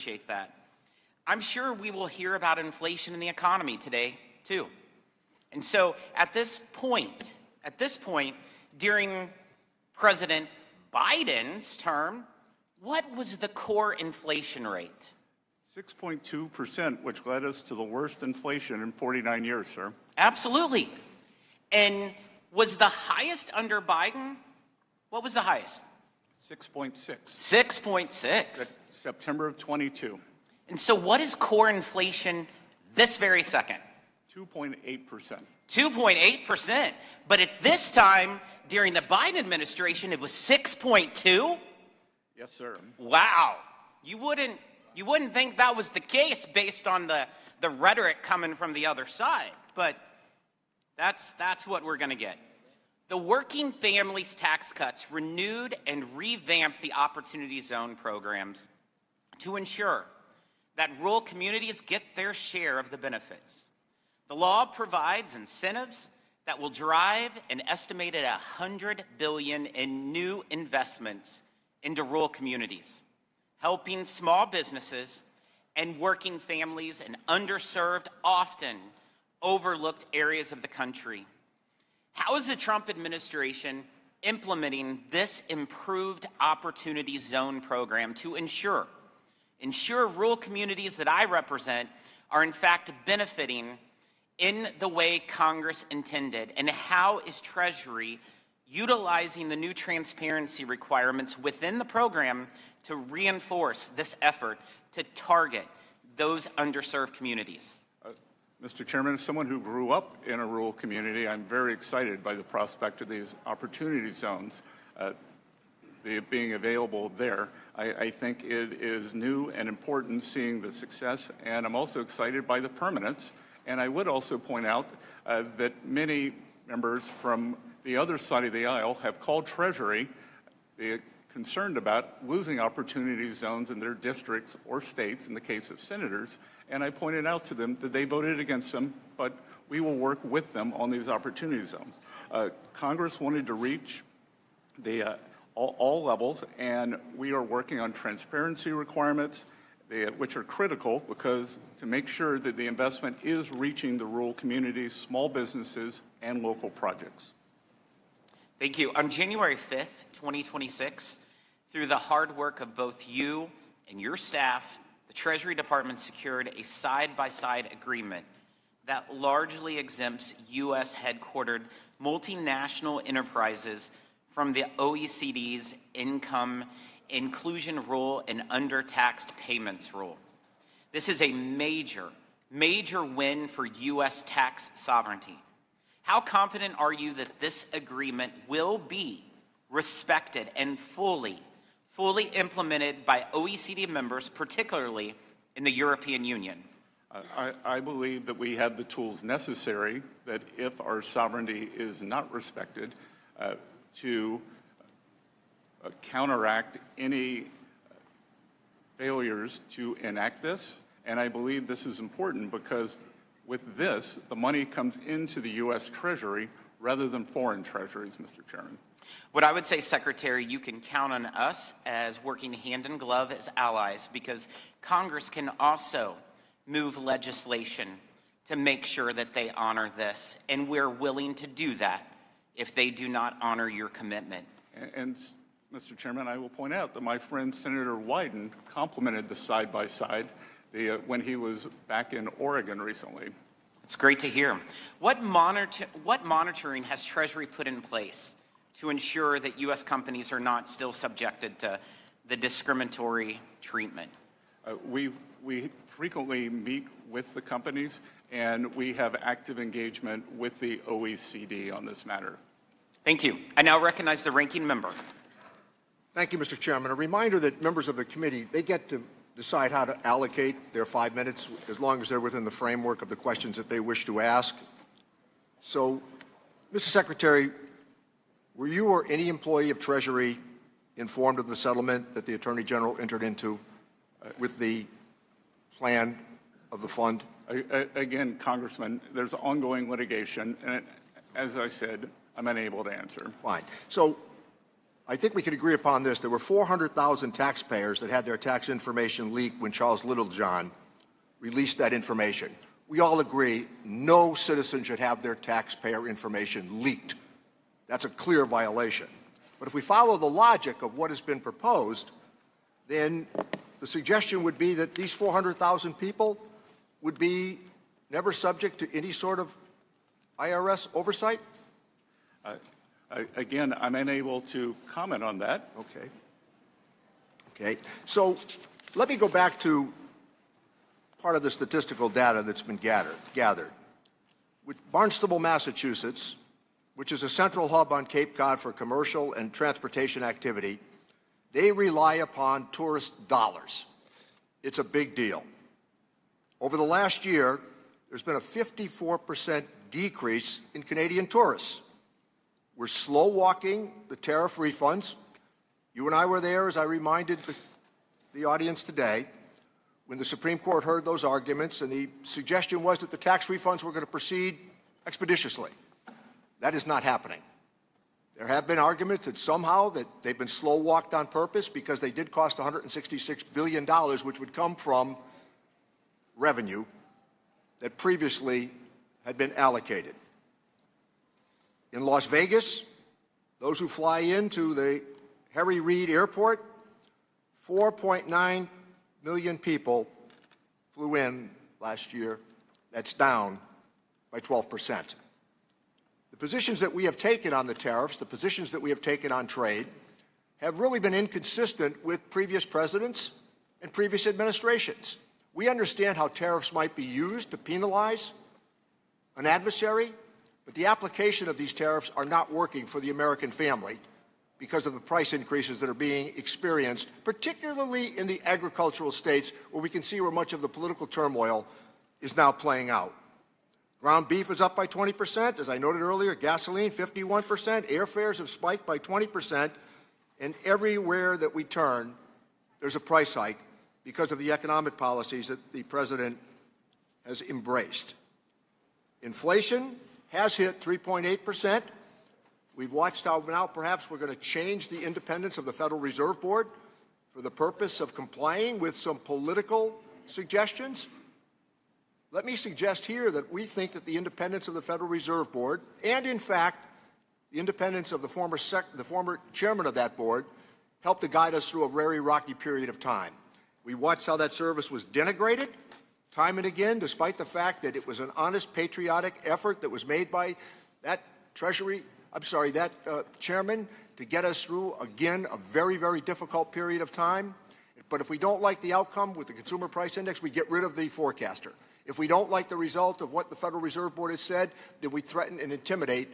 Appreciate that. I'm sure we will hear about inflation in the economy today, too. And so at this point, during President Biden's term, what was the core inflation rate? 6.2%, which led us to the worst inflation in 49 years, sir. Absolutely. And was the highest under Biden? What was the highest? 6.6. 6.6. September of 22. And so what is core inflation this very second? 2.8%. 2.8%. But at this time, during the Biden administration, it was 6.2? Yes, sir. Wow. You wouldn't think that was the case based on the rhetoric coming from the other side. But that's what we're going to get. The Working Families Tax Cuts renewed and revamped the Opportunity Zone programs to ensure that rural communities get their share of the benefits. The law provides incentives that will drive an estimated $100 billion in new investments into rural communities, helping small businesses and working families in underserved, often overlooked areas of the country. How is the Trump administration implementing this improved Opportunity Zone program to ensure rural communities that I represent are in fact benefiting in the way Congress intended? And how is Treasury utilizing the new transparency requirements within the program to reinforce this effort to target those underserved communities? Mr. Chairman, as someone who grew up in a rural community, I'm very excited by the prospect of these opportunity zones being available there. I think it is new and important seeing the success, and I'm also excited by the permanence. And I would also point out that many members from the other side of the aisle have called Treasury concerned about losing opportunity zones in their districts or states, in the case of senators. And I pointed out to them that they voted against them, but we will work with them on these opportunity zones. Congress wanted to reach all levels, and we are working on transparency requirements, which are critical because to make sure that the investment is reaching the rural communities, small businesses, and local projects. Thank you. On January 5th, 2026, through the hard work of both you and your staff, the Treasury Department secured a side-by-side agreement that largely exempts U.S. headquartered multinational enterprises from the OECD's income inclusion rule and undertaxed payments rule. This is a major win for U.S. tax sovereignty. How confident are you that this agreement will be respected and fully implemented by OECD members, particularly in the European Union? I believe that we have the tools necessary that if our sovereignty is not respected, to counteract any failures to enact this. And I believe this is important because with this, the money comes into the U.S. Treasury rather than foreign treasuries, Mr. Chairman. What I would say, Secretary, you can count on us as working hand in glove as allies, because Congress can also move legislation to make sure that they honor this. And we're willing to do that if they do not honor your commitment. And Mr. Chairman, I will point out that my friend Senator Wyden complimented the side-by-side when he was back in Oregon recently. It's great to hear. What monitoring has Treasury put in place to ensure that U.S. companies are not still subjected to the discriminatory treatment? We frequently meet with the companies, and we have active engagement with the OECD on this matter. Thank you. I now recognize the ranking member. Thank you, Mr. Chairman. A reminder that members of the committee, they get to decide how to allocate their 5 minutes as long as they're within the framework of the questions that they wish to ask. So, Mr. Secretary, were you or any employee of Treasury informed of the settlement that the Attorney General entered into with the plan of the fund? Again, Congressman, there's ongoing litigation, and as I said, I'm unable to answer. Fine. So I think we can agree upon this. There were 400,000 taxpayers that had their tax information leaked when Charles Littlejohn released that information. We all agree no citizen should have their taxpayer information leaked. That's a clear violation. But if we follow the logic of what has been proposed, then the suggestion would be that these 400,000 people would be never subject to any sort of IRS oversight? Again, I'm unable to comment on that. Okay. So let me go back to part of the statistical data that's been gathered. With Barnstable, Massachusetts, which is a central hub on Cape Cod for commercial and transportation activity, they rely upon tourist dollars. It's a big deal. Over the last year, there's been a 54% decrease in Canadian tourists. We're slow walking the tariff refunds. You and I were there, as I reminded the audience today, when the Supreme Court heard those arguments, and the suggestion was that the tax refunds were going to proceed expeditiously. That is not happening. There have been arguments that somehow that they've been slow walked on purpose because they did cost $166 billion, which would come from revenue that previously had been allocated. In Las Vegas, those who fly into the Harry Reid Airport, 4.9 million people flew in last year. That's down by 12%. The positions that we have taken on the tariffs, the positions that we have taken on trade, have really been inconsistent with previous presidents and previous administrations. We understand how tariffs might be used to penalize an adversary, but the application of these tariffs are not working for the American family because of the price increases that are being experienced, particularly in the agricultural states where we can see where much of the political turmoil is now playing out. Ground beef is up by 20%. As I noted earlier, gasoline 51%. Airfares have spiked by 20%. And everywhere that we turn, there's a price hike because of the economic policies that the president has embraced. Inflation has hit 3.8%. We've watched how now perhaps we're going to change the independence of the Federal Reserve Board for the purpose of complying with some political suggestions. Let me suggest here that we think that the independence of the Federal Reserve Board, and in fact, the independence of the former chairman of that board, helped to guide us through a very rocky period of time. We watched how that service was denigrated time and again, despite the fact that it was an honest, patriotic effort that was made by that chairman to get us through, again, a very, very difficult period of time. But if we don't like the outcome with the Consumer Price Index, we get rid of the forecaster. If we don't like the result of what the Federal Reserve Board has said, then we threaten and intimidate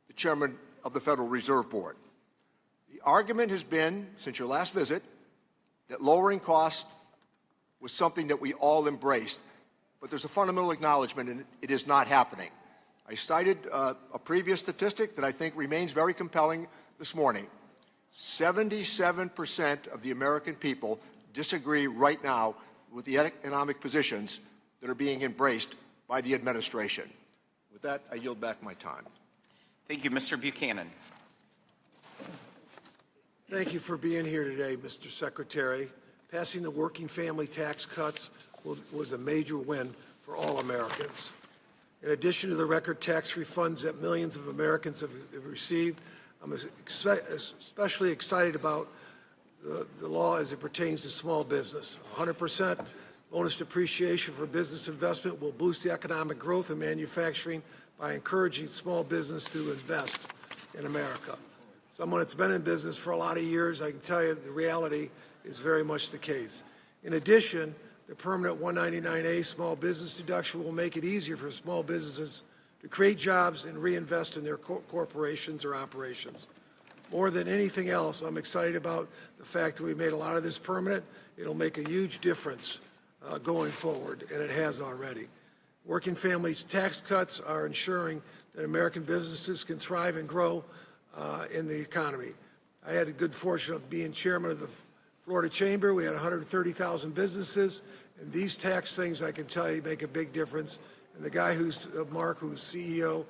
the chairman of the Federal Reserve Board. The argument has been, since your last visit, that lowering costs was something that we all embraced. But there's a fundamental acknowledgement, and it is not happening. I cited a previous statistic that I think remains very compelling this morning. 77% of the American people disagree right now with the economic positions that are being embraced by the administration. With that, I yield back my time. Thank you, Mr. Buchanan. Thank you for being here today, Mr. Secretary. Passing the working family tax cuts was a major win for all Americans. In addition to the record tax refunds that millions of Americans have received, I'm especially excited about the law as it pertains to small business. 100% bonus depreciation for business investment will boost the economic growth in manufacturing by encouraging small business to invest in America. Someone that's been in business for a lot of years, I can tell you the reality is very much the case. In addition, the permanent 199A small business deduction will make it easier for small businesses to create jobs and reinvest in their corporations or operations. More than anything else, I'm excited about the fact that we made a lot of this permanent. It'll make a huge difference going forward, and it has already. Working families' tax cuts are ensuring that American businesses can thrive and grow in the economy. I had the good fortune of being chairman of the Florida Chamber. We had 130,000 businesses, and these tax things, I can tell you, make a big difference. And the guy who's Mark, who's CEO,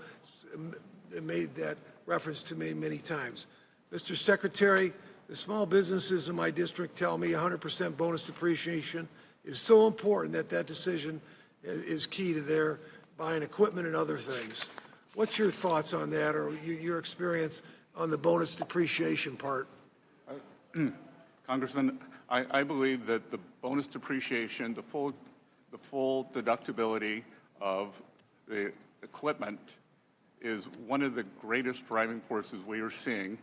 made that reference to me many times. Mr. Secretary, the small businesses in my district tell me 100% bonus depreciation is so important that that decision is key to their buying equipment and other things. What's your thoughts on that, or your experience on the bonus depreciation part? Congressman, I believe that the bonus depreciation, the full deductibility of the equipment is one of the greatest driving forces we are seeing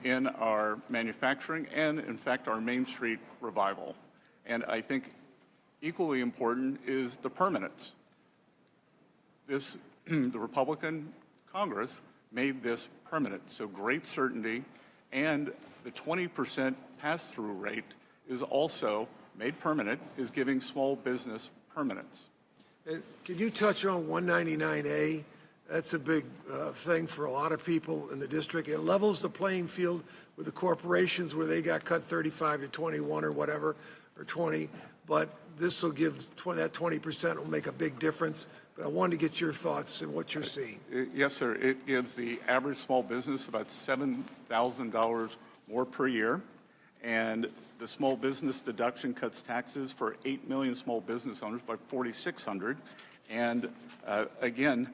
in our manufacturing and, in fact, our Main Street revival. And I think equally important is the permanence. The Republican Congress made this permanent, so great certainty, and the 20% pass-through rate is also made permanent, is giving small business permanence. Can you touch on 199A? That's a big thing for a lot of people in the district. It levels the playing field with the corporations where they got cut 35 to 21 or whatever, or 20, but this will give that 20% will make a big difference. But I wanted to get your thoughts and what you're seeing. Yes, sir. It gives the average small business about $7,000 more per year, and the small business deduction cuts taxes for 8 million small business owners by $4,600. And again,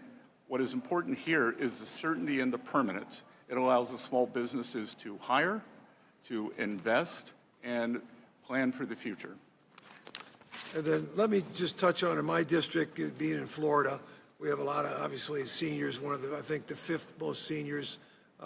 what is important here is the certainty and the permanence. It allows the small businesses to hire, to invest, and plan for the future. And then let me just touch on in my district, being in Florida, we have a lot of, obviously, seniors, one of the, I think, the 5th most seniors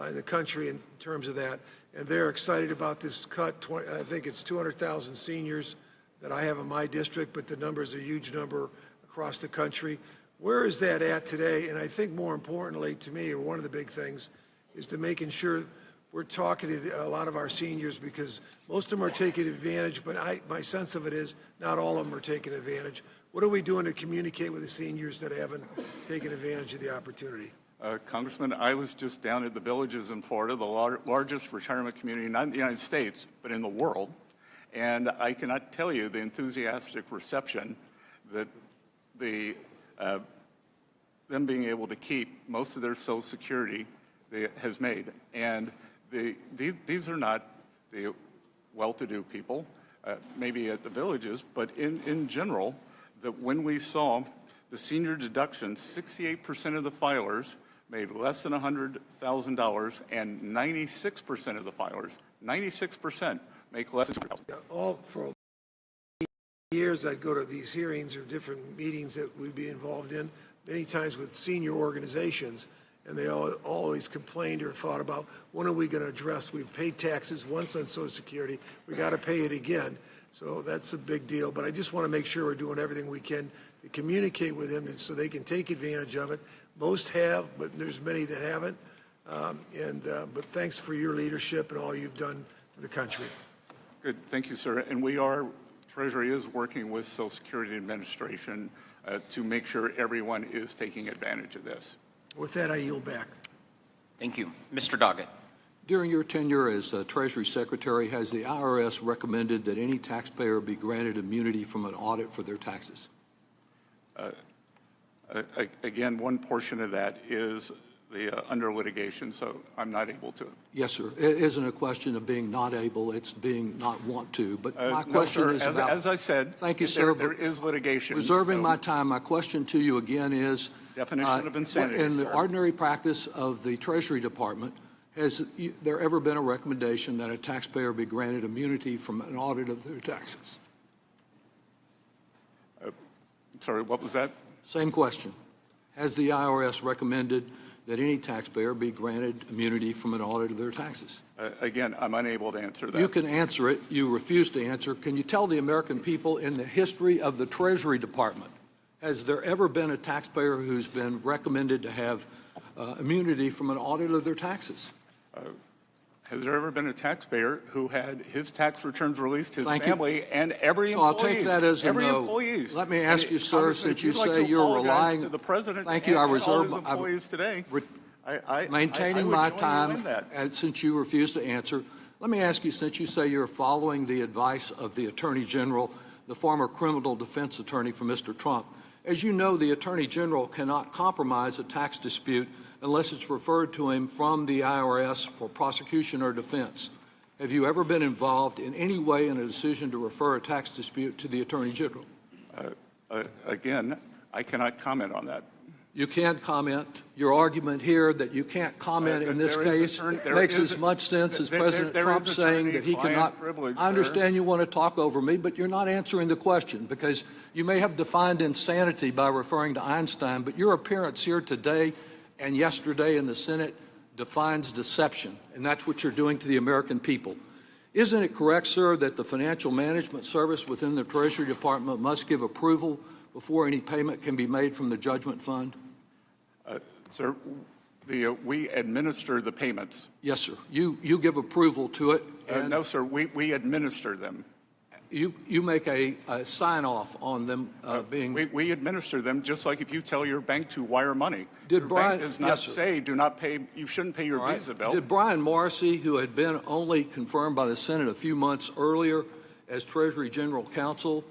in the country in terms of that. And they're excited about this cut. I think it's 200,000 seniors that I have in my district, but the number is a huge number across the country. Where is that at today? And I think more importantly to me, or one of the big things, is to making sure we're talking to a lot of our seniors, because most of them are taking advantage, but my sense of it is not all of them are taking advantage. What are we doing to communicate with the seniors that haven't taken advantage of the opportunity? Congressman, I was just down at the Villages in Florida, the largest retirement community, not in the United States, but in the world. And I cannot tell you the enthusiastic reception that them being able to keep most of their Social Security has made. And these are not the well-to-do people, maybe at the Villages, but in general, that when we saw the senior deduction, 68% of the filers made less than $100,000, and 96% of the filers, 96% make less than $200,000. All for years, I'd go to these hearings or different meetings that we'd be involved in, many times with senior organizations, and they always complained or thought about, when are we going to address, we've paid taxes once on Social Security, we got to pay it again. So that's a big deal, but I just want to make sure we're doing everything we can to communicate with them so they can take advantage of it. Most have, but there's many that haven't. But thanks for your leadership and all you've done for the country. Good, thank you, sir. And Treasury is working with Social Security Administration to make sure everyone is taking advantage of this. With that, I yield back. Thank you. Mr. Doggett. During your tenure as Treasury Secretary, has the IRS recommended that any taxpayer be granted immunity from an audit for their taxes? Again, one portion of that is under litigation, so I'm not able to. Yes, sir. It isn't a question of being not able, it's being not want to. But my question no, sir. is about... As I said, thank you, sir. There is litigation. Reserving so my time, my question to you again is... Definition of insanity, in the sir. ordinary practice of the Treasury Department, has there ever been a recommendation that a taxpayer be granted immunity from an audit of their taxes? Sorry, what was that? Same question. Has the IRS recommended that any taxpayer be granted immunity from an audit of their taxes? Again, I'm unable to answer that. You can answer it. You refuse to answer. Can you tell the American people, in the history of the Treasury Department, has there ever been a taxpayer who's been recommended to have immunity from an audit of their taxes? Has there ever been a taxpayer who had his tax returns released, his Thank family, you. and every So I'll employee? take that as a every no. employees. Let me ask you, sir, Congressman, since you if you'd like say to you're apologize relying... to the president Thank you. and I all reserve his employees today. Maintaining I my would join you time, in that. and since you refuse to answer, let me ask you, since you say you're following the advice of the Attorney General, the former criminal defense attorney for Mr. Trump, as you know, the Attorney General cannot compromise a tax dispute unless it's referred to him from the IRS for prosecution or defense. Have you ever been involved in any way in a decision to refer a tax dispute to the Attorney General? Again, I cannot comment on that. You can't comment. Your argument here that you can't comment in this case makes as much sense as President Trump saying that he cannot. I understand you want to talk over me, but you're not answering the question, because you may have defined insanity by referring to Einstein, but your appearance here today and yesterday in the Senate defines deception, and that's what you're doing to the American people. Isn't it correct, sir, that the Financial Management Service within the Treasury Department must give approval before any payment can be made from the judgment fund? Sir, we administer the payments. Yes, sir. You give approval to it. And no, sir. We administer them. You make a sign-off on them being... We administer them, just like if you tell your bank to wire money. Did your Brian... bank does not say, do not pay, you shouldn't pay your Visa bill. Did Brian Morrissey, who had been only confirmed by the Senate a few months earlier as Treasury General Counsel,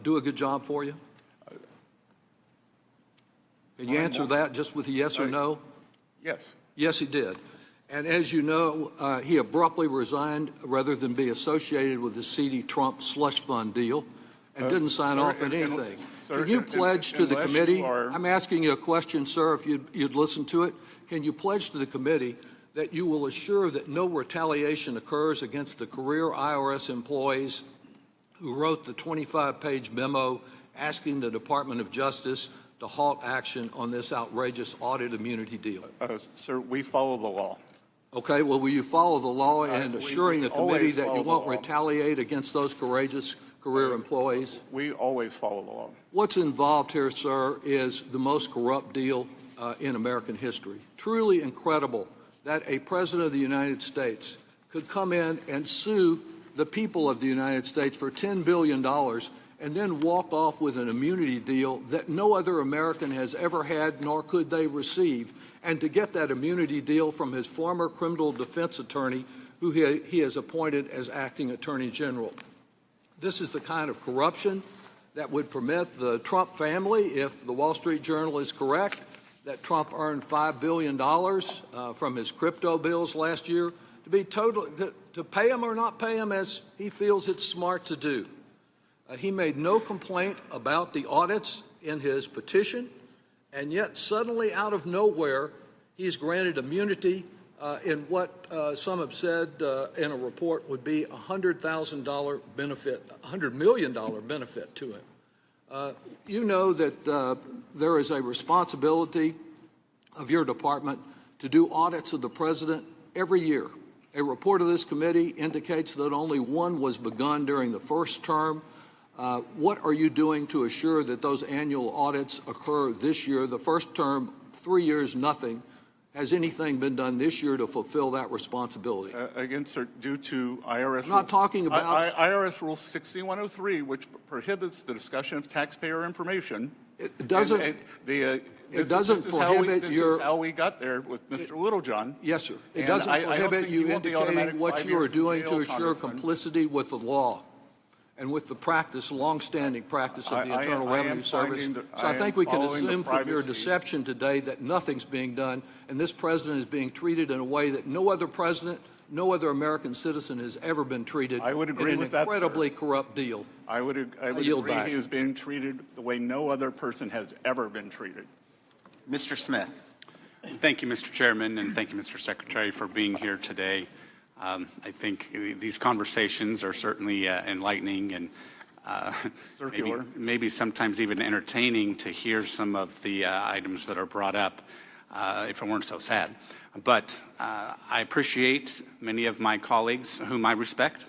do a good job for you? Can you answer that just with a yes or no? Yes. Yes, he did. And as you know, he abruptly resigned rather than be associated with the seedy Trump slush fund deal and didn't sign off on anything. Can you pledge to the committee, I'm asking you a question, sir, if you'd listen to it. Can you pledge to the committee that you will assure that no retaliation occurs against the career IRS employees who wrote the 25-page memo asking the Department of Justice to halt action on this outrageous audit immunity deal? Sir, we follow the law. Okay, well, will you follow the law and assuring the committee that you won't law. retaliate against those courageous career employees? We always follow the law. What's involved here, sir, is the most corrupt deal in American history. Truly incredible that a president of the United States could come in and sue the people of the United States for $10 billion and then walk off with an immunity deal that no other American has ever had, nor could they receive, and to get that immunity deal from his former criminal defense attorney, who he has appointed as acting attorney general. This is the kind of corruption that would permit the Trump family, if the Wall Street Journal is correct, that Trump earned $5 billion from his crypto bills last year, to be to pay him or not pay him as he feels it's smart to do. He made no complaint about the audits in his petition, and yet suddenly out of nowhere, he's granted immunity in what some have said in a report would be $100,000 benefit, $100 million benefit to him. You know that there is a responsibility of your department to do audits of the president every year. A report of this committee indicates that only one was begun during the first term. What are you doing to assure that those annual audits occur this year? The first term, 3 years, nothing. Has anything been done this year to fulfill that responsibility? Again, sir, due to IRS... I'm not talking about... IRS Rule 6103, which prohibits the discussion of taxpayer information. It doesn't... This is how we got there with Mr. Littlejohn. Yes, sir. It doesn't prohibit you indicating what you are doing to assure complicity with the law and with the practice, long-standing practice of the Internal Revenue Service. So I think we can assume from your deception today that nothing's being done, and this president is being treated in a way that no other president, no other American citizen has ever been treated. I would agree with that, in an incredibly corrupt deal. I would agree he is being treated the way no other person has ever been treated. Mr. Smith. Thank you, Mr. Chairman, and thank you, Mr. Secretary, for being here today. I think these conversations are certainly enlightening and circular. Maybe sometimes even entertaining to hear some of the items that are brought up, if it weren't so sad. But I appreciate many of my colleagues, whom I respect,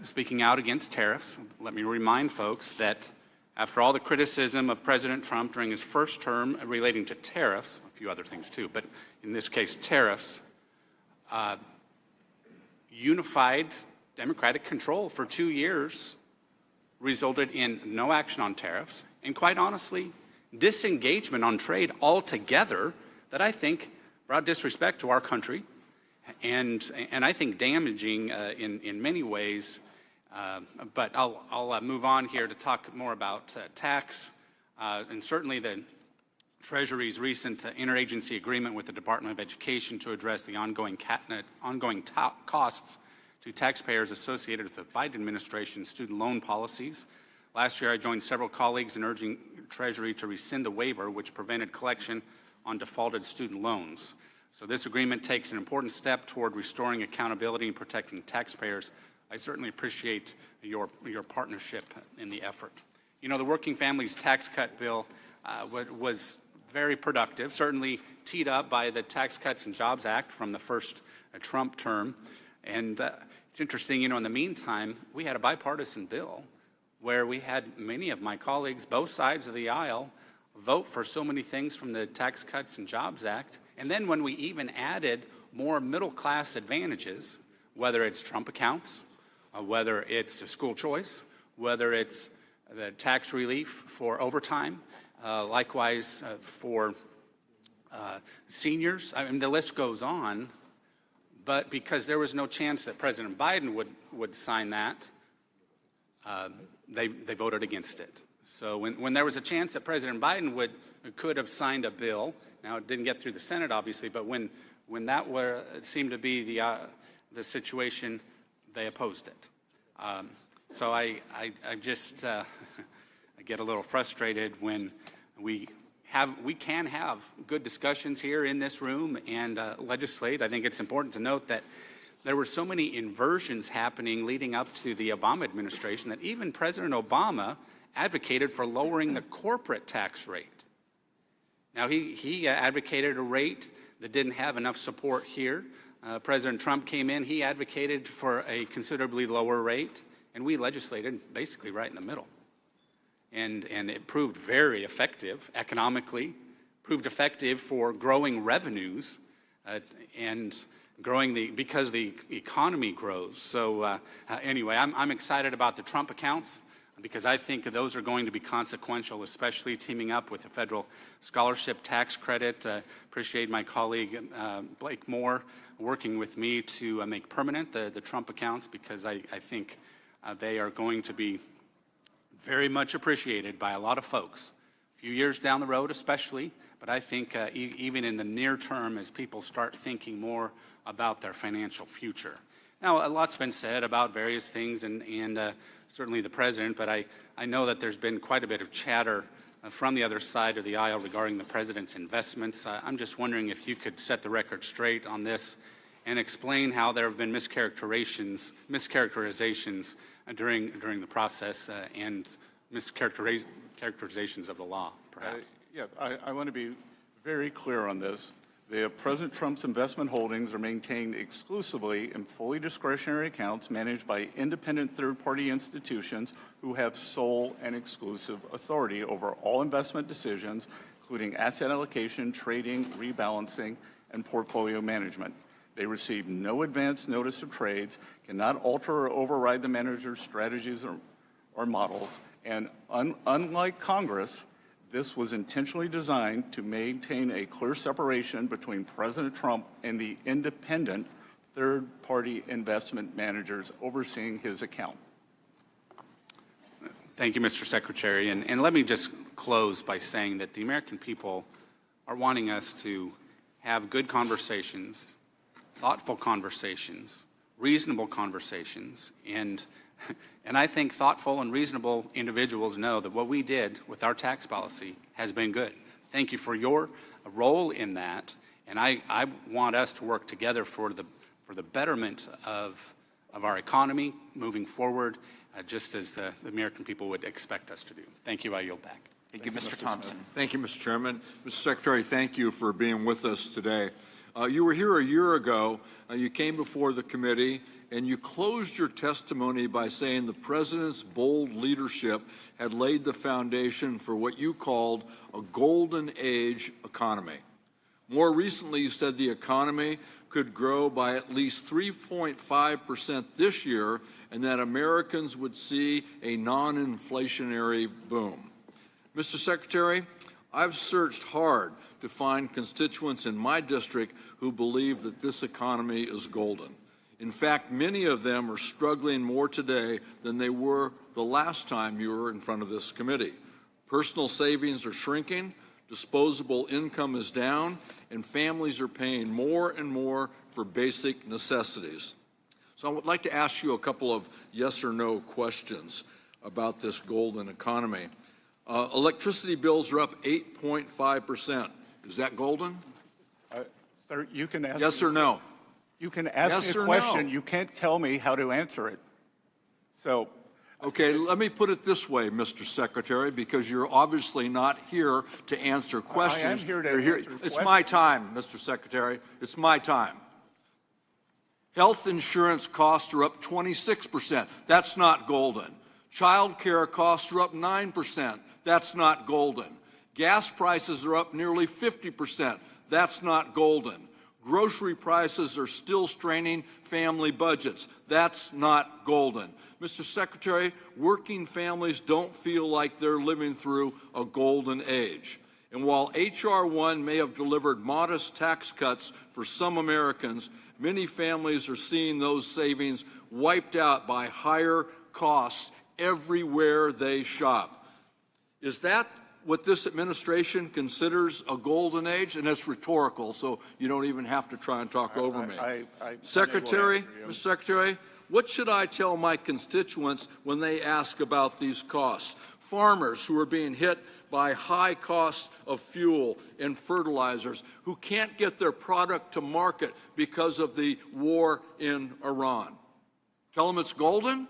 speaking out against tariffs. Let me remind folks that after all the criticism of President Trump during his first term relating to tariffs, a few other things too, but in this case tariffs, unified Democratic control for 2 years resulted in no action on tariffs, and quite honestly, disengagement on trade altogether that I think brought disrespect to our country and I think damaging in many ways. But I'll move on here to talk more about tax and certainly the Treasury's recent interagency agreement with the Department of Education to address the ongoing costs to taxpayers associated with the Biden administration's student loan policies. Last year, I joined several colleagues in urging Treasury to rescind the waiver which prevented collection on defaulted student loans. So this agreement takes an important step toward restoring accountability and protecting taxpayers. I certainly appreciate your partnership in the effort. You know, the Working Families Tax Cut bill was very productive, certainly teed up by the Tax Cuts and Jobs Act from the first Trump term. And it's interesting, you know, in the meantime, we had a bipartisan bill where we had many of my colleagues, both sides of the aisle, vote for so many things from the Tax Cuts and Jobs Act. And then when we even added more middle-class advantages, whether it's Trump accounts, whether it's a school choice, whether it's the tax relief for overtime, likewise for seniors, I mean, the list goes on. But because there was no chance that President Biden would sign that, they voted against it. So when there was a chance that President Biden could have signed a bill, now it didn't get through the Senate, obviously, but when that seemed to be the situation, they opposed it. So I just I get a little frustrated when we can have good discussions here in this room and legislate. I think it's important to note that there were so many inversions happening leading up to the Obama administration that even President Obama advocated for lowering the corporate tax rate. Now, he advocated a rate that didn't have enough support here. President Trump came in, he advocated for a considerably lower rate, and we legislated basically right in the middle. And it proved very effective economically, proved effective for growing revenues and growing because the economy grows. So anyway, I'm excited about the Trump accounts because I think those are going to be consequential, especially teaming up with the federal scholarship tax credit. Appreciate my colleague Blake Moore working with me to make permanent the Trump accounts because I think they are going to be very much appreciated by a lot of folks. A few years down the road especially, but I think even in the near term as people start thinking more about their financial future. Now, a lot's been said about various things and certainly the president, but I know that there's been quite a bit of chatter from the other side of the aisle regarding the president's investments. I'm just wondering if you could set the record straight on this and explain how there have been mischaracterizations during the process and mischaracterizations of the law, perhaps. I want to be very clear on this. President Trump's investment holdings are maintained exclusively in fully discretionary accounts managed by independent third-party institutions who have sole and exclusive authority over all investment decisions, including asset allocation, trading, rebalancing, and portfolio management. They receive no advance notice of trades, cannot alter or override the manager's strategies or models, and unlike Congress, this was intentionally designed to maintain a clear separation between President Trump and the independent third-party investment managers overseeing his account. Thank you, Mr. Secretary. And let me just close by saying that the American people are wanting us to have good conversations, thoughtful conversations, reasonable conversations, and I think thoughtful and reasonable individuals know that what we did with our tax policy has been good. Thank you for your role in that, and I want us to work together for the betterment of our economy moving forward, just as the American people would expect us to do. Thank you. I yield back. Thank you, Mr. Thompson. Thank you, Mr. Chairman. Mr. Secretary, thank you for being with us today. You were here a year ago. You came before the committee, and you closed your testimony by saying the president's bold leadership had laid the foundation for what you called a golden age economy. More recently, you said the economy could grow by at least 3.5% this year and that Americans would see a non-inflationary boom. Mr. Secretary, I've searched hard to find constituents in my district who believe that this economy is golden. In fact, many of them are struggling more today than they were the last time you were in front of this committee. Personal savings are shrinking, disposable income is down, and families are paying more and more for basic necessities. So I would like to ask you a couple of yes or no questions about this golden economy. Electricity bills are up 8.5%. Is that golden? Sir, you can ask Yes or no? You can ask Yes me a or question. no? You can't tell me how to answer it. So, Okay, let me put it this way, Mr. Secretary, because you're obviously not here to answer questions. I am here to You're answer It's questions. my time, Mr. Secretary. It's my time. Health insurance costs are up 26%. That's not golden. Child care costs are up 9%. That's not golden. Gas prices are up nearly 50%. That's not golden. Grocery prices are still straining family budgets. That's not golden. Mr. Secretary, working families don't feel like they're living through a golden age. And while H.R. 1 may have delivered modest tax cuts for some Americans, many families are seeing those savings wiped out by higher costs everywhere they shop. Is that what this administration considers a golden age? And it's rhetorical, so you don't even have to try and talk over me. Secretary, Mr. Secretary, what should I tell my constituents when they ask about these costs? Farmers who are being hit by high costs of fuel and fertilizers, who can't get their product to market because of the war in Iran. Tell them it's golden?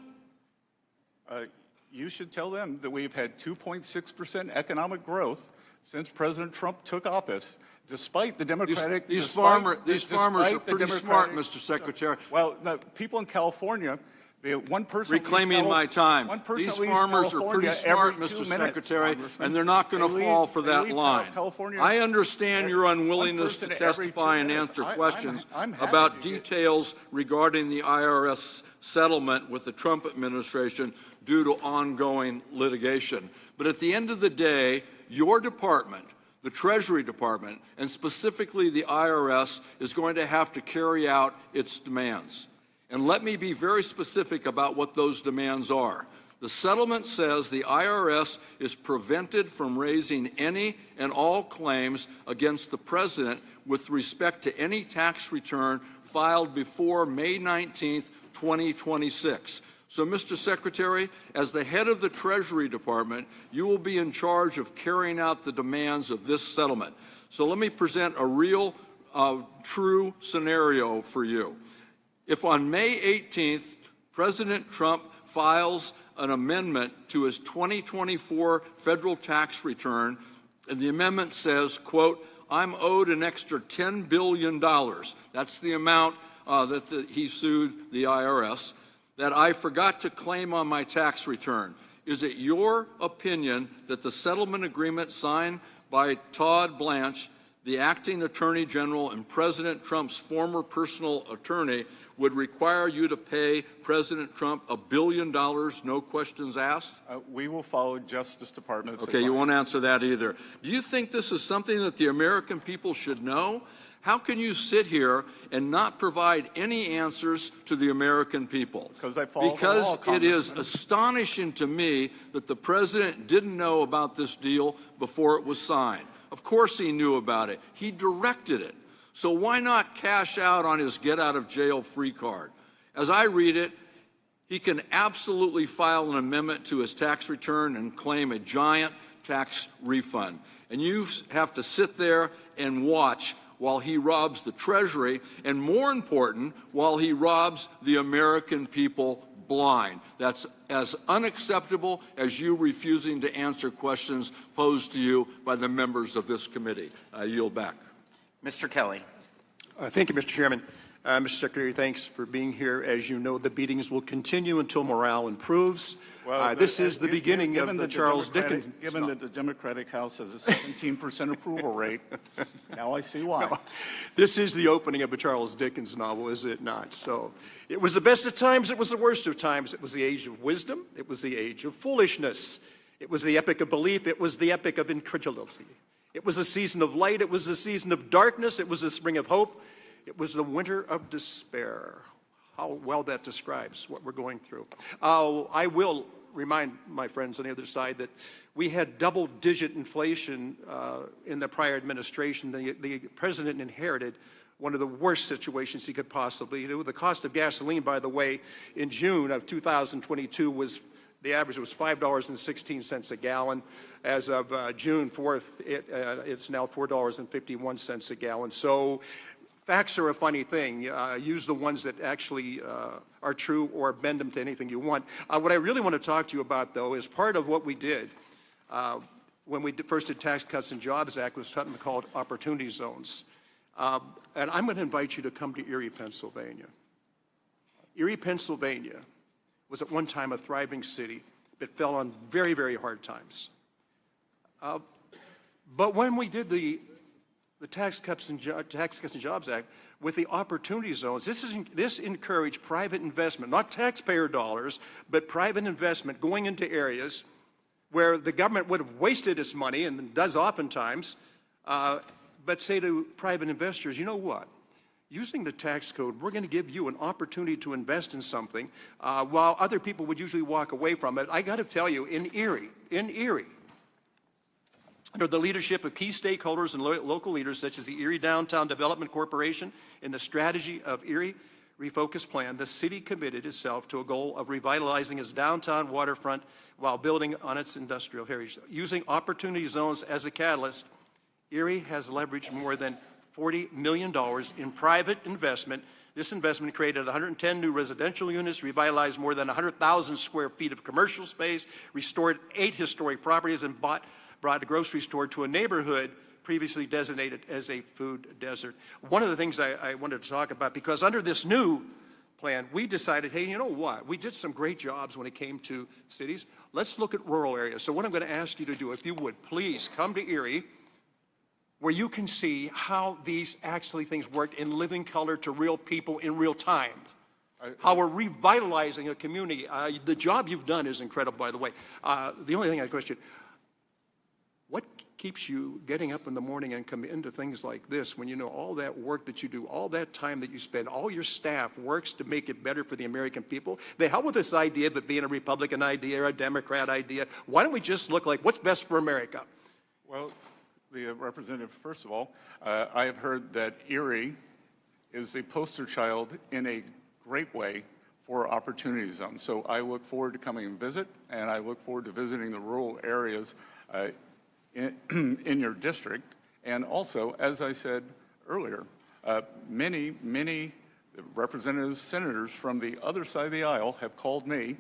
You should tell them that we've had 2.6% economic growth since President Trump took office, despite the Democratic... These farmers are pretty smart, Mr. Secretary. Well, the people in California, the one person... Reclaiming my time. These farmers are pretty smart, Mr. Secretary, and they're not going to fall for that line. I understand your unwillingness to testify and answer questions about details regarding the IRS settlement with the Trump administration due to ongoing litigation. But at the end of the day, your department, the Treasury Department, and specifically the IRS, is going to have to carry out its demands. And let me be very specific about what those demands are. The settlement says the IRS is prevented from raising any and all claims against the president with respect to any tax return filed before May 19th, 2026. So, Mr. Secretary, as the head of the Treasury Department, you will be in charge of carrying out the demands of this settlement. So let me present a real, true scenario for you. If on May 18th, President Trump files an amendment to his 2024 federal tax return, and the amendment says, quote, I'm owed an extra $10 billion. That's the amount that he sued the IRS, that I forgot to claim on my tax return. Is it your opinion that the settlement agreement signed by Todd Blanche, the acting attorney general and President Trump's former personal attorney, would require you to pay President Trump $1 billion, no questions asked? We will follow Justice Department's Okay, you won't answer that either. Do you think this is something that the American people should know? How can you sit here and not provide any answers to the American people? Because I follow the law, it is astonishing to me that the president didn't know about this deal before it was signed. Of course he knew about it. He directed it. So why not cash out on his get-out-of-jail-free card? As I read it, he can absolutely file an amendment to his tax return and claim a giant tax refund. And you have to sit there and watch while he robs the Treasury, and more important, while he robs the American people blind. That's as unacceptable as you refusing to answer questions posed to you by the members of this committee. I yield back. Mr. Kelly. Thank you, Mr. Chairman. Mr. Secretary, thanks for being here. As you know, the beatings will continue until morale improves. Well, this is the beginning of the Charles Dickens. Given that the Democratic House has a 17% approval rate, now I see why. No, this is the opening of a Charles Dickens novel, is it not? So it was the best of times, it was the worst of times. It was the age of wisdom, it was the age of foolishness. It was the epic of belief, it was the epic of incredulity. It was a season of light, it was a season of darkness, it was a spring of hope. It was the winter of despair. How well that describes what we're going through. I will remind my friends on the other side that we had double-digit inflation in the prior administration. The president inherited one of the worst situations he could possibly do. The cost of gasoline, by the way, in June of 2022 was, the average was $5.16 a gallon. As of June 4th, it's now $4.51 a gallon. So facts are a funny thing. Use the ones that actually are true or bend them to anything you want. What I really want to talk to you about, though, is part of what we did when we first did Tax Cuts and Jobs Act was something called opportunity zones. And I'm going to invite you to come to Erie, Pennsylvania. Erie, Pennsylvania was at one time a thriving city that fell on very, very hard times. But when we did the Tax Cuts and Jobs Act with the opportunity zones, this encouraged private investment, not taxpayer dollars, but private investment going into areas where the government would have wasted its money, and does oftentimes, but say to private investors, you know what? Using the tax code, we're going to give you an opportunity to invest in something while other people would usually walk away from it. I got to tell you, in Erie, under the leadership of key stakeholders and local leaders such as the Erie Downtown Development Corporation and the strategy of Erie Refocus Plan, the city committed itself to a goal of revitalizing its downtown waterfront while building on its industrial heritage. Using opportunity zones as a catalyst, Erie has leveraged more than $40 million in private investment. This investment created 110 new residential units, revitalized more than 100,000 square feet of commercial space, restored 8 historic properties, and brought a grocery store to a neighborhood previously designated as a food desert. One of the things I wanted to talk about, because under this new plan, we decided, hey, you know what? We did some great jobs when it came to cities. Let's look at rural areas. So what I'm going to ask you to do, if you would, please come to Erie, where you can see how these things worked in living color to real people in real time. How we're revitalizing a community. The job you've done is incredible, by the way. The only thing I question, what keeps you getting up in the morning and come into things like this when you know all that work that you do, all that time that you spend, all your staff works to make it better for the American people? The hell with this idea of it being a Republican idea or a Democrat idea. Why don't we just look like what's best for America? Well, the representative, first of all, I have heard that Erie is a poster child in a great way for opportunity zones. So I look forward to coming and visit, and I look forward to visiting the rural areas in your district. And also, as I said earlier, many representatives, senators from the other side of the aisle have called me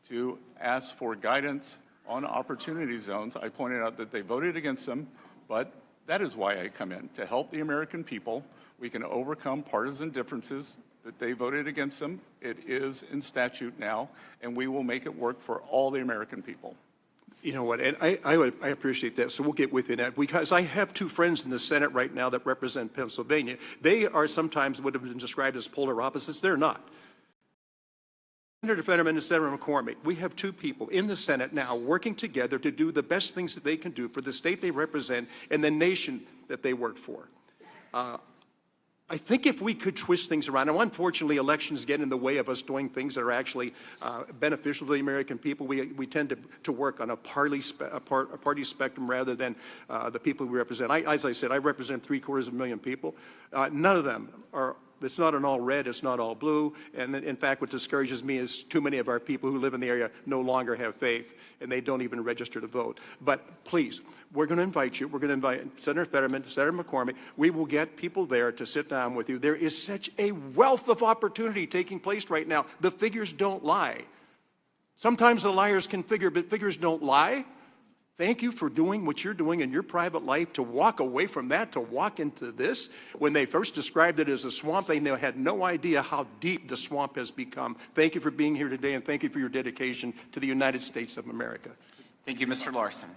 to ask for guidance on opportunity zones. I pointed out that they voted against them, but that is why I come in, to help the American people. We can overcome partisan differences, that they voted against them. It is in statute now, and we will make it work for all the American people. You know what, and I appreciate that, so we'll get with you that, because I have 2 friends in the Senate right now that represent Pennsylvania. They are sometimes would have been described as polar opposites. They're not. Senator Fetterman and Senator McCormick, we have 2 people in the Senate now working together to do the best things that they can do for the state they represent and the nation that they work for. I think if we could twist things around, and unfortunately elections get in the way of us doing things that are actually beneficial to the American people. We tend to work on a party spectrum rather than the people we represent. As I said, I represent 750,000 people. None of them are, it's not an all red, it's not all blue. And in fact, what discourages me is too many of our people who live in the area no longer have faith, and they don't even register to vote. But please, we're going to invite you. We're going to invite Senator Fetterman, Senator McCormick. We will get people there to sit down with you. There is such a wealth of opportunity taking place right now. The figures don't lie. Sometimes the liars can figure, but figures don't lie. Thank you for doing what you're doing in your private life, to walk away from that, to walk into this. When they first described it as a swamp, they had no idea how deep the swamp has become. Thank you for being here today, and thank you for your dedication to the United States of America. Thank you, Mr. Larson.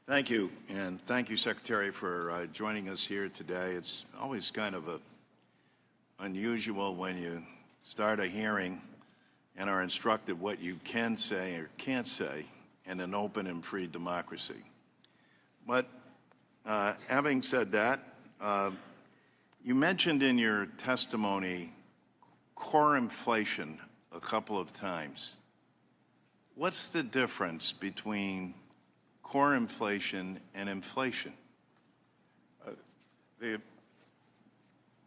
Thank you, and thank you, Secretary, for joining us here today. It's always kind of unusual when you start a hearing and are instructed what you can say or can't say in an open and free democracy. But having said that, you mentioned in your testimony core inflation a couple of times. what's the difference between core inflation and inflation?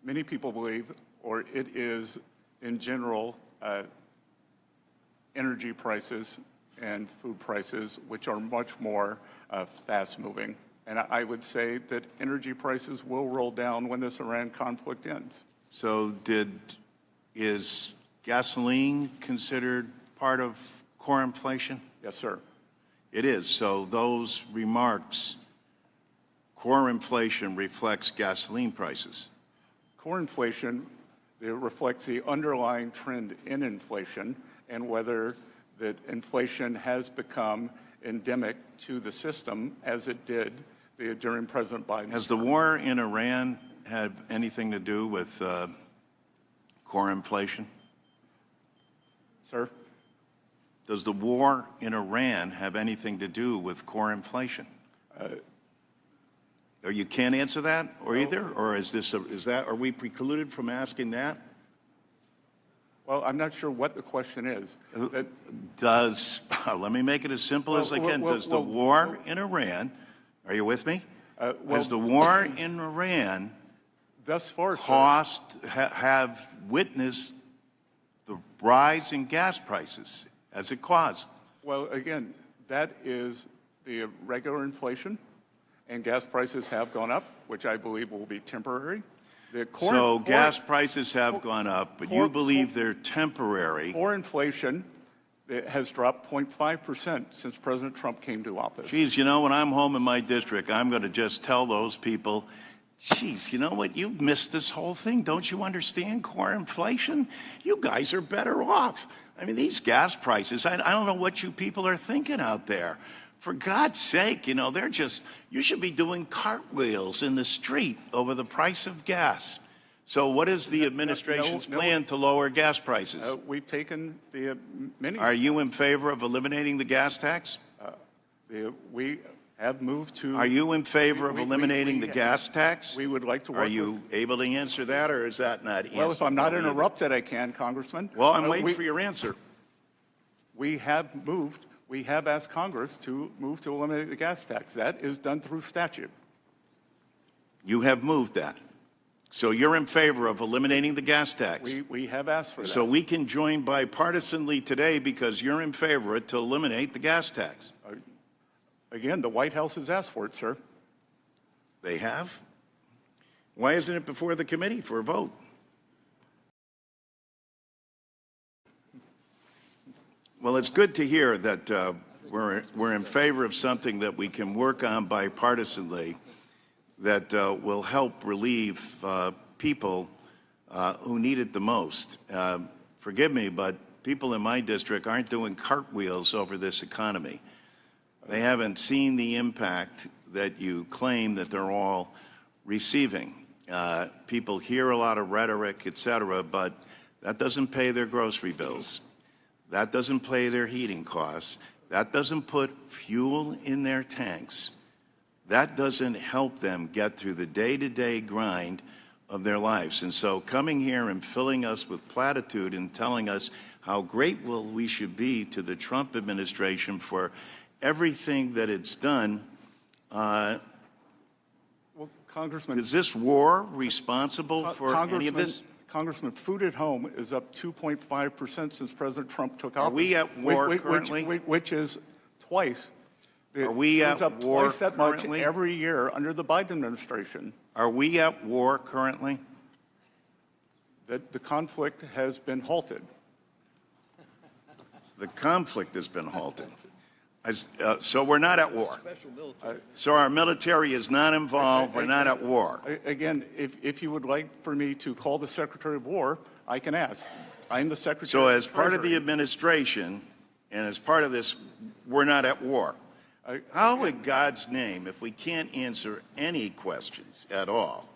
Many people believe, or it is in general, energy prices and food prices, which are much more fast-moving. And I would say that energy prices will roll down when this Iran conflict ends. So is gasoline considered part of core inflation? Yes, sir. It is. So those remarks, core inflation reflects gasoline prices. Core inflation, it reflects the underlying trend in inflation and whether that inflation has become endemic to the system as it did during President Biden. Has the war in Iran had anything to do with core inflation? Sir? Does the war in Iran have anything to do with core inflation? Or you can't answer that, or either, or are we precluded from asking that? Well, I'm not sure what the question is. Let me make it as simple as I can. Does the war in Iran, are you with me? Has the war in Iran thus far, have witnessed the rise in gas prices as it caused? Well, again, that is the regular inflation, and gas prices have gone up, which I believe will be temporary. Gas prices have gone up, but you believe they're temporary. Core inflation has dropped 0.5% since President Trump came to office. Geez, you know, when I'm home in my district, I'm going to just tell those people, geez, you know what? You've missed this whole thing. Don't you understand core inflation? You guys are better off. I mean, these gas prices, I don't know what you people are thinking out there. For God's sake, you know, you should be doing cartwheels in the street over the price of gas. So what is the administration's plan to lower gas prices? We've taken the many. Are you in favor of eliminating the gas tax? We have moved to. Are you in favor of eliminating the gas tax? We would like to work. Are you able to answer that, or is that not answered? Well, if I'm not interrupted, I can, Congressman. Well, I'm waiting for your answer. We have asked Congress to move to eliminate the gas tax. That is done through statute. You have moved that. So you're in favor of eliminating the gas tax. We have asked for that. So we can join bipartisanly today because you're in favor to eliminate the gas tax. Again, the White House has asked for it, sir. They have? Why isn't it before the committee for a vote? Well, it's good to hear that we're in favor of something that we can work on bipartisanly that will help relieve people who need it the most. Forgive me, but people in my district aren't doing cartwheels over this economy. They haven't seen the impact that you claim that they're all receiving. People hear a lot of rhetoric, et cetera, but that doesn't pay their grocery bills. That doesn't pay their heating costs. That doesn't put fuel in their tanks. That doesn't help them get through the day-to-day grind of their lives. And so coming here and filling us with platitude and telling us how grateful we should be to the Trump administration for everything that it's done, well, Congressman, is this war responsible for any of this? Congressman, food at home is up 2.5% since President Trump took office. Are we at war currently? Which is twice. Are we at up war twice that currently? much every year under the Biden administration. Are we at war currently? The conflict has been halted. The conflict has been halted. So we're not at war. So our military is not involved. We're not at war. Again, if you would like for me to call the Secretary of War, I can ask. I'm the Secretary So of as part of the administration and as part of this, we're not at war. How in God's name, if we can't answer any questions at all,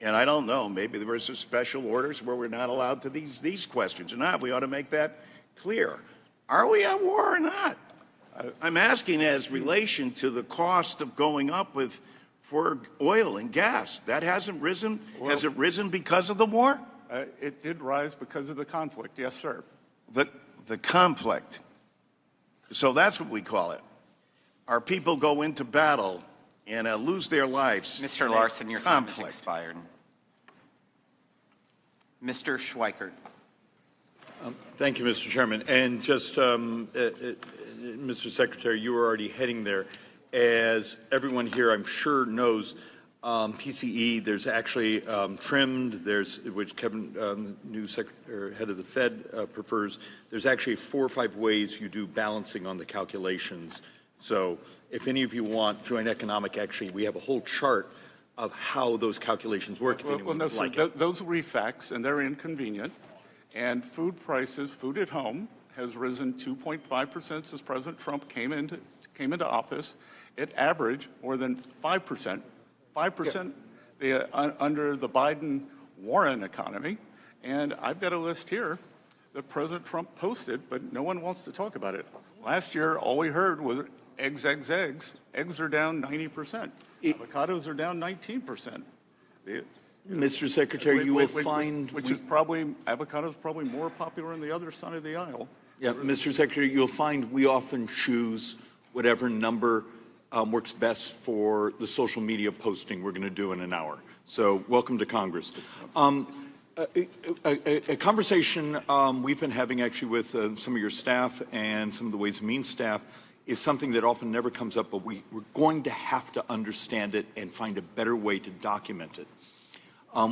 and I don't know, maybe there were some special orders where we're not allowed to these questions or not. We ought to make that clear. Are we at war or not? I'm asking as relation to the cost of going up for oil and gas. That hasn't risen. Well, has it risen because of the war? It did rise because of the conflict. Yes, sir. The conflict. So that's what we call it. Our people go into battle and lose their lives. Mr. in Larson, your time has conflict. expired. Mr. Schweikert. Thank you, Mr. Chairman. And just, Mr. Secretary, you were already heading there. As everyone here, I'm sure, knows, PCE, there's actually trimmed, which Kevin, new head of the Fed, prefers. There's actually 4 or 5 ways you do balancing on the calculations. So if any of you want joint economic, actually, we have a whole chart of how those calculations work. If anyone would like it. Those will be facts, and they're inconvenient. And food prices, food at home, has risen 2.5% since President Trump came into office. It averaged more than 5%. 5% under the Biden-Warren economy. And I've got a list here that President Trump posted, but no one wants to talk about it. Last year, all we heard was eggs. Eggs are down 90%. Avocados are down 19%. Mr. Secretary, you will find... Avocados probably more popular on the other side of the aisle. Yeah, Mr. Secretary, you'll find we often choose whatever number works best for the social media posting we're going to do in an hour. So welcome to Congress. A conversation we've been having actually with some of your staff and some of the Ways and Means staff is something that often never comes up, but we're going to have to understand it and find a better way to document it.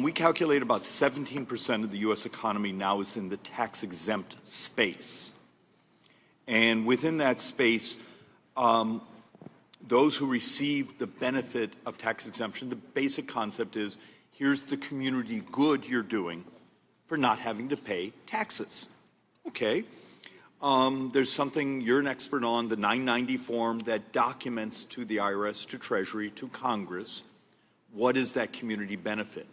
We calculate about 17% of the U.S. economy now is in the tax-exempt space. And within that space, those who receive the benefit of tax exemption, the basic concept is, here's the community good you're doing for not having to pay taxes. Okay. There's something you're an expert on, the 990 form that documents to the IRS, to Treasury, to Congress, what is that community benefit?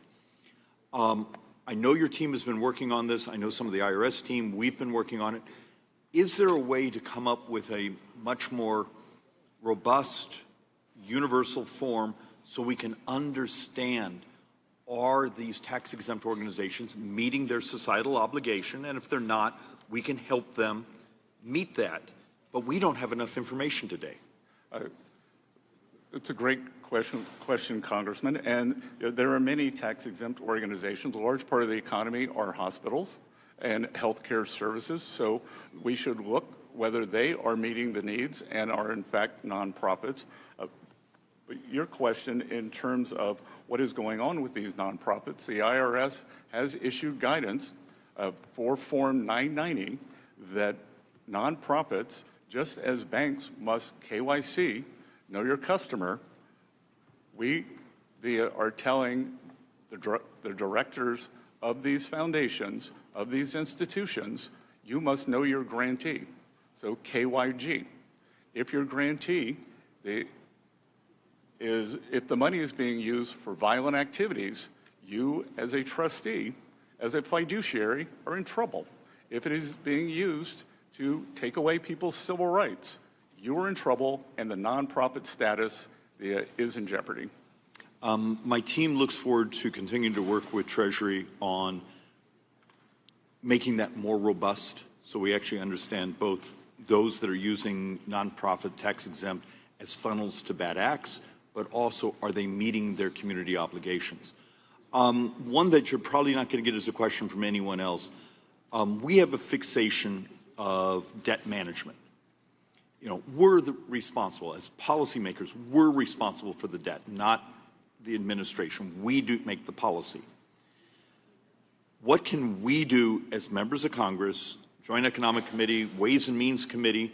I know your team has been working on this. I know some of the IRS team, we've been working on it. Is there a way to come up with a much more robust, universal form so we can understand, are these tax-exempt organizations meeting their societal obligation? And if they're not, we can help them meet that. But we don't have enough information today. It's a great question, Congressman. And there are many tax-exempt organizations. A large part of the economy are hospitals and healthcare services. So we should look whether they are meeting the needs and are, in fact, nonprofits. But your question in terms of what is going on with these nonprofits, the IRS has issued guidance for Form 990 that nonprofits, just as banks must KYC, know your customer, we are telling the directors of these foundations, of these institutions, you must know your grantee. So KYG. If your grantee if the money is being used for violent activities, you as a trustee, as a fiduciary, are in trouble. If it is being used to take away people's civil rights, you are in trouble and the nonprofit status is in jeopardy. My team looks forward to continuing to work with Treasury on making that more robust so we actually understand both those that are using nonprofit tax exempt as funnels to bad acts, but also are they meeting their community obligations? One that you're probably not going to get as a question from anyone else. We have a fixation of debt management. You know, we're responsible as policymakers. We're responsible for the debt, not the administration. We do make the policy. What can we do as members of Congress, Joint Economic Committee, Ways and Means Committee,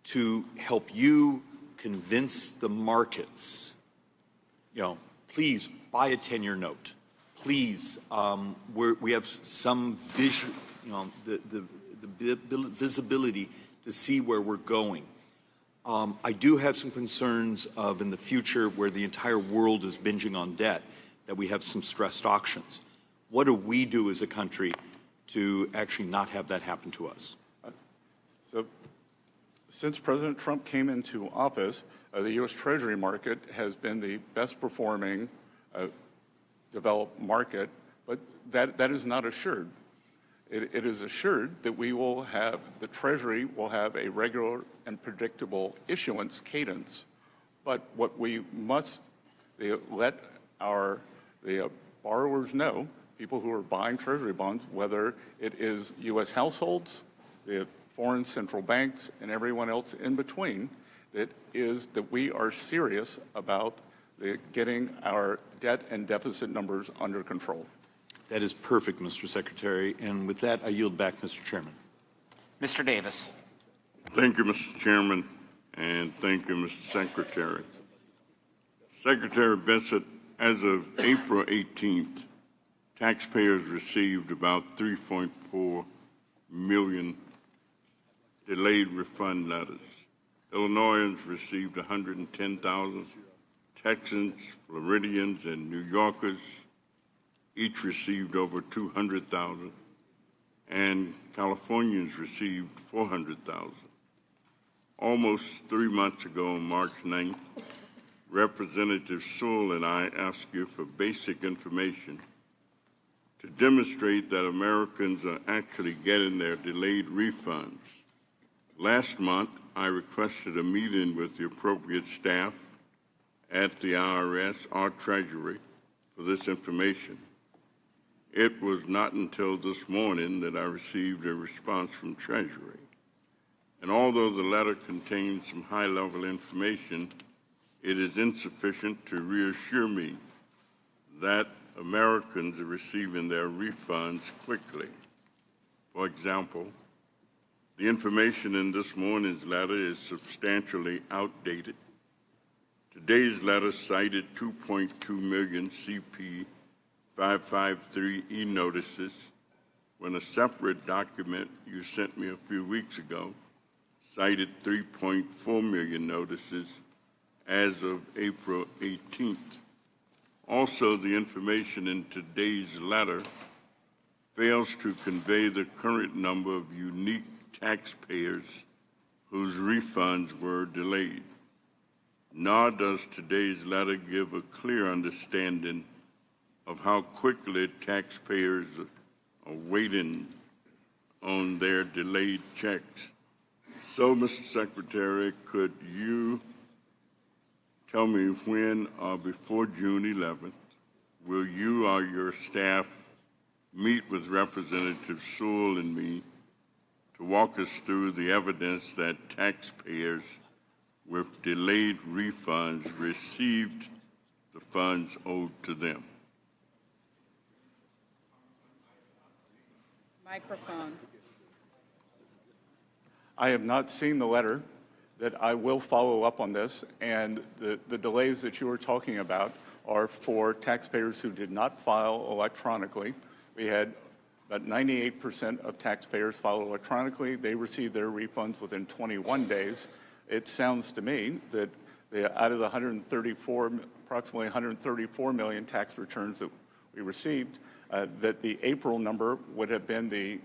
to help you convince the markets, you know, please buy a 10-year note. Please, we have some vision, you know, the visibility to see where we're going. I do have some concerns of in the future where the entire world is binging on debt, that we have some stressed auctions. What do we do as a country to actually not have that happen to us? So since President Trump came into office, the U.S. Treasury market has been the best performing developed market, but that is not assured. it is assured that the Treasury will have a regular and predictable issuance cadence. But what we must let the borrowers know, people who are buying Treasury bonds, whether it is U.S. households, the foreign central banks, and everyone else in between, that we are serious about getting our debt and deficit numbers under control. That is perfect, Mr. Secretary. And with that, I yield back, Mr. Chairman. Mr. Davis. Thank you, Mr. Chairman, and thank you, Mr. Secretary. Secretary Bessent, as of April 18th, taxpayers received about 3.4 million delayed refund letters. Illinoisans received 110,000. Texans, Floridians, and New Yorkers each received over 200,000, and Californians received 400,000. Almost 3 months ago, on March 9th, Representative Sewell and I asked you for basic information to demonstrate that Americans are actually getting their delayed refunds. Last month, I requested a meeting with the appropriate staff at the IRS or Treasury for this information. It was not until this morning that I received a response from Treasury. And although the letter contains some high-level information, it is insufficient to reassure me that Americans are receiving their refunds quickly. For example, the information in this morning's letter is substantially outdated. Today's letter cited 2.2 million CP 553 e-notices, when a separate document you sent me a few weeks ago cited 3.4 million notices as of April 18th. Also, the information in today's letter fails to convey the current number of unique taxpayers whose refunds were delayed. Nor does today's letter give a clear understanding of how quickly taxpayers are waiting on their delayed checks. So, Mr. Secretary, could you tell me when or before June 11th will you or your staff meet with Representative Sewell and me to walk us through the evidence that taxpayers with delayed refunds received the funds owed to them? Microphone. I have not seen the letter. That I will follow up on this, and the delays that you were talking about are for taxpayers who did not file electronically. We had about 98% of taxpayers file electronically. They received their refunds within 21 days. It sounds to me that out of the approximately 134 million tax returns that we received, that the April number would have been the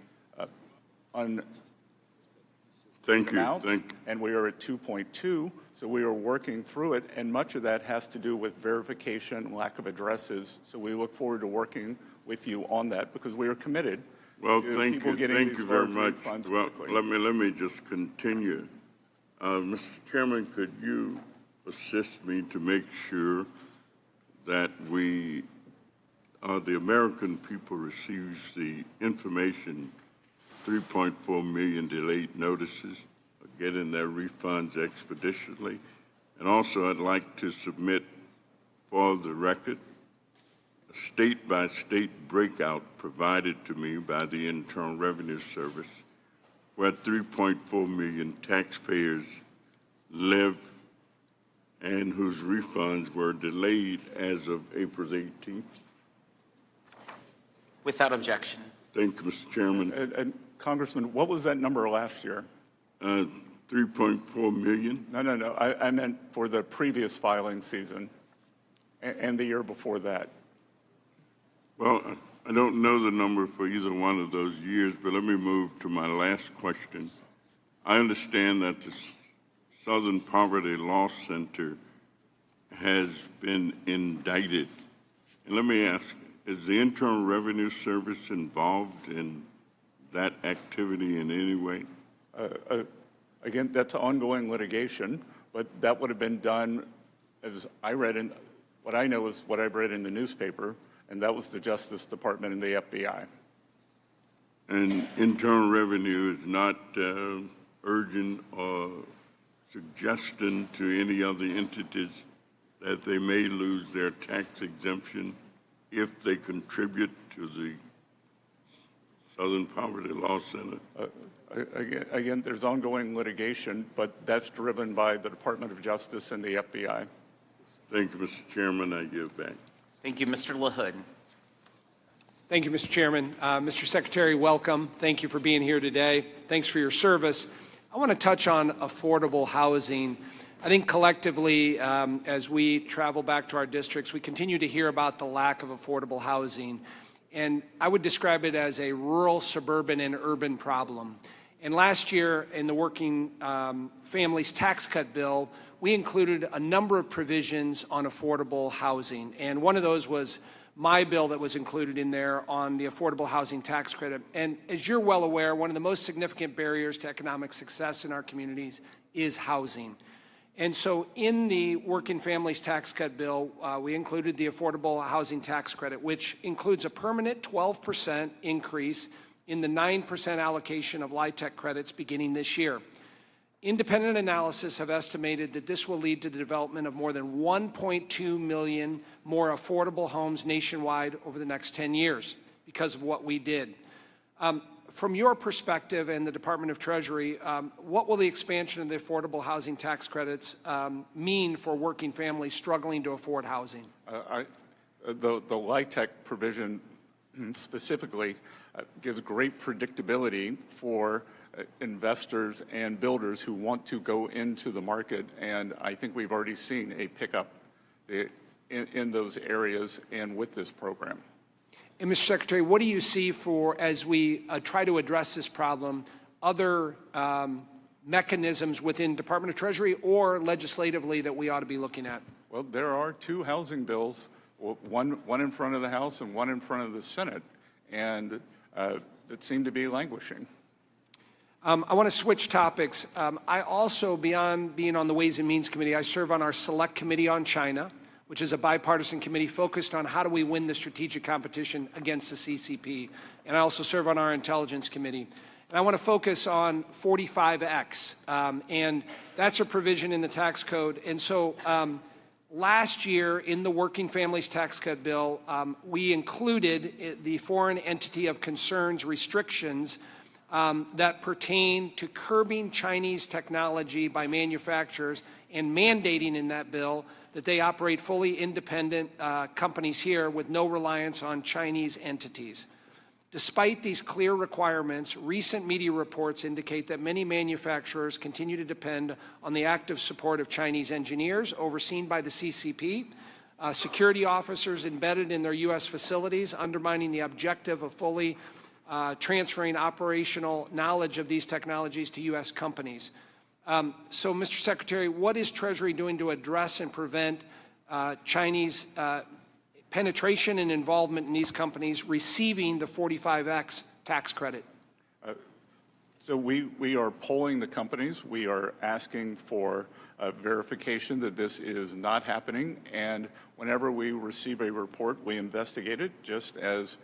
Thank you. And we are at 2.2, so we are working through it, and much of that has to do with verification, lack of addresses. So we look forward to working with you on that because we are committed. Well, to thank people you, getting thank these you very large much. refunds Well, quickly. let me just continue. Mr. Chairman, could you assist me to make sure that the American people receives the information? 3.4 million delayed notices are getting their refunds expeditiously. And also, I'd like to submit for the record a state-by-state breakout provided to me by the Internal Revenue Service, where 3.4 million taxpayers live and whose refunds were delayed as of April 18th. Without objection. Thank you, Mr. Chairman. And Congressman, what was that number last year? 3.4 million. No. I meant for the previous filing season and the year before that. Well, I don't know the number for either one of those years, but let me move to my last question. I understand that the Southern Poverty Law Center has been indicted. And let me ask, is the Internal Revenue Service involved in that activity in any way? Again, that's ongoing litigation, but that would have been done, as I read in, what I know is what I've read in the newspaper, and that was the Justice Department and the FBI. And Internal Revenue is not urging or suggesting to any other entities that they may lose their tax exemption if they contribute to the Southern Poverty Law Center? Again, there's ongoing litigation, but that's driven by the Department of Justice and the FBI. Thank you, Mr. Chairman. I give back. Thank you, Mr. LaHood. Thank you, Mr. Chairman. Mr. Secretary, welcome. Thank you for being here today. Thanks for your service. I want to touch on affordable housing. I think collectively, as we travel back to our districts, we continue to hear about the lack of affordable housing. And I would describe it as a rural, suburban, and urban problem. And last year, in the Working Families Tax Cut Bill, we included a number of provisions on affordable housing. And one of those was my bill that was included in there on the affordable housing tax credit. And as you're well aware, one of the most significant barriers to economic success in our communities is housing. And so in the Working Families Tax Cut Bill, we included the affordable housing tax credit, which includes a permanent 12% increase in the 9% allocation of LIHTC credits beginning this year. Independent analysis have estimated that this will lead to the development of more than 1.2 million more affordable homes nationwide over the next 10 years because of what we did. From your perspective and the Department of Treasury, what will the expansion of the affordable housing tax credits mean for working families struggling to afford housing? The LIHTC provision specifically gives great predictability for investors and builders who want to go into the market, and I think we've already seen a pickup in those areas and with this program. And Mr. Secretary, what do you see for, as we try to address this problem, other mechanisms within Department of Treasury or legislatively that we ought to be looking at? Well, there are two housing bills, one in front of the House and one in front of the Senate, and that seem to be languishing. I want to switch topics. I also, beyond being on the Ways and Means Committee, I serve on our Select Committee on China, which is a bipartisan committee focused on how do we win the strategic competition against the CCP. And I also serve on our Intelligence Committee. And I want to focus on 45X, and that's a provision in the tax code. And so last year in the Working Families Tax Cut Bill, we included the Foreign Entity of Concerns restrictions that pertain to curbing Chinese technology by manufacturers and mandating in that bill that they operate fully independent companies here with no reliance on Chinese entities. Despite these clear requirements, recent media reports indicate that many manufacturers continue to depend on the active support of Chinese engineers overseen by the CCP, security officers embedded in their U.S. facilities, undermining the objective of fully transferring operational knowledge of these technologies to U.S. companies. So, Mr. Secretary, what is Treasury doing to address and prevent Chinese penetration and involvement in these companies receiving the 45X tax credit? So we are polling the companies. We are asking for verification that this is not happening. And whenever we receive a report, we investigate it, just as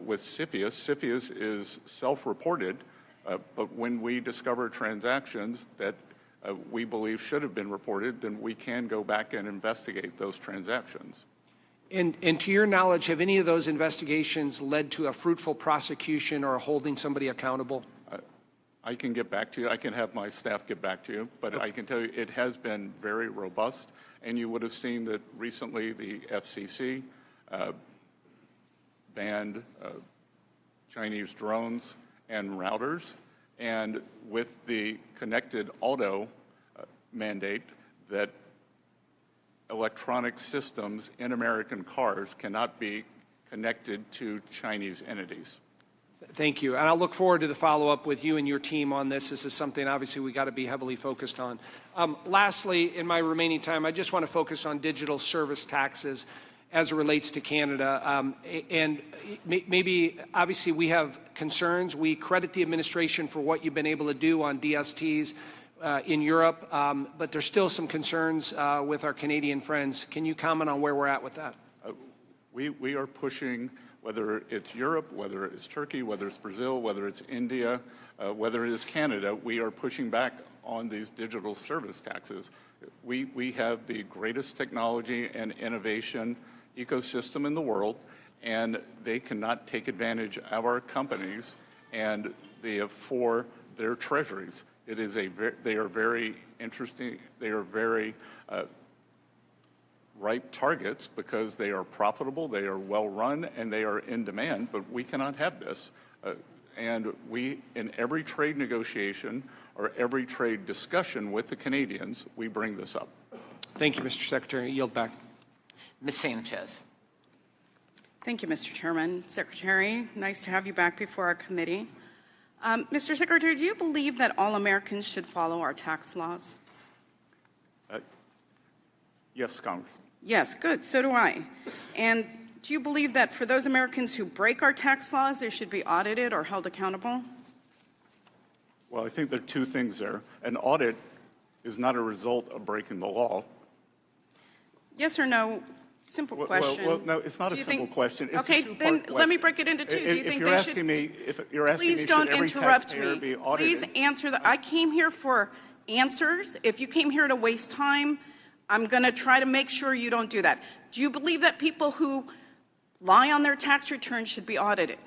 with CFIUS. CFIUS is self-reported, but when we discover transactions that we believe should have been reported, then we can go back and investigate those transactions. And to your knowledge, have any of those investigations led to a fruitful prosecution or holding somebody accountable? I can get back to you. I can have my staff get back to you, but I can tell you it has been very robust. And you would have seen that recently the FCC banned Chinese drones and routers. And with the connected auto mandate, that electronic systems in American cars cannot be connected to Chinese entities. Thank you. And I'll look forward to the follow-up with you and your team on this. This is something, obviously, we got to be heavily focused on. Lastly, in my remaining time, I just want to focus on digital service taxes. as it relates to Canada. And maybe, obviously, we have concerns. We credit the administration for what you've been able to do on DSTs in Europe, but there's still some concerns with our Canadian friends. Can you comment on where we're at with that? We are pushing, whether it's Europe, whether it's Turkey, whether it's Brazil, whether it's India, whether it is Canada, we are pushing back on these digital service taxes. We have the greatest technology and innovation ecosystem in the world, and they cannot take advantage of our companies and for their treasuries. They are very interesting. They are very ripe targets because they are profitable, they are well run, and they are in demand. But we cannot have this. And we, in every trade negotiation or every trade discussion with the Canadians, we bring this up. Thank you, Mr. Secretary. I yield back. Ms. Sanchez. Thank you, Mr. Chairman. Secretary, nice to have you back before our committee. Mr. Secretary, do you believe that all Americans should follow our tax laws? Yes, Congress. Yes, good. So do I. And do you believe that for those Americans who break our tax laws, they should be audited or held accountable? Well, I think there are two things there. An audit is not a result of breaking the law. Yes or no? Simple question. Well, no, it's not a simple question. It's okay, a two-part then question. let me break it into two. Do you think they should? If you're asking me, please don't should every interrupt taxpayer me. be audited? Please answer that. I came here for answers. If you came here to waste time, I'm going to try to make sure you don't do that. Do you believe that people who lie on their tax returns should be audited?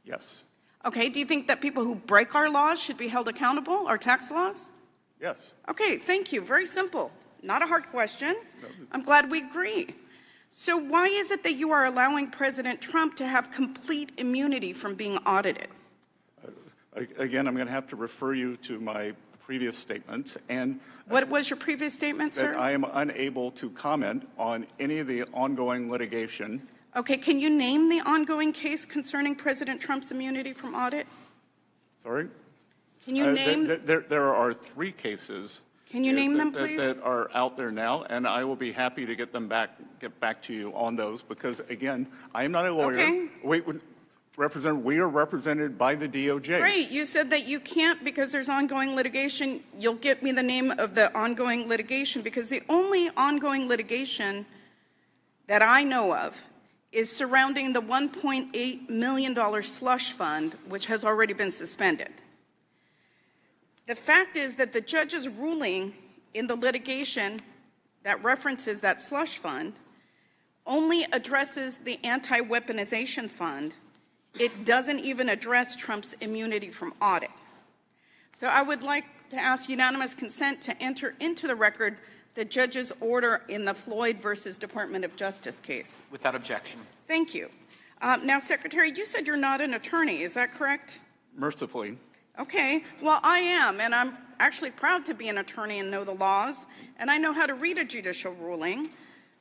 Yes. Okay. Do you think that people who break our laws should be held accountable, our tax laws? Yes. Okay. Thank you. Very simple. Not a hard question. I'm glad we agree. So why is it that you are allowing President Trump to have complete immunity from being audited? Again, I'm going to have to refer you to my previous statements. And what was your previous statement, sir? That I am unable to comment on any of the ongoing litigation. Okay, can you name the ongoing case concerning President Trump's immunity from audit? Sorry? Can you name? There are 3 cases. Can you name them, please? That are out there now, and I will be happy to get back to you on those because, again, I am not a lawyer. Okay. We are represented by the DOJ. Great. You said that you can't because there's ongoing litigation. You'll get me the name of the ongoing litigation because the only ongoing litigation that I know of is surrounding the $1.8 million slush fund, which has already been suspended. The fact is that the judge's ruling in the litigation that references that slush fund only addresses the anti-weaponization fund. It doesn't even address Trump's immunity from audit. So I would like to ask unanimous consent to enter into the record the judge's order in the Floyd versus Department of Justice case. Without objection. Thank you. Now, Secretary, you said you're not an attorney. Is that correct? Mercifully. Okay. Well, I am, and I'm actually proud to be an attorney and know the laws, and I know how to read a judicial ruling.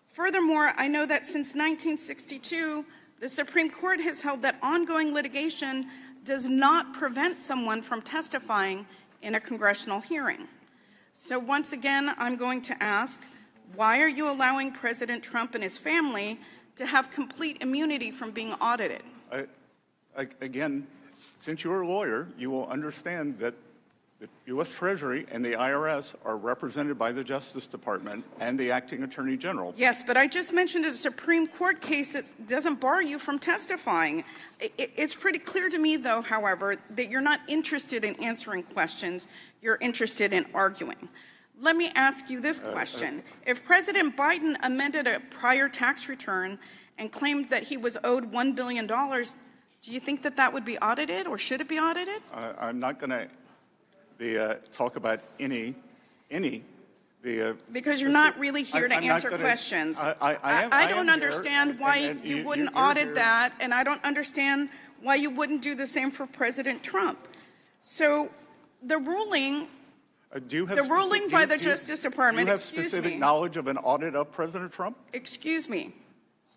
Furthermore, I know that since 1962, the Supreme Court has held that ongoing litigation does not prevent someone from testifying in a congressional hearing. So once again, I'm going to ask, why are you allowing President Trump and his family to have complete immunity from being audited? Again, since you're a lawyer, you will understand that the U.S. Treasury and the IRS are represented by the Justice Department and the Acting Attorney General. Yes, but I just mentioned a Supreme Court case that doesn't bar you from testifying. It's pretty clear to me, though, however, that you're not interested in answering questions. You're interested in arguing. Let me ask you this question. If President Biden amended a prior tax return and claimed that he was owed $1 billion, do you think that that would be audited, or should it be audited? I'm not going to talk about any because you're not really here to answer questions. I don't understand why you wouldn't audit that, and I don't understand why you wouldn't do the same for President Trump. So the ruling, by the Justice Department, do you have specific knowledge of an audit of President Trump? Excuse me.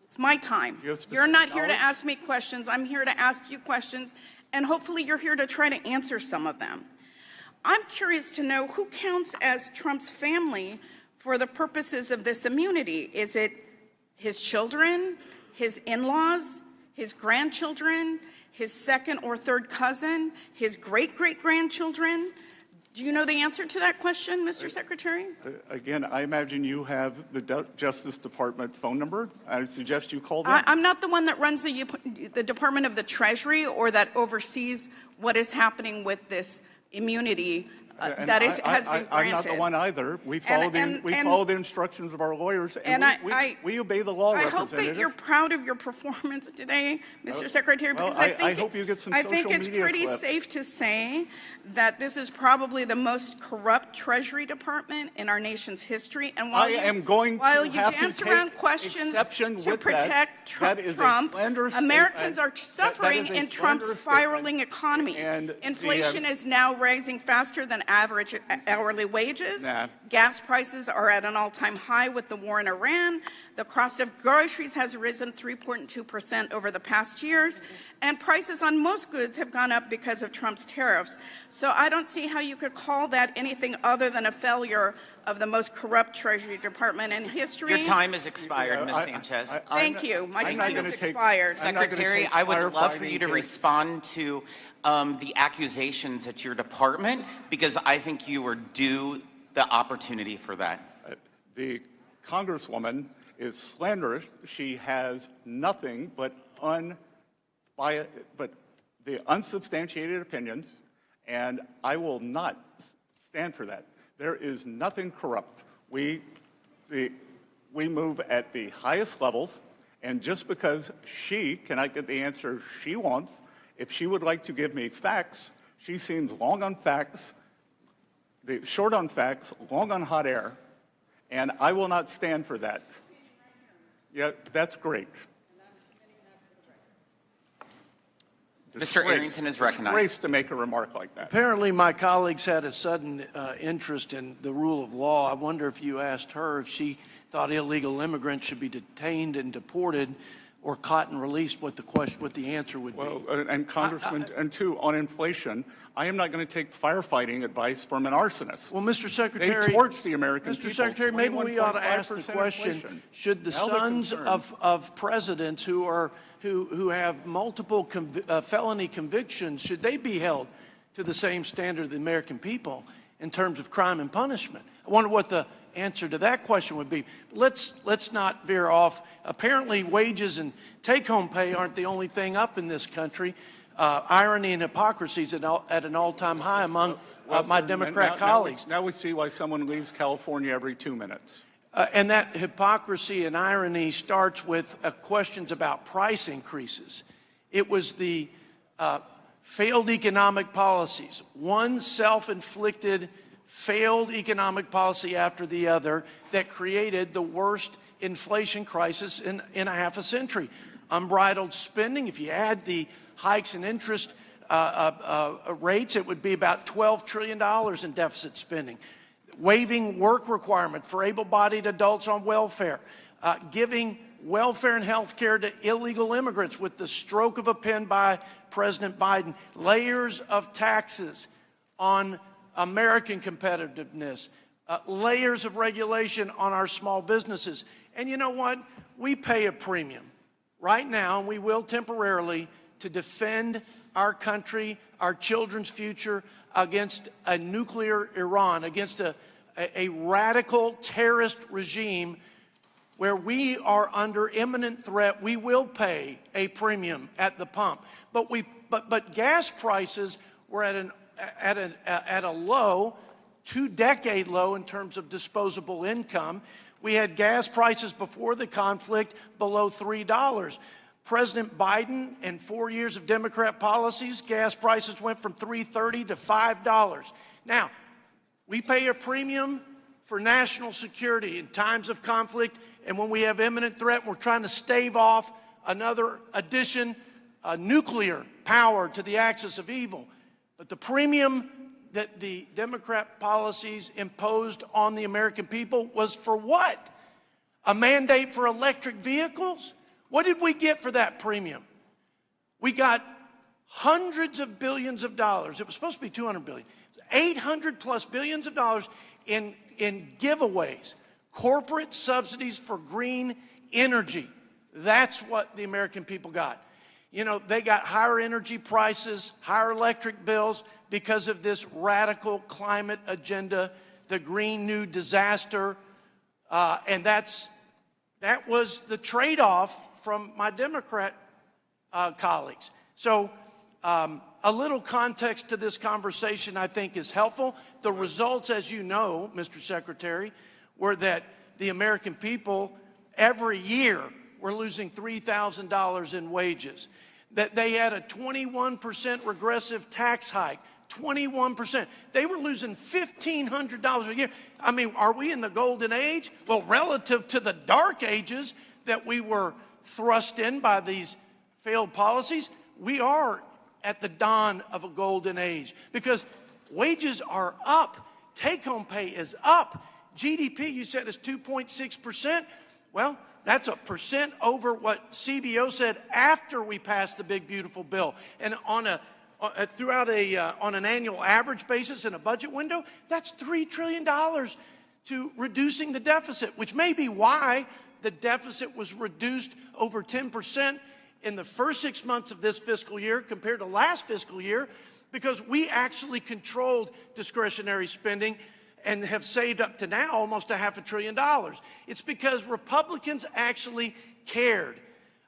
It's my time. You're not here to ask me questions. I'm here to ask you questions, and hopefully you're here to try to answer some of them. I'm curious to know who counts as Trump's family for the purposes of this immunity. Is it his children, his in-laws, his grandchildren, his second or third cousin, his great-great-grandchildren? Do you know the answer to that question, Mr. Secretary? Again, I imagine you have the Justice Department phone number. I would suggest you call them. I'm not the one that runs the Department of the Treasury or that oversees what is happening with this immunity that has been granted. I'm not the one either. We follow the instructions of our lawyers, and we obey the law, I Representative. hope that you're proud of your performance today, Mr. Secretary, because I hope you get some social media it's pretty clips. safe to say that this is probably the most corrupt Treasury Department in our nation's history. And while you dance around questions to protect Trump, Americans are suffering in Trump's spiraling economy. Inflation is now rising faster than average hourly wages. Gas prices are at an all-time high with the war in Iran. The cost of groceries has risen 3.2% over the past years, and prices on most goods have gone up because of Trump's tariffs. So I don't see how you could call that anything other than a failure of the most corrupt Treasury Department in history. Your time has expired, Ms. Sanchez. Thank you. My time has expired. Secretary, I would love for you to respond to the accusations at your department, because I think you were due the opportunity for that. The Congresswoman is slanderous. She has nothing but the unsubstantiated opinions, and I will not stand for that. There is nothing corrupt. We move at the highest levels, and just because she cannot get the answer she wants, if she would like to give me facts, she seems long on facts, short on facts, long on hot air, and I will not stand for that. Yeah, that's great. Mr. Arrington is recognized. Disgrace to make a remark like that. Apparently, my colleagues had a sudden interest in the rule of law. I wonder if you asked her if she thought illegal immigrants should be detained and deported or caught and released, what the answer would be. Well, and Congressman, and two, on inflation, I am not going to take firefighting advice from an arsonist. Well, Mr. Secretary, they torch the American people. Mr. Secretary, maybe we ought to ask the question: inflation. should the sons of presidents who have multiple felony convictions, should they be held to the same standard of the American people in terms of crime and punishment? I wonder what the answer to that question would be. Let's not veer off. Apparently, wages and take-home pay aren't the only thing up in this country. Irony and hypocrisy is at an all-time high among my Democrat colleagues. Now we see why someone leaves California every 2 minutes. And that hypocrisy and irony starts with questions about price increases. It was the failed economic policies, one self-inflicted failed economic policy after the other, that created the worst inflation crisis in a half a century. Unbridled spending, if you add the hikes in interest rates, it would be about $12 trillion in deficit spending. Waiving work requirement for able-bodied adults on welfare, giving welfare and health care to illegal immigrants with the stroke of a pen by President Biden, layers of taxes on American competitiveness, layers of regulation on our small businesses. And you know what? We pay a premium right now, and we will temporarily, to defend our country, our children's future against a nuclear Iran, against a radical terrorist regime where we are under imminent threat. We will pay a premium at the pump. But gas prices were at a low, 2-decade low in terms of disposable income. We had gas prices before the conflict below $3. President Biden and 4 years of Democrat policies, gas prices went from $3.30 to $5. Now, we pay a premium for national security in times of conflict, and when we have imminent threat, we're trying to stave off another addition, nuclear power to the axis of evil. But the premium that the Democrat policies imposed on the American people was for what? A mandate for electric vehicles? What did we get for that premium? We got hundreds of billions of dollars. It was supposed to be $200 billion. 800 plus billions of dollars in giveaways, corporate subsidies for green energy. That's what the American people got. You know, they got higher energy prices, higher electric bills because of this radical climate agenda, the Green New Disaster, and that was the trade-off from my Democrat colleagues. So a little context to this conversation, I think, is helpful. The results, as you know, Mr. Secretary, were that the American people every year were losing $3,000 in wages, that they had a 21% regressive tax hike, 21%. They were losing $1,500 a year. I mean, are we in the golden age? Well, relative to the dark ages that we were thrust in by these failed policies, we are at the dawn of a golden age because wages are up. Take-home pay is up. GDP, you said, is 2.6%. Well, that's a percent over what CBO said after we passed the big, beautiful bill. And on an annual average basis in a budget window, that's $3 trillion to reducing the deficit, which may be why the deficit was reduced over 10% in the first 6 months of this fiscal year compared to last fiscal year, because we actually controlled discretionary spending and have saved up to now almost $500 billion. It's because Republicans actually cared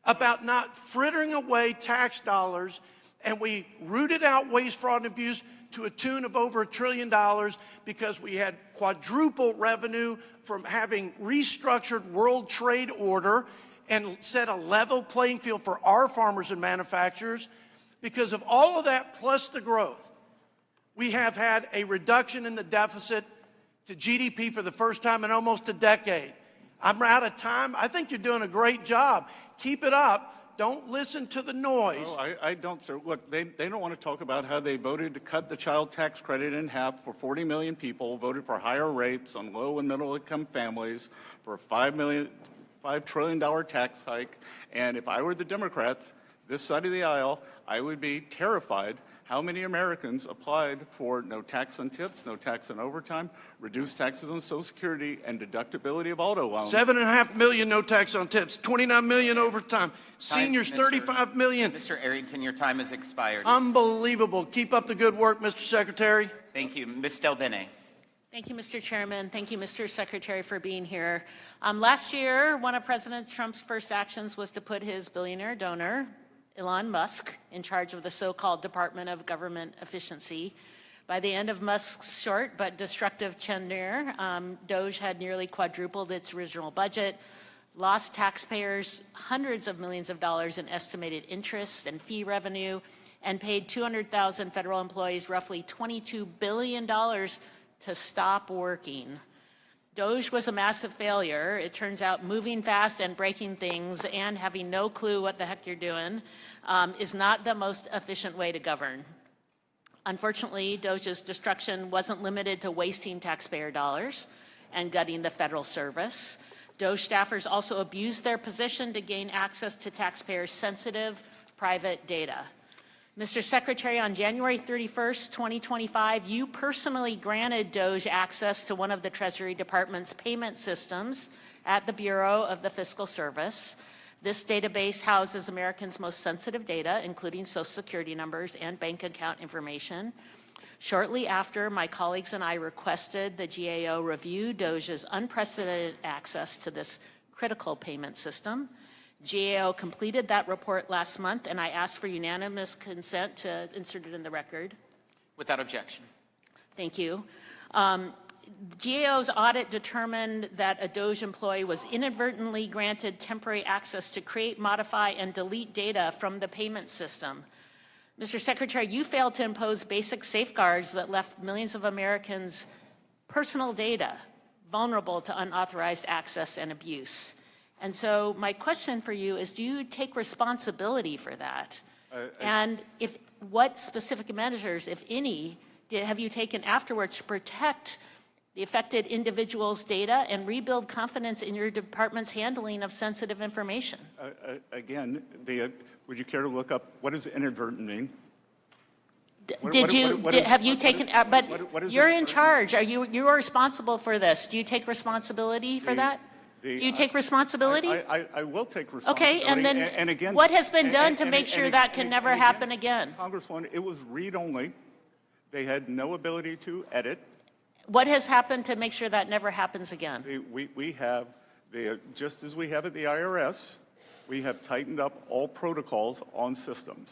about not frittering away tax dollars, and we rooted out waste, fraud, and abuse to a tune of over $1 trillion because we had quadruple revenue from having restructured World Trade Order and set a level playing field for our farmers and manufacturers. Because of all of that plus the growth, we have had a reduction in the deficit to GDP for the first time in almost a decade. I'm out of time. I think you're doing a great job. Keep it up. Don't listen to the noise. No, I don't, sir. Look, they don't want to talk about how they voted to cut the child tax credit in half for 40 million people, voted for higher rates on low and middle income families, for a $5 trillion tax hike. And if I were the Democrats, this side of the aisle, I would be terrified how many Americans applied for no tax on tips, no tax on overtime, reduced taxes on Social Security, and deductibility of auto loans. 7.5 million no tax on tips, 29 million overtime, seniors 35 million. Mr. Arrington, your time has expired. Unbelievable. Keep up the good work, Mr. Secretary. Thank you. Ms. Del Bene. Thank you, Mr. Chairman. Thank you, Mr. Secretary, for being here. Last year, one of President Trump's first actions was to put his billionaire donor, Elon Musk, in charge of the so-called Department of Government Efficiency. By the end of Musk's short but destructive tenure, DOGE had nearly quadrupled its original budget, lost taxpayers hundreds of millions of dollars in estimated interest and fee revenue, and paid 200,000 federal employees roughly $22 billion to stop working. DOGE was a massive failure. It turns out moving fast and breaking things and having no clue what the heck you're doing is not the most efficient way to govern. Unfortunately, DOGE's destruction wasn't limited to wasting taxpayer dollars and gutting the federal service. DOGE staffers also abused their position to gain access to taxpayers' sensitive private data. Mr. Secretary, on January 31st, 2025, you personally granted DOGE access to one of the Treasury Department's payment systems at the Bureau of the Fiscal Service. This database houses Americans' most sensitive data, including Social Security numbers and bank account information. Shortly after, my colleagues and I requested the GAO review DOGE's unprecedented access to this critical payment system. GAO completed that report last month, and I asked for unanimous consent to insert it in the record. Without objection. Thank you. GAO's audit determined that a DOGE employee was inadvertently granted temporary access to create, modify, and delete data from the payment system. Mr. Secretary, you failed to impose basic safeguards that left millions of Americans' personal data vulnerable to unauthorized access and abuse. And so my question for you is, do you take responsibility for that? And what specific measures, if any, have you taken afterwards to protect the affected individuals' data and rebuild confidence in your department's handling of sensitive information? Again, would you care to look up what does inadvertent mean? Have you taken, but you're in charge. You're responsible for this. Do you take responsibility for that? Do you take responsibility? I will take responsibility. Okay, and then and again, what has been done to make sure that can never happen again? Congresswoman, it was read-only. They had no ability to edit. What has happened to make sure that never happens again? We have, just as we have at the IRS, we have tightened up all protocols on systems.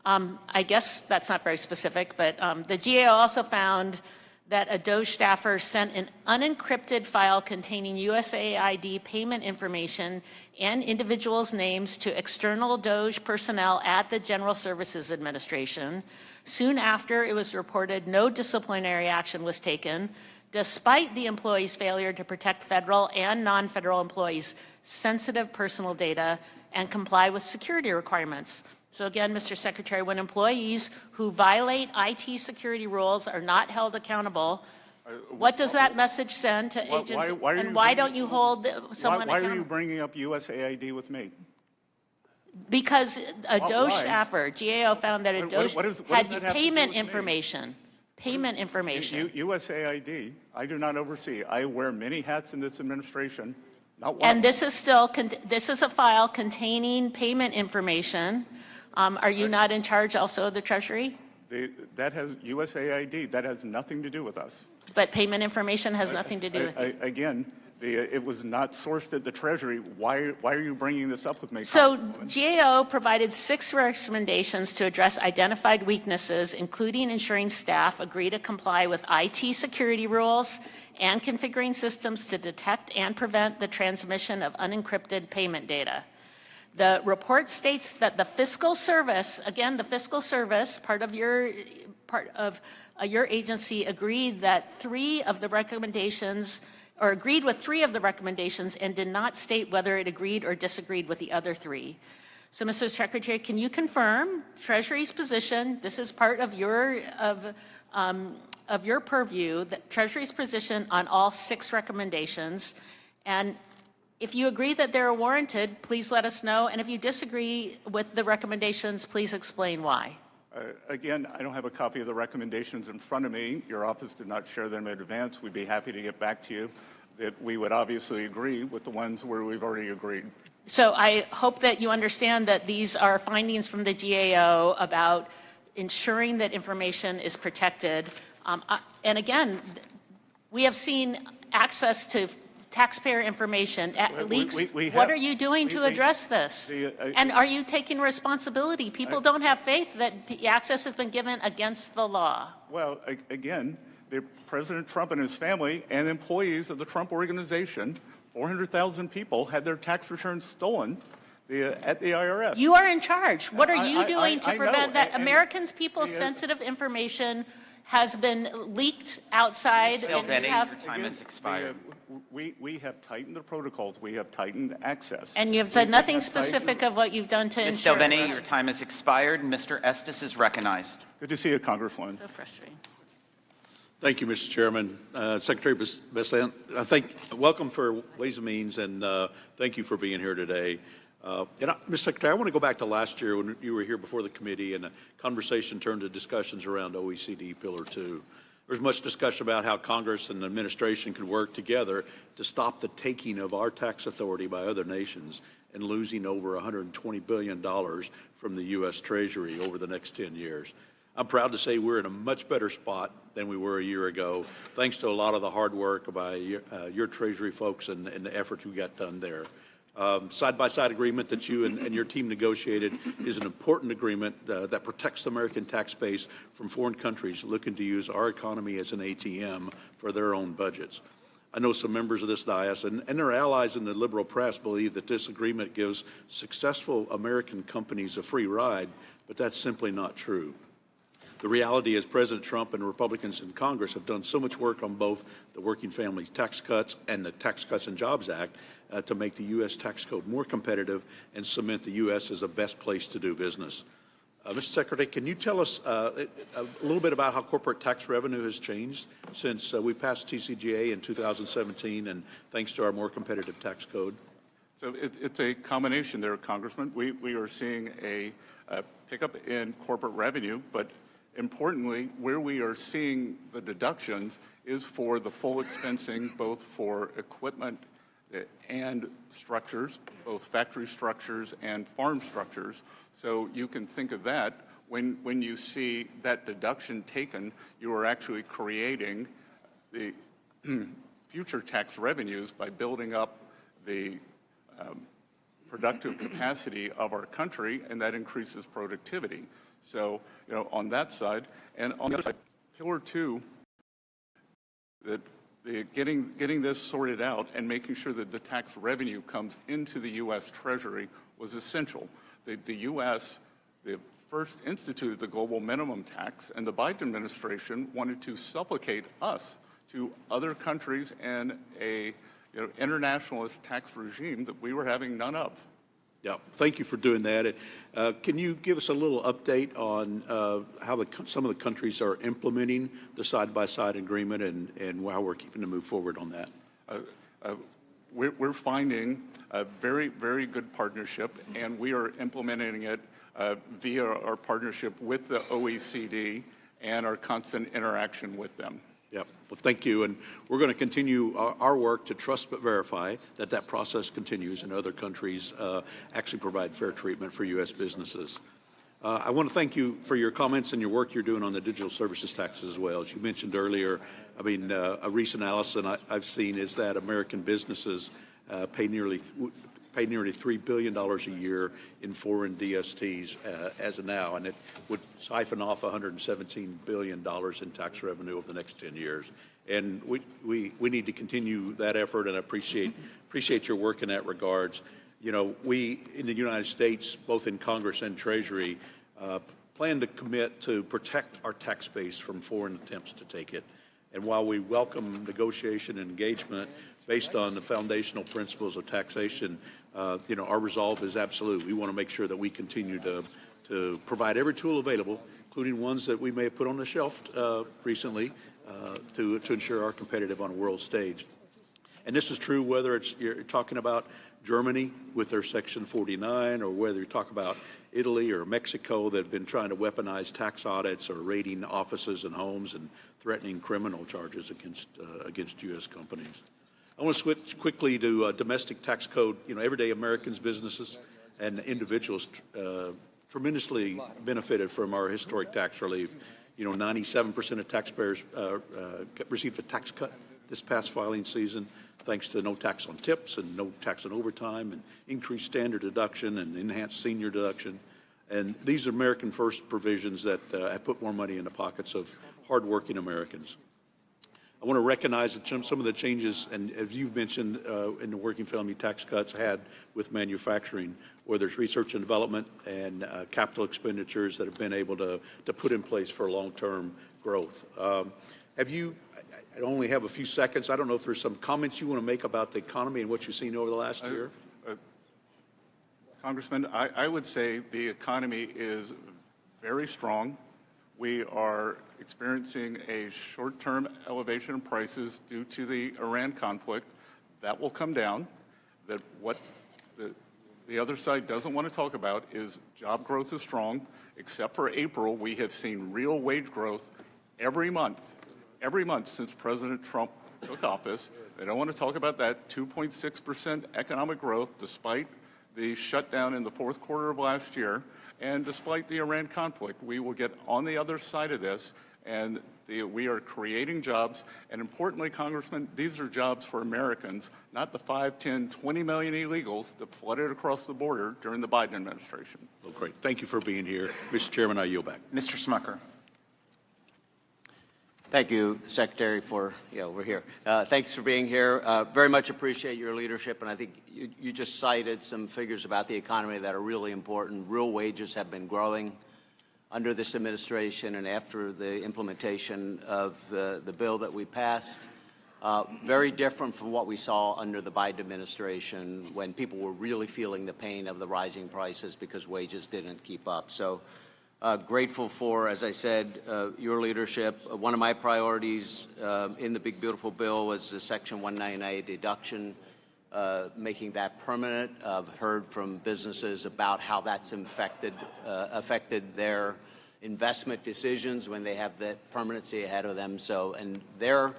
I guess that's not very specific, but the GAO also found that a DOGE staffer sent an unencrypted file containing USAID payment information and individuals' names to external DOGE personnel at the General Services Administration. Soon after, it was reported no disciplinary action was taken, despite the employee's failure to protect federal and non-federal employees' sensitive personal data and comply with security requirements. So again, Mr. Secretary, when employees who violate IT security rules are not held accountable, what does that message send to agents? And why don't you hold someone accountable? Why are you bringing up USAID with me? Because a DOGE staffer, GAO found that a DOGE had payment information. Payment information. USAID, I do not oversee. I wear many hats in this administration. Not one. And this is a file containing payment information. Are you not in charge also of the Treasury? That has USAID. That has nothing to do with us. But payment information has nothing to do with it. Again, it was not sourced at the Treasury. Why are you bringing this up with me? So GAO provided 6 recommendations to address identified weaknesses, including ensuring staff agree to comply with IT security rules and configuring systems to detect and prevent the transmission of unencrypted payment data. The report states that the fiscal service, again, the fiscal service, part of your agency agreed that 3 of the recommendations, or agreed with 3 of the recommendations and did not state whether it agreed or disagreed with the other 3. So, Mr. Secretary, can you confirm Treasury's position? This is part of your purview, that Treasury's position on all 6 recommendations. And if you agree that they're warranted, please let us know. And if you disagree with the recommendations, please explain why. Again, I don't have a copy of the recommendations in front of me. Your office did not share them in advance. We'd be happy to get back to you. That we would obviously agree with the ones where we've already agreed. So I hope that you understand that these are findings from the GAO about ensuring that information is protected. And again, we have seen access to taxpayer information leaks. What are you doing to address this? And are you taking responsibility? People don't have faith that access has been given against the law. Well, again, President Trump and his family and employees of the Trump Organization, 400,000 people, had their tax returns stolen at the IRS. You are in charge. What are you doing to prevent that? Americans' people's sensitive information has been leaked outside. Bill Benny, your time has expired. We have tightened the protocols. We have tightened access. And you have said nothing specific of what you've done to ensure. Ms. Delveni, your time has expired. Mr. Estes is recognized. Good to see you, Congresswoman. So frustrating. Thank you, Mr. Chairman. Secretary Bessent, welcome for Ways and Means, and thank you for being here today. Mr. Secretary, I want to go back to last year when you were here before the committee and the conversation turned to discussions around OECD Pillar 2. There was much discussion about how Congress and the administration could work together to stop the taking of our tax authority by other nations and losing over $120 billion from the U.S. Treasury over the next 10 years. I'm proud to say we're in a much better spot than we were a year ago, thanks to a lot of the hard work by your Treasury folks and the effort we got done there. Side-by-side agreement that you and your team negotiated is an important agreement that protects the American tax base from foreign countries looking to use our economy as an ATM for their own budgets. I know some members of this dais and their allies in the liberal press believe that this agreement gives successful American companies a free ride, but that's simply not true. The reality is President Trump and Republicans in Congress have done so much work on both the Working Families Tax Cuts and the Tax Cuts and Jobs Act to make the U.S. tax code more competitive and cement the U.S. as the best place to do business. Mr. Secretary, can you tell us a little bit about how corporate tax revenue has changed since we passed TCJA in 2017 and thanks to our more competitive tax code? So it's a combination there, Congressman. We are seeing a pickup in corporate revenue, but importantly, where we are seeing the deductions is for the full expensing, both for equipment and structures, both factory structures and farm structures. So you can think of that. When you see that deduction taken, you are actually creating the future tax revenues by building up the productive capacity of our country, and that increases productivity. So, on that side, and on the other side, Pillar 2, getting this sorted out and making sure that the tax revenue comes into the U.S. Treasury was essential. The U.S. first instituted the global minimum tax, and the Biden administration wanted to supplicate us to other countries and a internationalist tax regime that we were having none of. Yeah, thank you for doing that. Can you give us a little update on how some of the countries are implementing the side-by-side agreement and how we're keeping to move forward on that? We're finding a very, very good partnership, and we are implementing it via our partnership with the OECD and our constant interaction with them. Yep. Well, thank you. And we're going to continue our work to trust but verify that process continues and other countries actually provide fair treatment for U.S. businesses. I want to thank you for your comments and your work you're doing on the digital services taxes as well. As you mentioned earlier, I mean, a recent analysis I've seen is that American businesses pay nearly $3 billion a year in foreign DSTs as of now, and it would siphon off $117 billion in tax revenue over the next 10 years. And we need to continue that effort, and I appreciate your work in that regards. We in the United States, both in Congress and Treasury, plan to commit to protect our tax base from foreign attempts to take it. And while we welcome negotiation and engagement based on the foundational principles of taxation, our resolve is absolute. We want to make sure that we continue to provide every tool available, including ones that we may have put on the shelf recently, to ensure our competitive on a world stage. And this is true whether you're talking about Germany with their Section 49, or whether you talk about Italy or Mexico that have been trying to weaponize tax audits or raiding offices and homes and threatening criminal charges against U.S. companies. I want to switch quickly to domestic tax code. Everyday Americans, businesses, and individuals tremendously benefited from our historic tax relief. 97% of taxpayers received a tax cut this past filing season, thanks to no tax on tips and no tax on overtime and increased standard deduction and enhanced senior deduction. And these are American First provisions that have put more money in the pockets of hardworking Americans. I want to recognize that some of the changes, and as you've mentioned, in the working family tax cuts had with manufacturing, whether it's research and development and capital expenditures that have been able to put in place for long-term growth. I only have a few seconds. I don't know if there's some comments you want to make about the economy and what you've seen over the last year. Congressman, I would say the economy is very strong. We are experiencing a short-term elevation in prices due to the Iran conflict. That will come down. That what the other side doesn't want to talk about is job growth is strong. Except for April, we have seen real wage growth every month since President Trump took office. They don't want to talk about that 2.6% economic growth despite the shutdown in the fourth quarter of last year. And despite the Iran conflict, we will get on the other side of this, and we are creating jobs. And importantly, Congressman, these are jobs for Americans, not the 5, 10, 20 million illegals that flooded across the border during the Biden administration. Well, great. Thank you for being here. Mr. Chairman, I yield back. Mr. Smucker. Thank you, Secretary, we're here. Thanks for being here. Very much appreciate your leadership, and I think you just cited some figures about the economy that are really important. Real wages have been growing under this administration and after the implementation of the bill that we passed. Very different from what we saw under the Biden administration when people were really feeling the pain of the rising prices because wages didn't keep up. So grateful for, as I said, your leadership. One of my priorities in the big, beautiful bill was the Section 199 deduction, making that permanent. I've heard from businesses about how that's affected their investment decisions when they have that permanency ahead of them. So, and their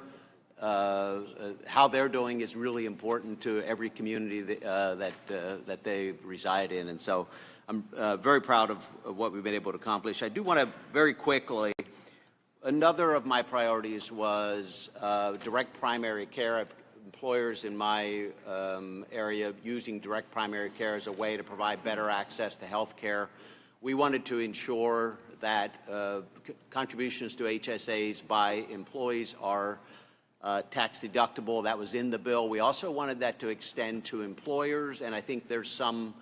how they're doing is really important to every community that they reside in. And so I'm very proud of what we've been able to accomplish. I do want to very quickly, another of my priorities was direct primary care. Employers in my area using direct primary care as a way to provide better access to health care. We wanted to ensure that contributions to HSAs by employees are tax deductible. That was in the bill. We also wanted that to extend to employers, and I think there's some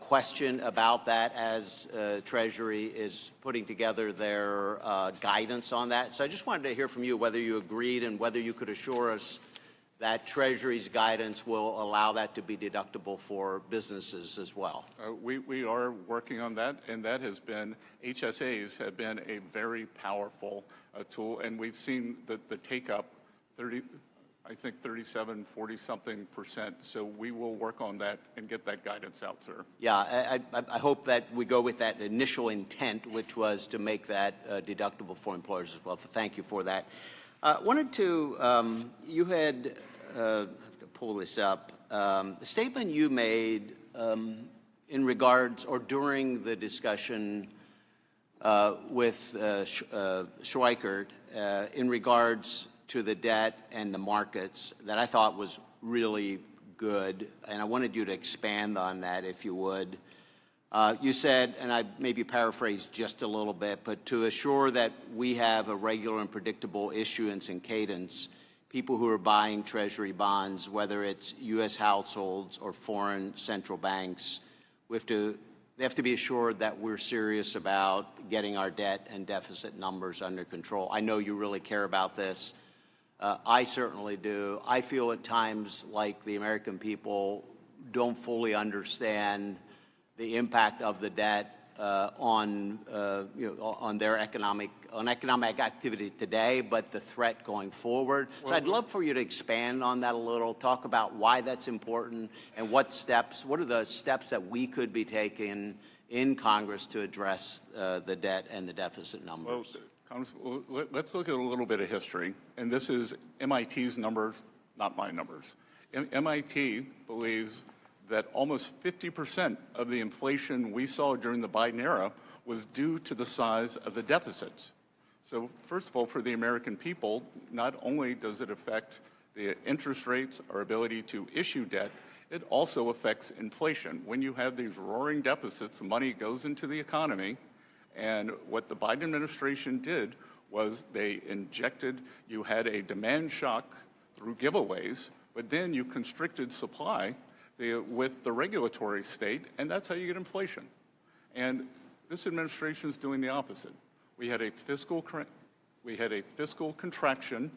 question about that as Treasury is putting together their guidance on that. So I just wanted to hear from you whether you agreed and whether you could assure us that Treasury's guidance will allow that to be deductible for businesses as well. We are working on that, and that has been, HSAs have been a very powerful tool, and we've seen the take-up, 37, 40-something%. So we will work on that and get that guidance out, sir. Yeah, I hope that we go with that initial intent, which was to make that deductible for employers as well. So thank you for that. Wanted to, you had, I have to pull this up, the statement you made in regards or during the discussion with Schweikert in regards to the debt and the markets that I thought was really good, and I wanted you to expand on that if you would. You said, and I maybe paraphrased just a little bit, but to assure that we have a regular and predictable issuance and cadence, people who are buying Treasury bonds, whether it's U.S. households or foreign central banks, they have to be assured that we're serious about getting our debt and deficit numbers under control. I know you really care about this. I certainly do. I feel at times like the American people don't fully understand the impact of the debt on their economic activity today, but the threat going forward. So I'd love for you to expand on that a little, talk about why that's important and what are the steps that we could be taking in Congress to address the debt and the deficit numbers. Well, let's look at a little bit of history, and this is MIT's numbers, not my numbers. MIT believes that almost 50% of the inflation we saw during the Biden era was due to the size of the deficits. So first of all, for the American people, not only does it affect the interest rates, our ability to issue debt, it also affects inflation. When you have these roaring deficits, money goes into the economy, and what the Biden administration did was they injected, you had a demand shock through giveaways, but then you constricted supply with the regulatory state, and that's how you get inflation. And this administration is doing the opposite. We had a fiscal contraction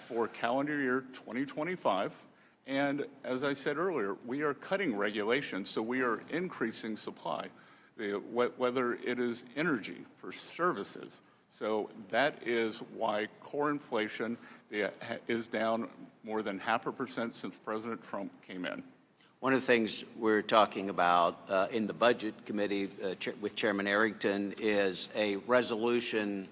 for calendar year 2025, and as I said earlier, we are cutting regulations, so we are increasing supply, whether it is energy for services. So that is why core inflation is down more than 0.5% since President Trump came in. One of the things we're talking about in the Budget Committee with Chairman Arrington is a resolution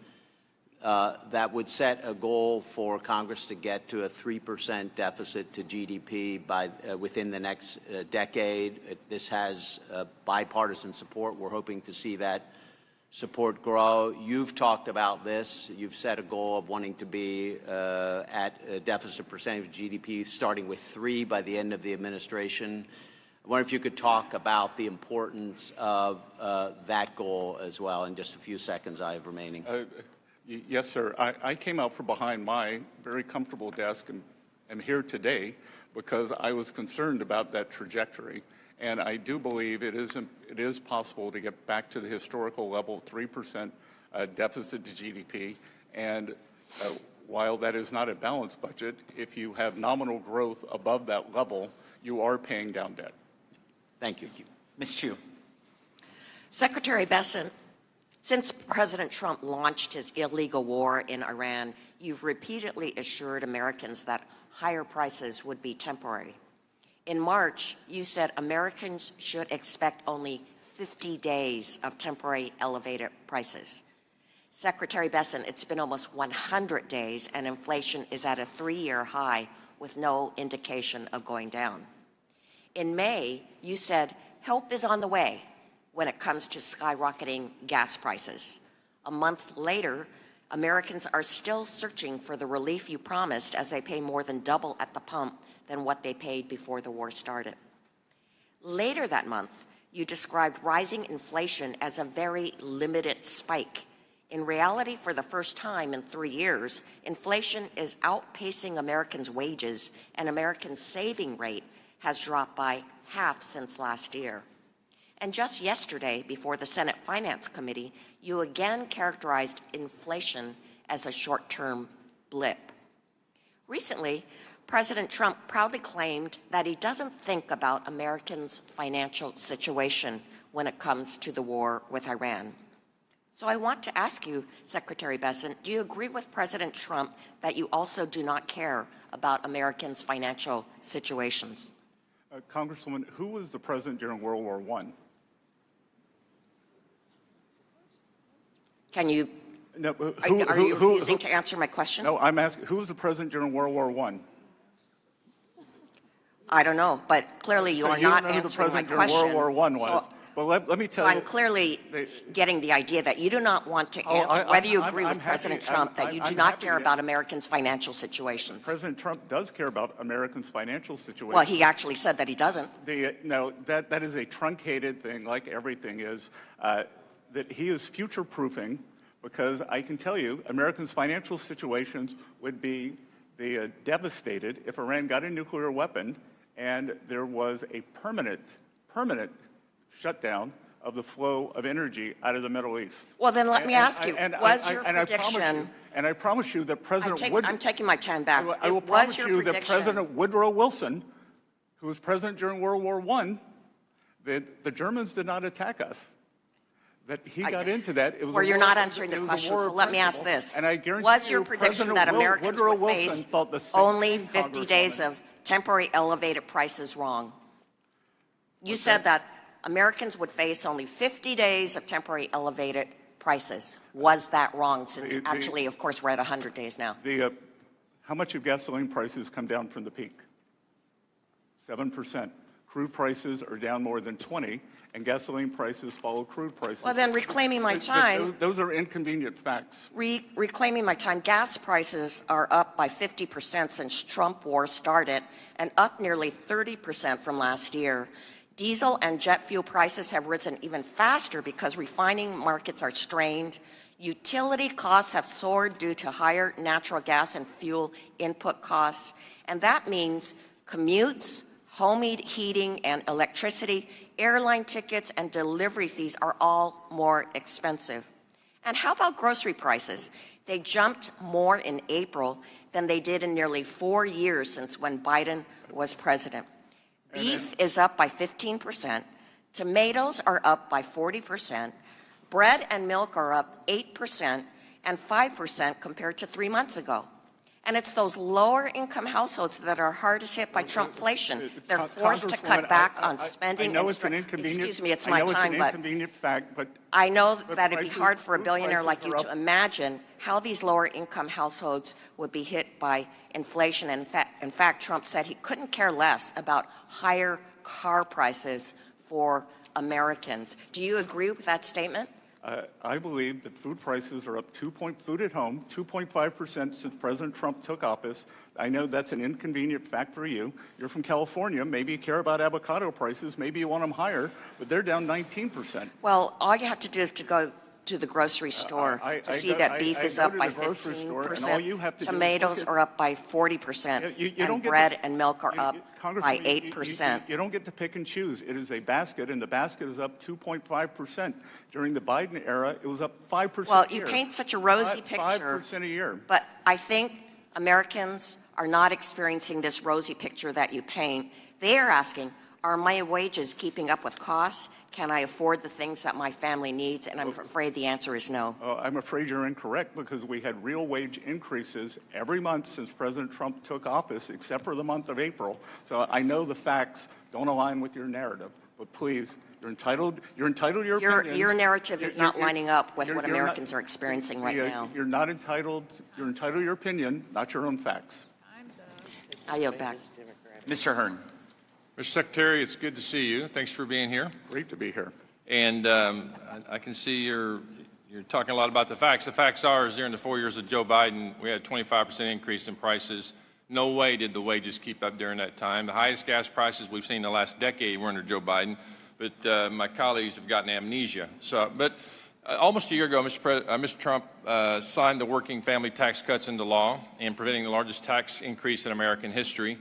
that would set a goal for Congress to get to a 3% deficit to GDP within the next decade. This has bipartisan support. We're hoping to see that support grow. You've talked about this. You've set a goal of wanting to be at a deficit percentage of GDP starting with 3 by the end of the administration. I wonder if you could talk about the importance of that goal as well in just a few seconds I have remaining. Yes, sir. I came out from behind my very comfortable desk and am here today because I was concerned about that trajectory. And I do believe it is possible to get back to the historical level, 3% deficit to GDP. And while that is not a balanced budget, if you have nominal growth above that level, you are paying down debt. Thank you. Ms. Chu. Secretary Bessent, since President Trump launched his illegal war in Iran, you've repeatedly assured Americans that higher prices would be temporary. In March, you said Americans should expect only 50 days of temporary elevated prices. Secretary Bessent, it's been almost 100 days and inflation is at a 3-year high with no indication of going down. In May, you said help is on the way when it comes to skyrocketing gas prices. A month later, Americans are still searching for the relief you promised as they pay more than double at the pump than what they paid before the war started. Later that month, you described rising inflation as a very limited spike. In reality, for the first time in 3 years, inflation is outpacing Americans' wages, and Americans' saving rate has dropped by half since last year. And just yesterday, before the Senate Finance Committee, you again characterized inflation as a short-term blip. Recently, President Trump proudly claimed that he doesn't think about Americans' financial situation when it comes to the war with Iran. So I want to ask you, Secretary Bessent, do you agree with President Trump that you also do not care about Americans' financial situations? Congresswoman, who was the president during World War I? Can you, No, are you refusing to answer my question? No, I'm asking, who was the president during World War I? I don't know, but clearly you So are you not don't know who the answering my president question. during World War I was. So, Well, let me tell so you. I'm clearly getting the idea that you do not want to answer whether you agree with President Trump that you do not care about Americans' financial situations. President Trump does care about Americans' financial situation. Well, he actually said that he doesn't. No, that is a truncated thing, like everything is, that he is future-proofing, because I can tell you, Americans' financial situations would be devastated if Iran got a nuclear weapon and there was a permanent shutdown of the flow of energy out of the Middle East. Well, then let me ask you, was your prediction... I promise you that I'm taking my time back. I will promise you that President Woodrow Wilson, who was president during World War I, the Germans did not attack us. That he got into that. It was well, you're not answering the question, so let me ask this. And I guarantee was your prediction that Americans would face only 50 days of temporary elevated prices wrong? You said that Americans would face only 50 days of temporary elevated prices. Was that wrong, since actually, of course, we're at 100 days now? How much have gasoline prices come down from the peak? 7%. Crude prices are down more than 20%, and gasoline prices follow crude prices. Well, then, reclaiming my time... Those are inconvenient facts. Reclaiming my time, gas prices are up by 50% since Trump war started, and up nearly 30% from last year. Diesel and jet fuel prices have risen even faster because refining markets are strained. Utility costs have soared due to higher natural gas and fuel input costs, and that means commutes, home heating and electricity, airline tickets, and delivery fees are all more expensive. And how about grocery prices? They jumped more in April than they did in nearly 4 years since when Biden was president. Beef is up by 15%, tomatoes are up by 40%, bread and milk are up 8% and 5% compared to 3 months ago. And it's those lower-income households that are hardest hit by Trumpflation. They're forced to cut back on spending. I know it's an inconvenient. Excuse me, it's my time, but inconvenient fact, but I know that it'd be hard for a billionaire like you to imagine how these lower-income households would be hit by inflation. And in fact, Trump said he couldn't care less about higher car prices for Americans. Do you agree with that statement? I believe that food prices are up food at home, 2.5% since President Trump took office. I know that's an inconvenient fact for you. You're from California. Maybe you care about avocado prices. Maybe you want them higher, but they're down 19%. Well, all you have to do is to go to the grocery store to see that beef is up by 15%, tomatoes are up by 40%, and bread and milk are up by 8%. You don't get to pick and choose. It is a basket, and the basket is up 2.5%. During the Biden era, it was up 5% Well, a year. you paint such a rosy picture. 5% a year. But I think Americans are not experiencing this rosy picture that you paint. They are asking, are my wages keeping up with costs? Can I afford the things that my family needs? And I'm afraid the answer is no. I'm afraid you're incorrect, because we had real wage increases every month since President Trump took office, except for the month of April. So I know the facts don't align with your narrative, but please You're entitled to your opinion. Your narrative is not lining up with what you're not- Americans are experiencing right now. You're not entitled. You're entitled to your opinion, not your own facts. I yield back. Mr. Hearn. Mr. Secretary, it's good to see you. Thanks for being here. Great to be here. And I can see you're talking a lot about the facts. The facts are, is during the 4 years of Joe Biden, we had a 25% increase in prices. No way did the wages keep up during that time. The highest gas prices we've seen in the last decade were under Joe Biden, but my colleagues have gotten amnesia. But almost a year ago, Mr. Trump signed the working family tax cuts into law and preventing the largest tax increase in American history.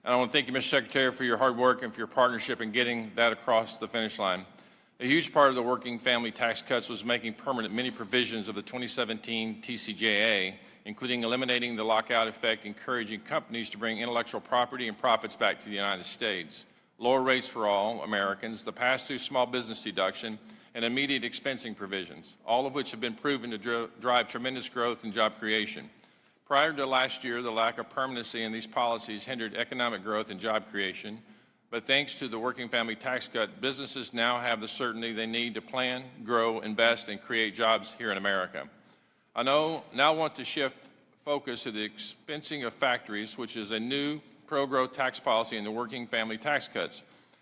And I want to thank you, Mr. Secretary, for your hard work and for your partnership in getting that across the finish line. A huge part of the working family tax cuts was making permanent many provisions of the 2017 TCJA, including eliminating the lockout effect, encouraging companies to bring intellectual property and profits back to the United States, lower rates for all Americans, the pass-through small business deduction, and immediate expensing provisions, all of which have been proven to drive tremendous growth and job creation. Prior to last year, the lack of permanency in these policies hindered economic growth and job creation. But thanks to the working family tax cut, businesses now have the certainty they need to plan, grow, invest, and create jobs here in America. I now want to shift focus to the expensing of factories, which is a new pro-growth tax policy in the working family tax cuts.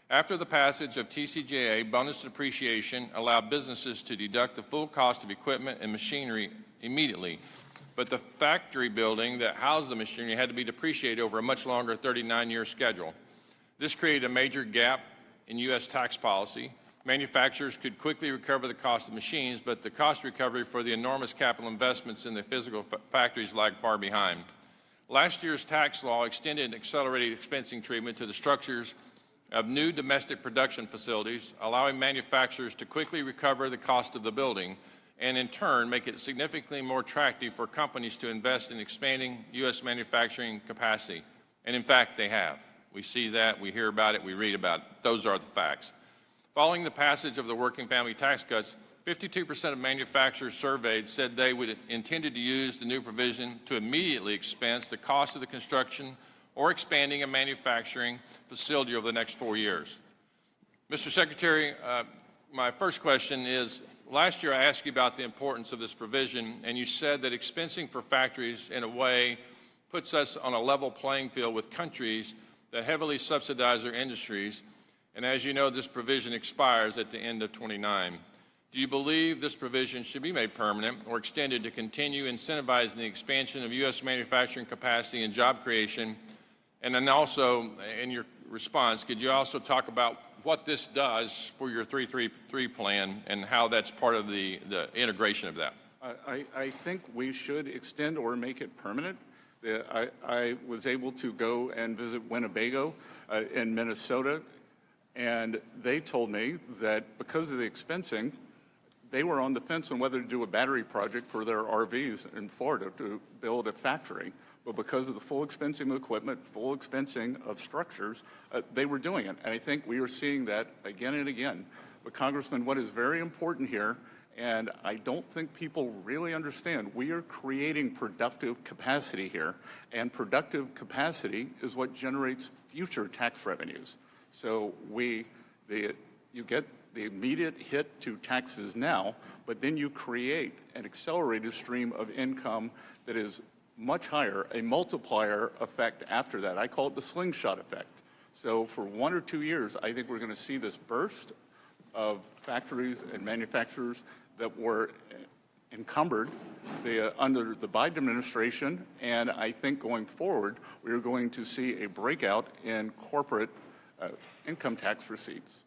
After the passage of TCJA, bonus depreciation allowed businesses to deduct the full cost of equipment and machinery immediately. But the factory building that housed the machinery had to be depreciated over a much longer 39-year schedule. This created a major gap in U.S. tax policy. Manufacturers could quickly recover the cost of machines, but the cost recovery for the enormous capital investments in the physical factories lagged far behind. Last year's tax law extended and accelerated expensing treatment to the structures of new domestic production facilities, allowing manufacturers to quickly recover the cost of the building and in turn make it significantly more attractive for companies to invest in expanding U.S. manufacturing capacity. And in fact, they have. We see that, we hear about it, we read about it. Those are the facts. Following the passage of the working family tax cuts, 52% of manufacturers surveyed said they would intended to use the new provision to immediately expense the cost of the construction or expanding a manufacturing facility over the next 4 years. Mr. Secretary, my first question is, last year I asked you about the importance of this provision, and you said that expensing for factories in a way puts us on a level playing field with countries that heavily subsidize their industries, and as you know, this provision expires at the end of 29. Do you believe this provision should be made permanent or extended to continue incentivizing the expansion of U.S. manufacturing capacity and job creation? And then also, in your response, could you also talk about what this does for your 333 plan and how that's part of the integration of that? I think we should extend or make it permanent. I was able to go and visit Winnebago in Minnesota, and they told me that because of the expensing, they were on the fence on whether to do a battery project for their RVs in Florida to build a factory. But because of the full expensing of equipment, full expensing of structures, they were doing it. And I think we are seeing that again and again. But Congressman, what is very important here, and I don't think people really understand, we are creating productive capacity here, and productive capacity is what generates future tax revenues. So you get the immediate hit to taxes now, but then you create an accelerated stream of income that is much higher, a multiplier effect after that. I call it the slingshot effect. So for 1 or 2 years, I think we're going to see this burst of factories and manufacturers that were encumbered under the Biden administration, and I think going forward, we are going to see a breakout in corporate income tax receipts.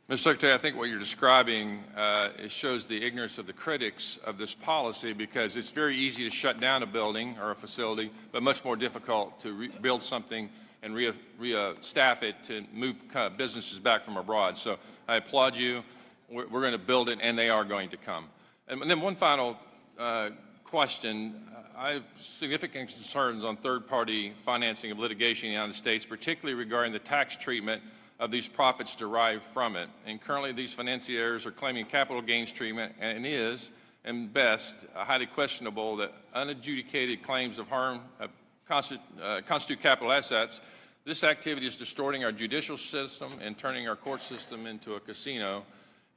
Mr. Secretary, I think what you're describing it shows the ignorance of the critics of this policy, because it's very easy to shut down a building or a facility, but much more difficult to rebuild something and re-staff it to move businesses back from abroad. So I applaud you. We're going to build it, and they are going to come. And then one final question. I have significant concerns on third-party financing of litigation in the United States, particularly regarding the tax treatment of these profits derived from it. And currently, these financiers are claiming capital gains treatment, and is, and best, highly questionable that unadjudicated claims of harm constitute capital assets This activity is distorting our judicial system and turning our court system into a casino.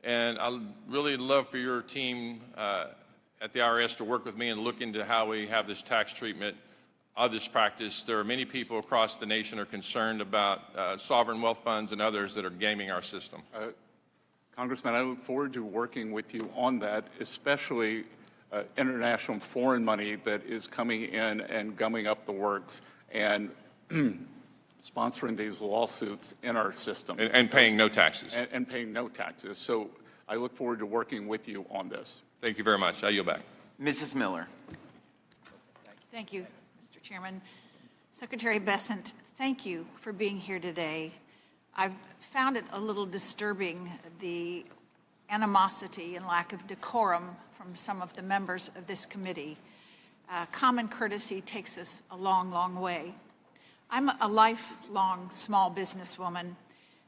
And I'd really love for your team at the IRS to work with me and look into how we have this tax treatment of this practice. There are many people across the nation are concerned about sovereign wealth funds and others that are gaming our system. Congressman, I look forward to working with you on that, especially international foreign money that is coming in and gumming up the works and sponsoring these lawsuits in our system. And paying no taxes. And paying no taxes. So I look forward to working with you on this. Thank you very much. I yield back. Mrs. Miller. Thank you, Mr. Chairman. Secretary Bessent, thank you for being here today. I've found it a little disturbing, the animosity and lack of decorum from some of the members of this committee. Common courtesy takes us a long, long way. I'm a lifelong small businesswoman,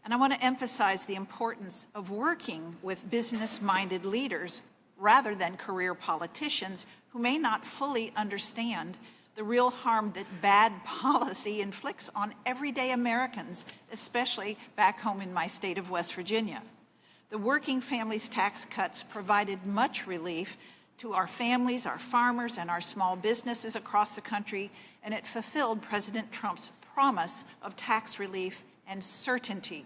and I want to emphasize the importance of working with business-minded leaders rather than career politicians who may not fully understand the real harm that bad policy inflicts on everyday Americans, especially back home in my state of West Virginia. The working families tax cuts provided much relief to our families, our farmers, and our small businesses across the country, and it fulfilled President Trump's promise of tax relief and certainty.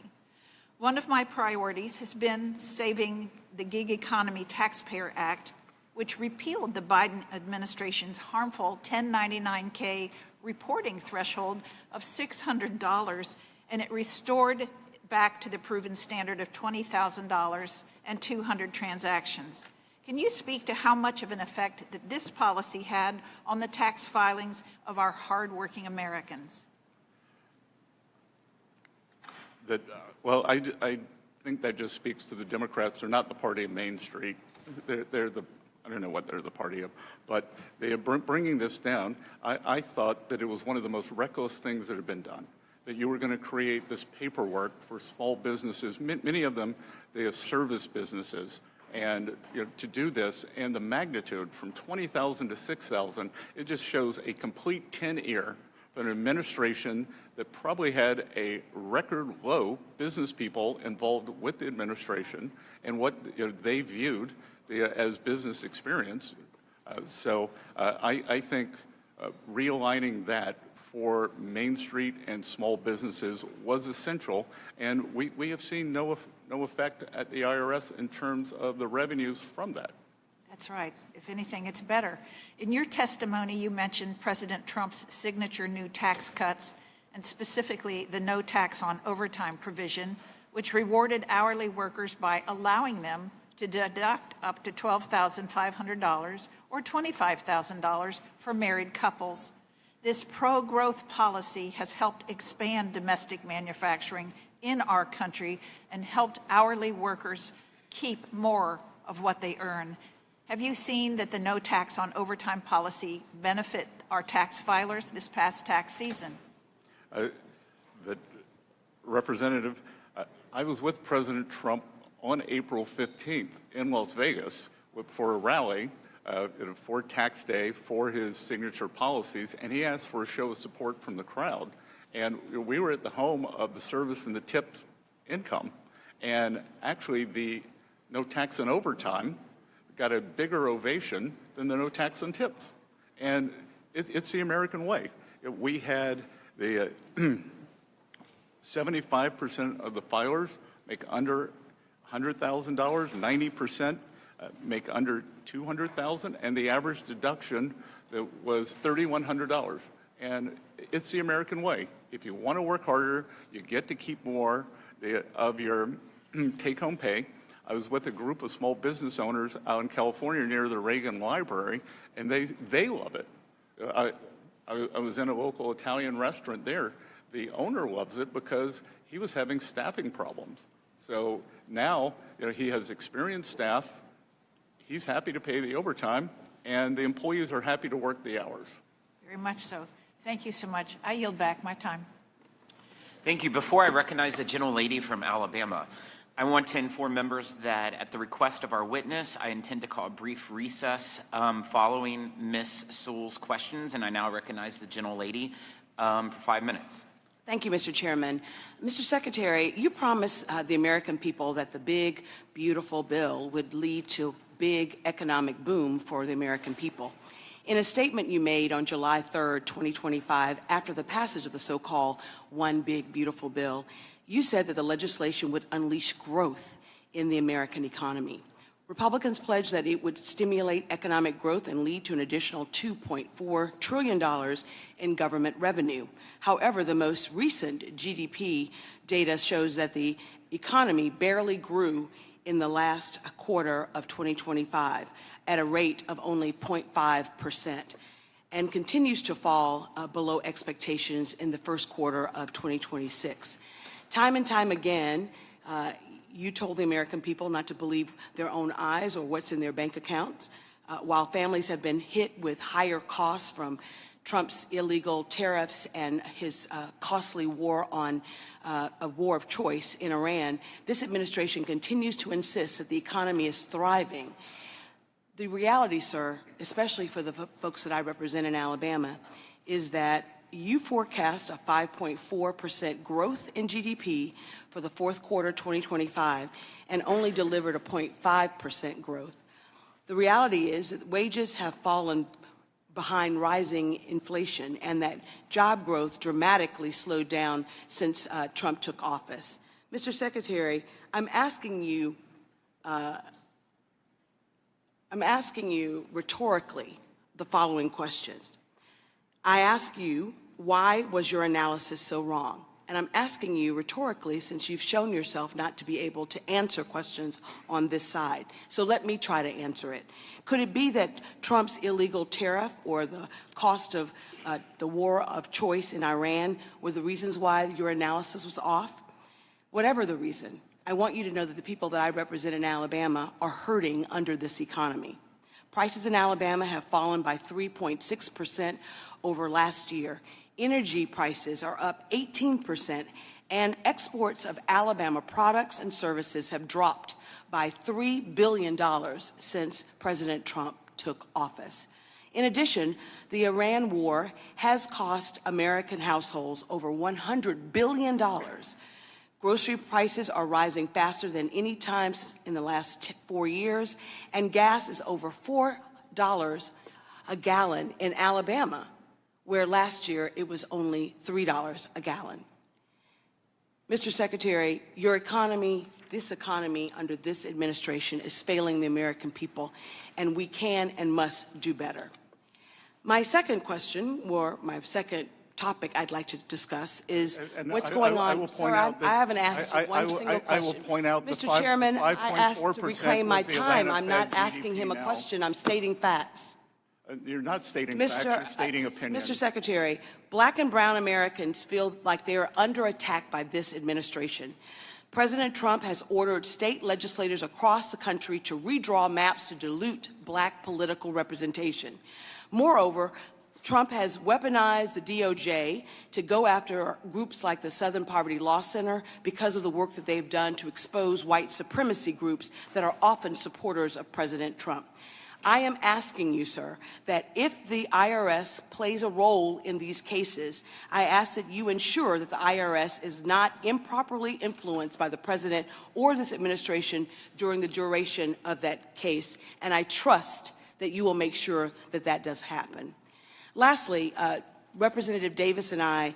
One of my priorities has been saving the Gig Economy Taxpayer Act, which repealed the Biden administration's harmful 1099-K reporting threshold of $600, and it restored back to the proven standard of $20,000 and 200 transactions. Can you speak to how much of an effect that this policy had on the tax filings of our hardworking Americans? Well, I think that just speaks to the Democrats. They're not the party of Main Street. They're the, I don't know what they're the party of, but they are bringing this down. I thought that it was one of the most reckless things that had been done, that you were going to create this paperwork for small businesses, many of them, they are service businesses, and to do this, and the magnitude from 20,000 to 6,000, it just shows a complete tin ear of an administration that probably had a record low business people involved with the administration and what they viewed as business experience. So I think realigning that for Main Street and small businesses was essential, and we have seen no effect at the IRS in terms of the revenues from that. That's right. If anything, it's better. In your testimony, you mentioned President Trump's signature new tax cuts, and specifically the no tax on overtime provision, which rewarded hourly workers by allowing them to deduct up to $12,500 or $25,000 for married couples. This pro-growth policy has helped expand domestic manufacturing in our country and helped hourly workers keep more of what they earn. Have you seen that the no tax on overtime policy benefit our tax filers this past tax season? Representative, I was with President Trump on April 15th in Las Vegas for a rally for tax day for his signature policies, and he asked for a show of support from the crowd. And we were at the home of the service and the tip income, and actually the no tax on overtime got a bigger ovation than the no tax on tips. And it's the American way. We had the 75% of the filers make under $100,000, 90% make under $200,000, and the average deduction was $3,100. And it's the American way. If you want to work harder, you get to keep more of your take-home pay. I was with a group of small business owners out in California near the Reagan Library, and they love it. I was in a local Italian restaurant there. The owner loves it because he was having staffing problems. So now he has experienced staff, he's happy to pay the overtime, and the employees are happy to work the hours. Very much so. Thank you so much. I yield back my time. Thank you. Before I recognize the gentlelady from Alabama, I want to inform members that at the request of our witness, I intend to call a brief recess following Ms. Sewell's questions, and I now recognize the gentlelady for 5 minutes. Thank you, Mr. Chairman. Mr. Secretary, you promised the American people that the big, beautiful bill would lead to big economic boom for the American people. In a statement you made on July 3rd, 2025, after the passage of the so-called One Big Beautiful Bill, you said that the legislation would unleash growth in the American economy. Republicans pledged that it would stimulate economic growth and lead to an additional $2.4 trillion in government revenue. However, the most recent GDP data shows that the economy barely grew in the last quarter of 2025 at a rate of only 0.5% and continues to fall below expectations in the first quarter of 2026. Time and time again, you told the American people not to believe their own eyes or what's in their bank accounts. While families have been hit with higher costs from Trump's illegal tariffs and his costly war on a war of choice in Iran, this administration continues to insist that the economy is thriving. The reality, sir, especially for the folks that I represent in Alabama, is that you forecast a 5.4% growth in GDP for the fourth quarter 2025 and only delivered a 0.5% growth. The reality is that wages have fallen behind rising inflation and that job growth dramatically slowed down since Trump took office. Mr. Secretary, I'm asking you rhetorically the following questions. I ask you, why was your analysis so wrong? And I'm asking you rhetorically, since you've shown yourself not to be able to answer questions on this side. So let me try to answer it. Could it be that Trump's illegal tariff or the cost of the war of choice in Iran were the reasons why your analysis was off? Whatever the reason, I want you to know that the people that I represent in Alabama are hurting under this economy. Prices in Alabama have fallen by 3.6% over last year. Energy prices are up 18%, and exports of Alabama products and services have dropped by $3 billion since President Trump took office. In addition, the Iran war has cost American households over $100 billion. Grocery prices are rising faster than any time in the last 4 years, and gas is over $4 a gallon in Alabama, where last year it was only $3 a gallon. Mr. Secretary, your economy, this economy under this administration is failing the American people, and we can and must do better. My second question, or my second topic I'd like to discuss is what's going on. Sir, I haven't asked you one single question. I will point out Mr. Chairman, I asked to reclaim my time. I'm not asking him a question. I'm stating facts. You're not stating facts, you're stating opinions. Mr. Secretary, Black and brown Americans feel like they are under attack by this administration. President Trump has ordered state legislators across the country to redraw maps to dilute Black political representation. Moreover, Trump has weaponized the DOJ to go after groups like the Southern Poverty Law Center because of the work that they've done to expose white supremacy groups that are often supporters of President Trump. I am asking you, sir, that if the IRS plays a role in these cases, I ask that you ensure that the IRS is not improperly influenced by the president or this administration during the duration of that case, and I trust that you will make sure that that does happen. Lastly, Representative Davis and I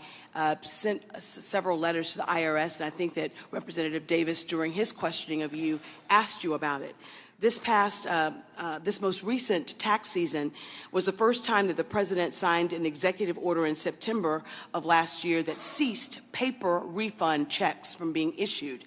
sent several letters to the IRS, and I think that Representative Davis, during his questioning of you, asked you about it. This most recent tax season was the first time that the president signed an executive order in September of last year that ceased paper refund checks from being issued.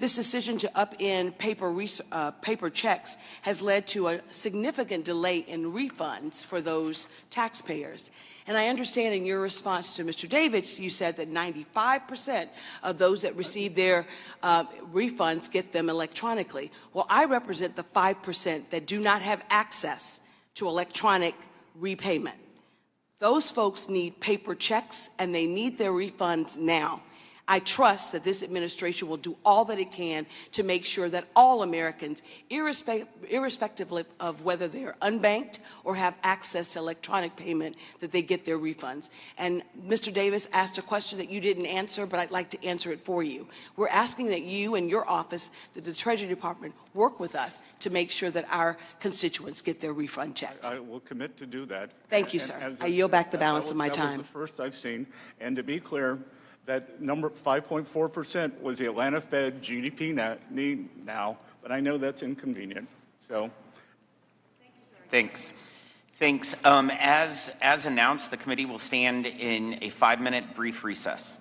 This decision to upend paper checks has led to a significant delay in refunds for those taxpayers. And I understand in your response to Mr. Davis, you said that 95% of those that receive their refunds get them electronically. Well, I represent the 5% that do not have access to electronic repayment. Those folks need paper checks, and they need their refunds now. I trust that this administration will do all that it can to make sure that all Americans, irrespective of whether they're unbanked or have access to electronic payment, that they get their refunds. And Mr. Davis asked a question that you didn't answer, but I'd like to answer it for you. We're asking that you and your office, that the Treasury Department, work with us to make sure that our constituents get their refund checks. I will commit to do that. Thank you, sir. I yield back the balance of my time. That was the first I've seen. And to be clear, that number 5.4% was the Atlanta Fed GDP need now, but I know that's inconvenient. So, Thanks. As announced, the committee will stand in a 5-minute brief recess.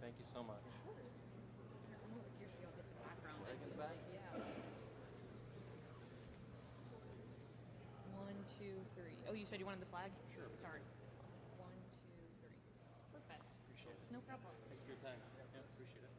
Thank you so much. One, two, three. Oh, you said you wanted the flag? Sure. Sorry. 1, 2, 3. Perfect. Appreciate it. No problem. Thanks for your time. Yeah, appreciate it.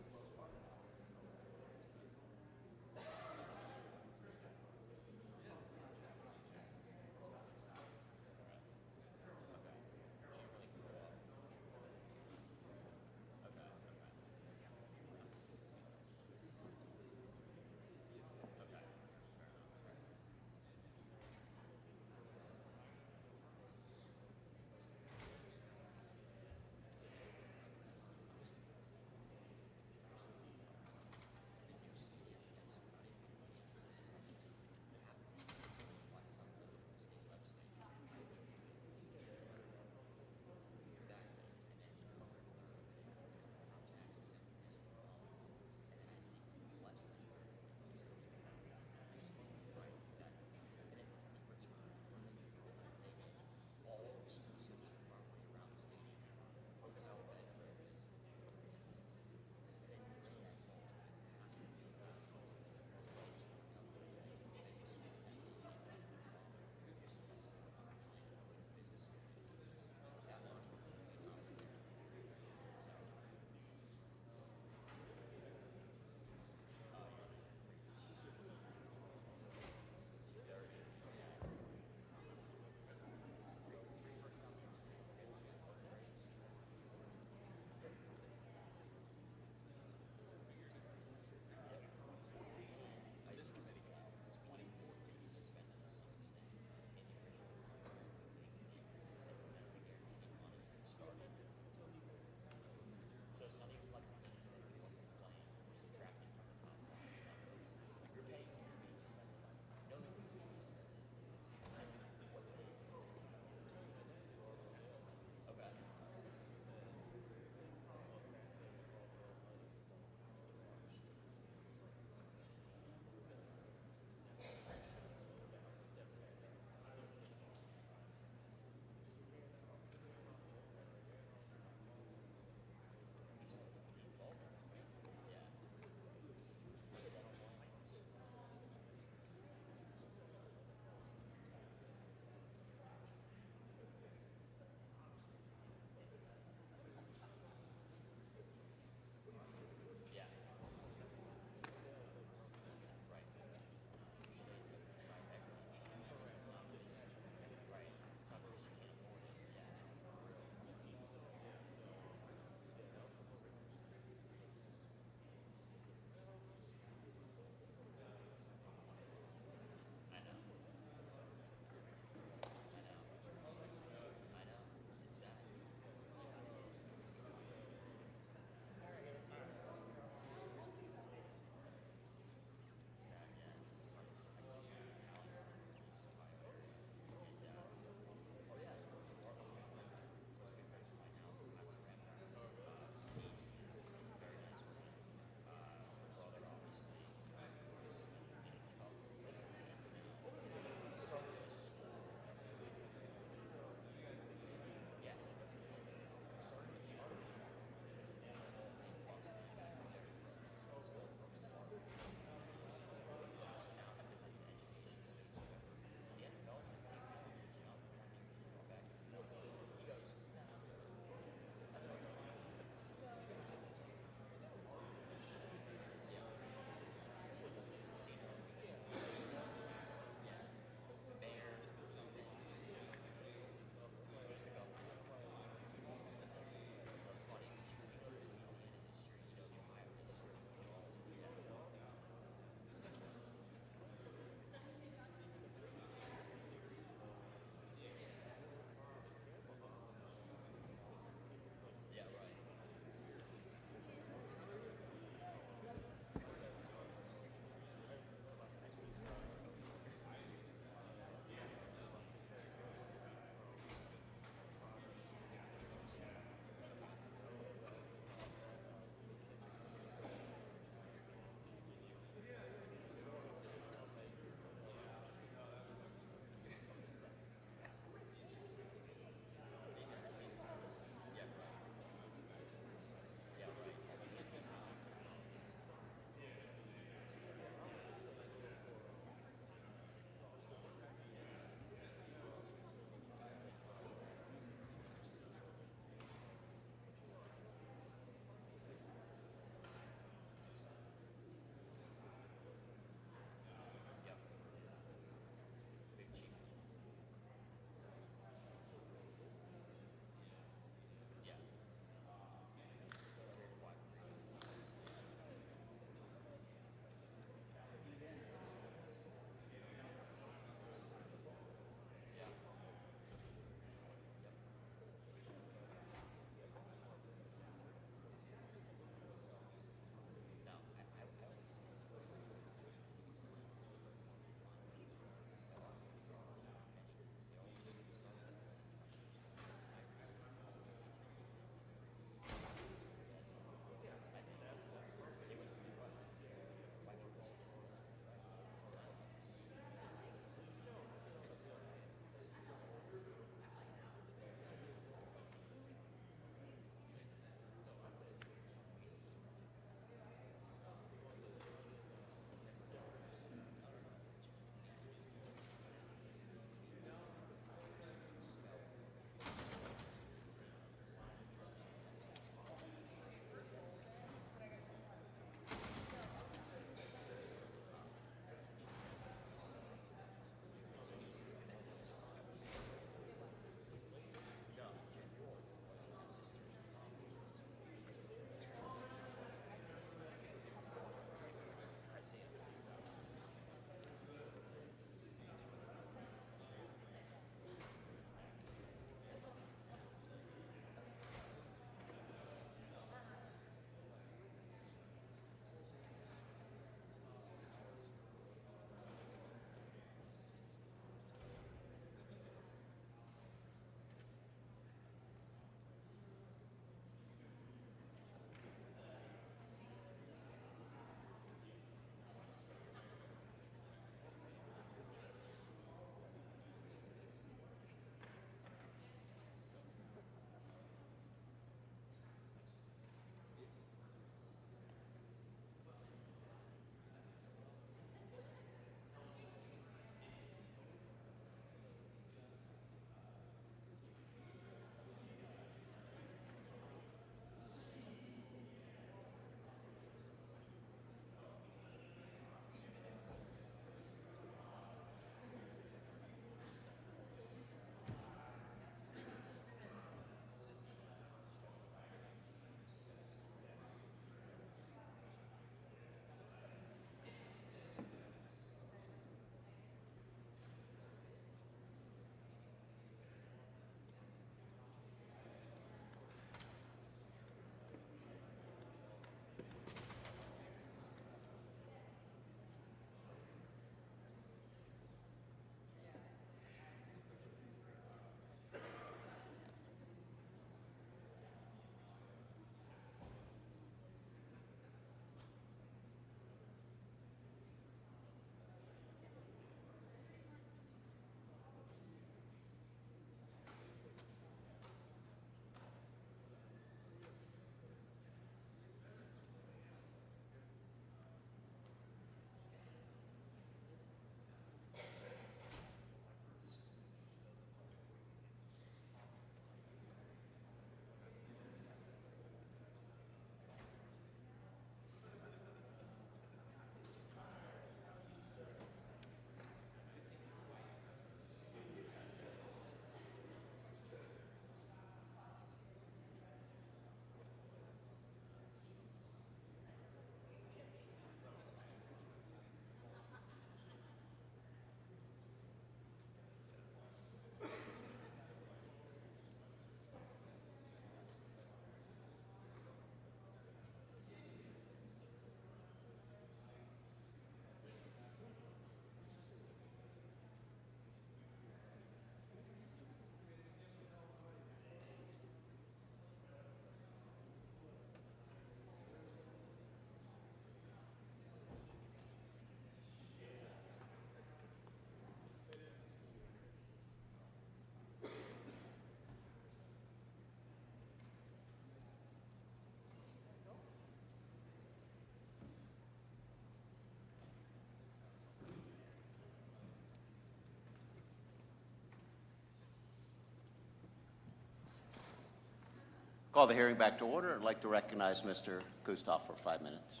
Call the hearing back to order. I'd like to recognize Mr. Gustav for 5 minutes.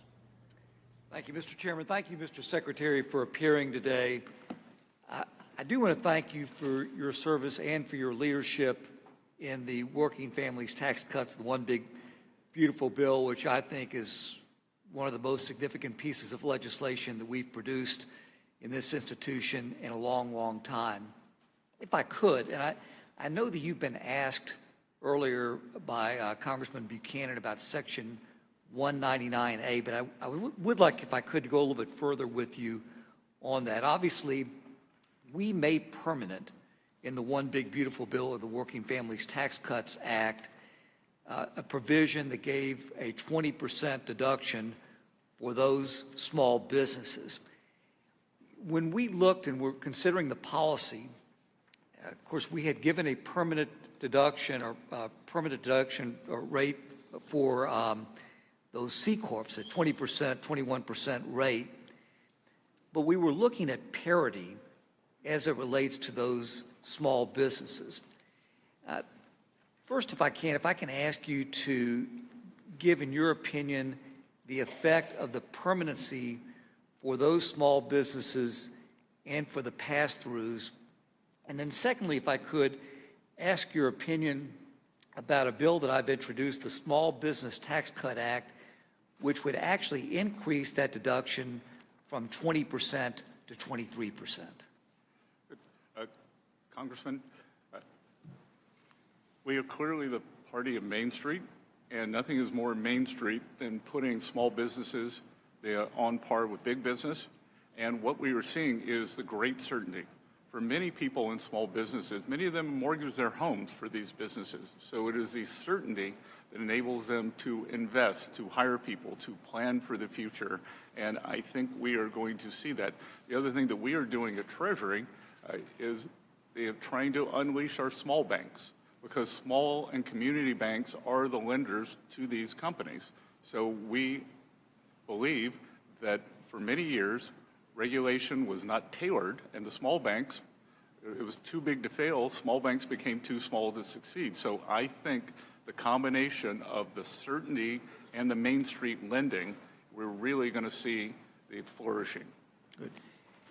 Thank you, Mr. Chairman. Thank you, Mr. Secretary, for appearing today. I do want to thank you for your service and for your leadership in the Working Families Tax Cuts, the One Big Beautiful Bill, which I think is one of the most significant pieces of legislation that we've produced in this institution in a long, long time. If I could, and I know that you've been asked earlier by Congressman Buchanan about Section 199A, but I would like, if I could, to go a little bit further with you on that. Obviously, we made permanent in the One Big Beautiful Bill of the Working Families Tax Cuts Act a provision that gave a 20% deduction for those small businesses. When we looked and were considering the policy, of course, we had given a permanent deduction or rate for those C Corps at 20%, 21% rate, but we were looking at parity as it relates to those small businesses. First, if I can ask you to give, in your opinion, the effect of the permanency for those small businesses and for the pass-throughs. And then secondly, if I could ask your opinion about a bill that I've introduced, the Small Business Tax Cut Act, which would actually increase that deduction from 20% to 23%. Congressman, we are clearly the party of Main Street, and nothing is more Main Street than putting small businesses on par with big business. And what we are seeing is the great certainty. For many people in small businesses, many of them mortgage their homes for these businesses. So it is the certainty that enables them to invest, to hire people, to plan for the future. And I think we are going to see that. The other thing that we are doing at Treasury is trying to unleash our small banks, because small and community banks are the lenders to these companies. So we believe that for many years, regulation was not tailored, and the small banks, it was too big to fail. Small banks became too small to succeed. So I think the combination of the certainty and the Main Street lending, we're really going to see the flourishing. Good.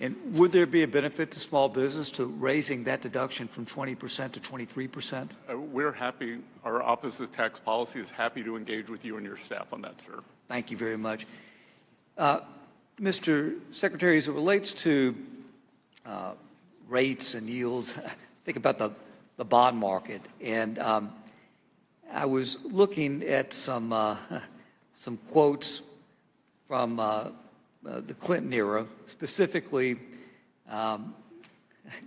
And would there be a benefit to small business to raising that deduction from 20% to 23%? We're happy. Our Office of Tax Policy is happy to engage with you and your staff on that, sir. Thank you very much. Mr. Secretary, as it relates to rates and yields, think about the bond market. And I was looking at some quotes from the Clinton era, specifically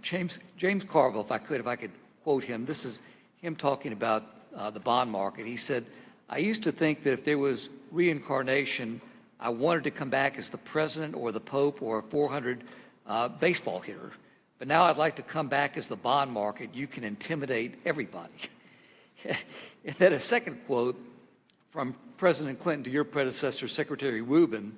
James Carville, if I could quote him. This is him talking about the bond market. He said, "I used to think that if there was reincarnation, I wanted to come back as the president or the Pope or a 400 baseball hitter. But now I'd like to come back as the bond market. You can intimidate everybody." And then a second quote from President Clinton to your predecessor, Secretary Rubin.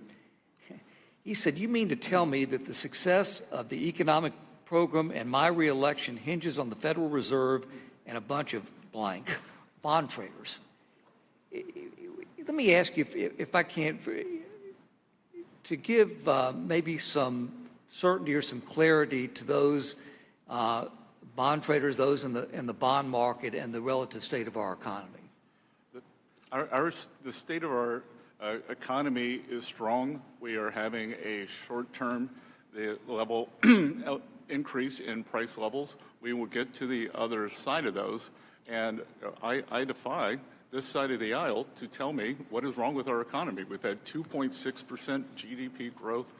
He said, "You mean to tell me that the success of the economic program and my reelection hinges on the Federal Reserve and a bunch of blank bond traders?" Let me ask you, if I can, to give maybe some certainty or some clarity to those bond traders, those in the bond market, and the relative state of our economy. The state of our economy is strong. We are having a short-term level increase in price levels. We will get to the other side of those, and I defy this side of the aisle to tell me what is wrong with our economy. We've had 2.6% GDP growth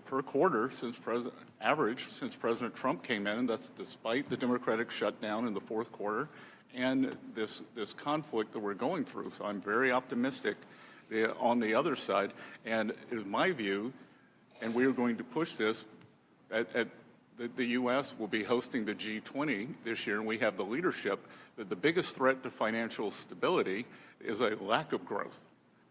per quarter since President Trump came in, and that's despite the Democratic shutdown in the fourth quarter and this conflict that we're going through. So I'm very optimistic on the other side, and it is my view, and we are going to push this, the U.S. will be hosting the G20 this year, and we have the leadership, that the biggest threat to financial stability is a lack of growth.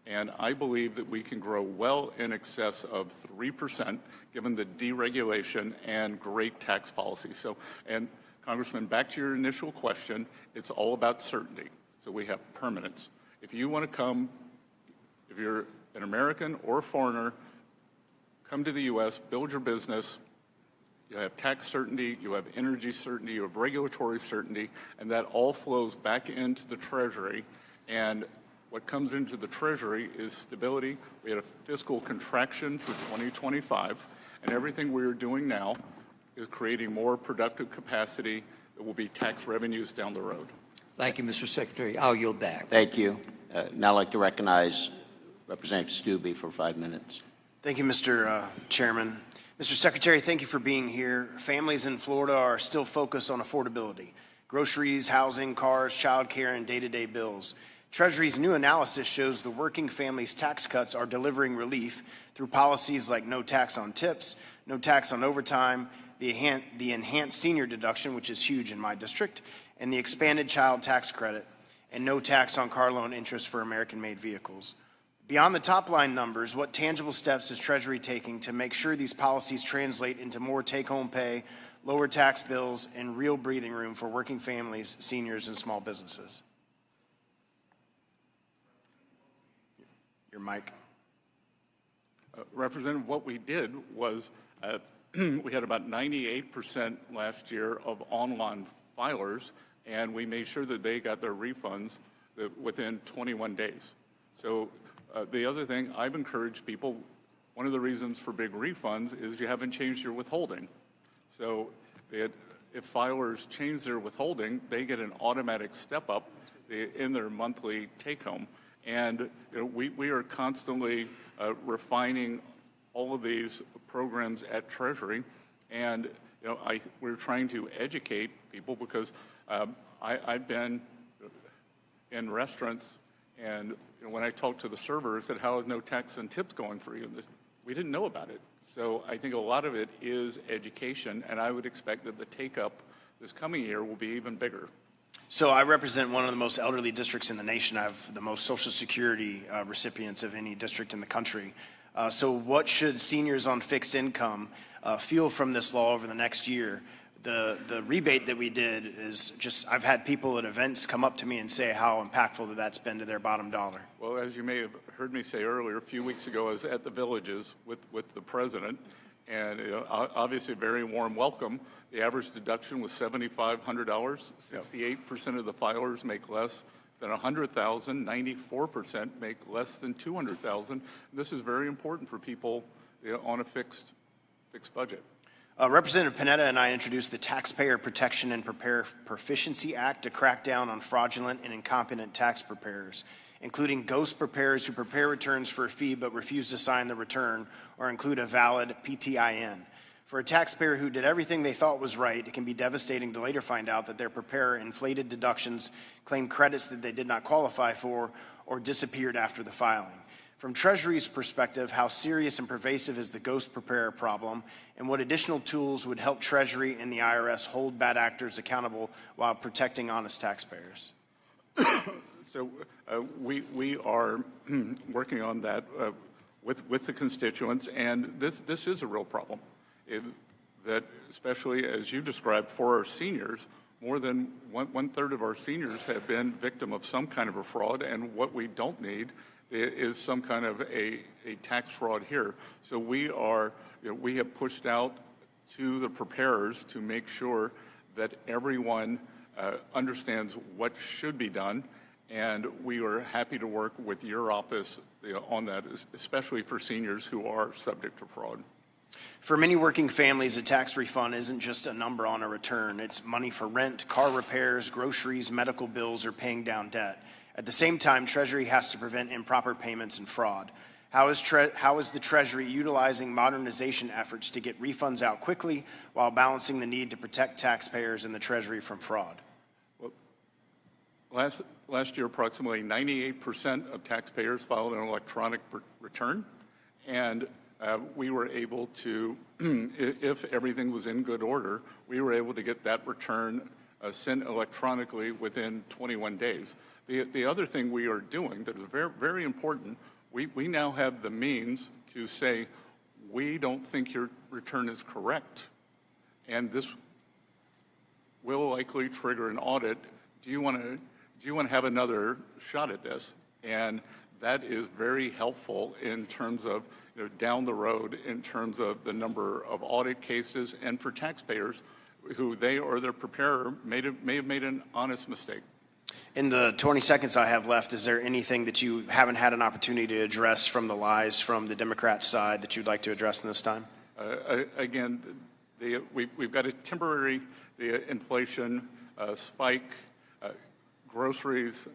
And I believe that we can grow well in excess of 3%, given the deregulation and great tax policy. So, and Congressman, back to your initial question, it's all about certainty. so we have permanence. If you want to come, if you're an American or a foreigner, come to the U.S., build your business, you have tax certainty, you have energy certainty, you have regulatory certainty, and that all flows back into the Treasury. And what comes into the Treasury is stability. We had a fiscal contraction for 2025, and everything we are doing now is creating more productive capacity that will be tax revenues down the road. Thank you, Mr. Secretary. I'll yield back. Thank you. Now I'd like to recognize Representative Stubbe for 5 minutes. Thank you, Mr. Chairman. Mr. Secretary, thank you for being here. Families in Florida are still focused on affordability: groceries, housing, cars, child care, and day-to-day bills. Treasury's new analysis shows the working families' tax cuts are delivering relief through policies like no tax on tips, no tax on overtime, the enhanced senior deduction, which is huge in my district, and the expanded child tax credit, and no tax on car loan interest for American-made vehicles. Beyond the top-line numbers, what tangible steps is Treasury taking to make sure these policies translate into more take-home pay, lower tax bills, and real breathing room for working families, seniors, and small businesses? Your mic. Representative, what we did was we had about 98% last year of online filers, and we made sure that they got their refunds within 21 days. So the other thing, I've encouraged people, one of the reasons for big refunds is you haven't changed your withholding. So if filers change their withholding, they get an automatic step up in their monthly take-home. And we are constantly refining all of these programs at Treasury, and we're trying to educate people because I've been in restaurants, and when I talked to the server, I said, "How is no tax and tips going for you?" And we didn't know about it. So I think a lot of it is education, and I would expect that the take-up this coming year will be even bigger. So I represent one of the most elderly districts in the nation. I have the most Social Security recipients of any district in the country. So what should seniors on fixed income feel from this law over the next year? The rebate that we did is just, I've had people at events come up to me and say how impactful that's been to their bottom dollar. Well, as you may have heard me say earlier, a few weeks ago I was at the Villages with the president, and obviously a very warm welcome. The average deduction was $7,500. 68% of the filers make less than $100,000. 94% make less than $200,000. This is very important for people on a fixed budget. Representative Panetta and I introduced the Taxpayer Protection and Proficiency Act to crack down on fraudulent and incompetent tax preparers, including ghost preparers who prepare returns for a fee but refuse to sign the return or include a valid PTIN. For a taxpayer who did everything they thought was right, it can be devastating to later find out that their preparer inflated deductions, claimed credits that they did not qualify for, or disappeared after the filing. From Treasury's perspective, how serious and pervasive is the ghost preparer problem, and what additional tools would help Treasury and the IRS hold bad actors accountable while protecting honest taxpayers? So we are working on that with the constituents, and this is a real problem. That especially as you described for our seniors, more than one third of our seniors have been victim of some kind of a fraud, and what we don't need is some kind of a tax fraud here. So we have pushed out to the preparers to make sure that everyone understands what should be done, and we are happy to work with your office on that, especially for seniors who are subject to fraud. For many working families, a tax refund isn't just a number on a return. It's money for rent, car repairs, groceries, medical bills, or paying down debt. At the same time, Treasury has to prevent improper payments and fraud. How is the Treasury utilizing modernization efforts to get refunds out quickly while balancing the need to protect taxpayers and the Treasury from fraud? Well, last year, approximately 98% of taxpayers filed an electronic return, and we were able to, if everything was in good order, we were able to get that return sent electronically within 21 days. The other thing we are doing that is very, very important, we now have the means to say, we don't think your return is correct, and this will likely trigger an audit. Do you want to do you want to have another shot at this? And that is very helpful in terms of down the road, in terms of the number of audit cases, and for taxpayers who they or their preparer may have made an honest mistake. In the 20 seconds I have left, is there anything that you haven't had an opportunity to address from the lies from the Democrat side that you'd like to address in this time? Again, we've got a temporary inflation spike, groceries,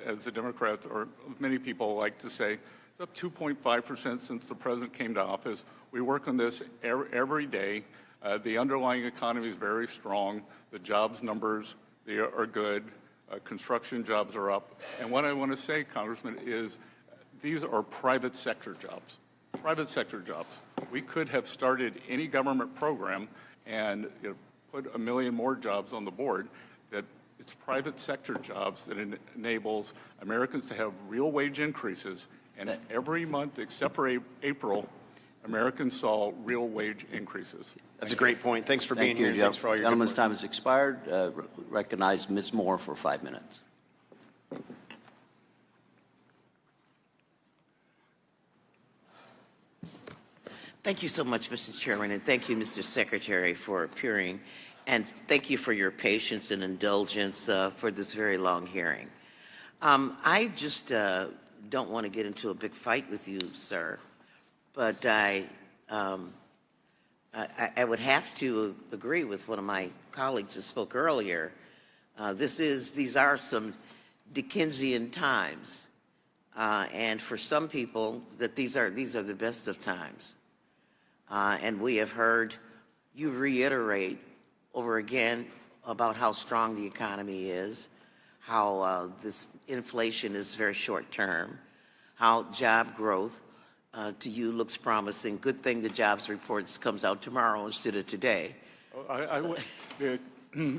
as the Democrats, or many people like to say, it's up 2.5% since the president came to office. We work on this every day. The underlying economy is very strong. The jobs numbers are good. Construction jobs are up. And what I want to say, Congressman, is these are private sector jobs. Private sector jobs. We could have started any government program and put 1 million more jobs on the board. That it's private sector jobs that enables Americans to have real wage increases. And every month except for April, Americans saw real wage increases. That's a great point. Thanks for being here. And thanks for all your good Gentleman's work. time has expired. Recognize Ms. Moore for 5 minutes. Thank you so much, Mr. Chairman, and thank you, Mr. Secretary, for appearing, and thank you for your patience and indulgence for this very long hearing. I just don't want to get into a big fight with you, sir, but I would have to agree with one of my colleagues that spoke earlier. These are some Dickensian times, and for some people, that these are the best of times. And we have heard you reiterate over again about how strong the economy is, how this inflation is very short term, how job growth to you looks promising. Good thing the jobs report comes out tomorrow instead of today.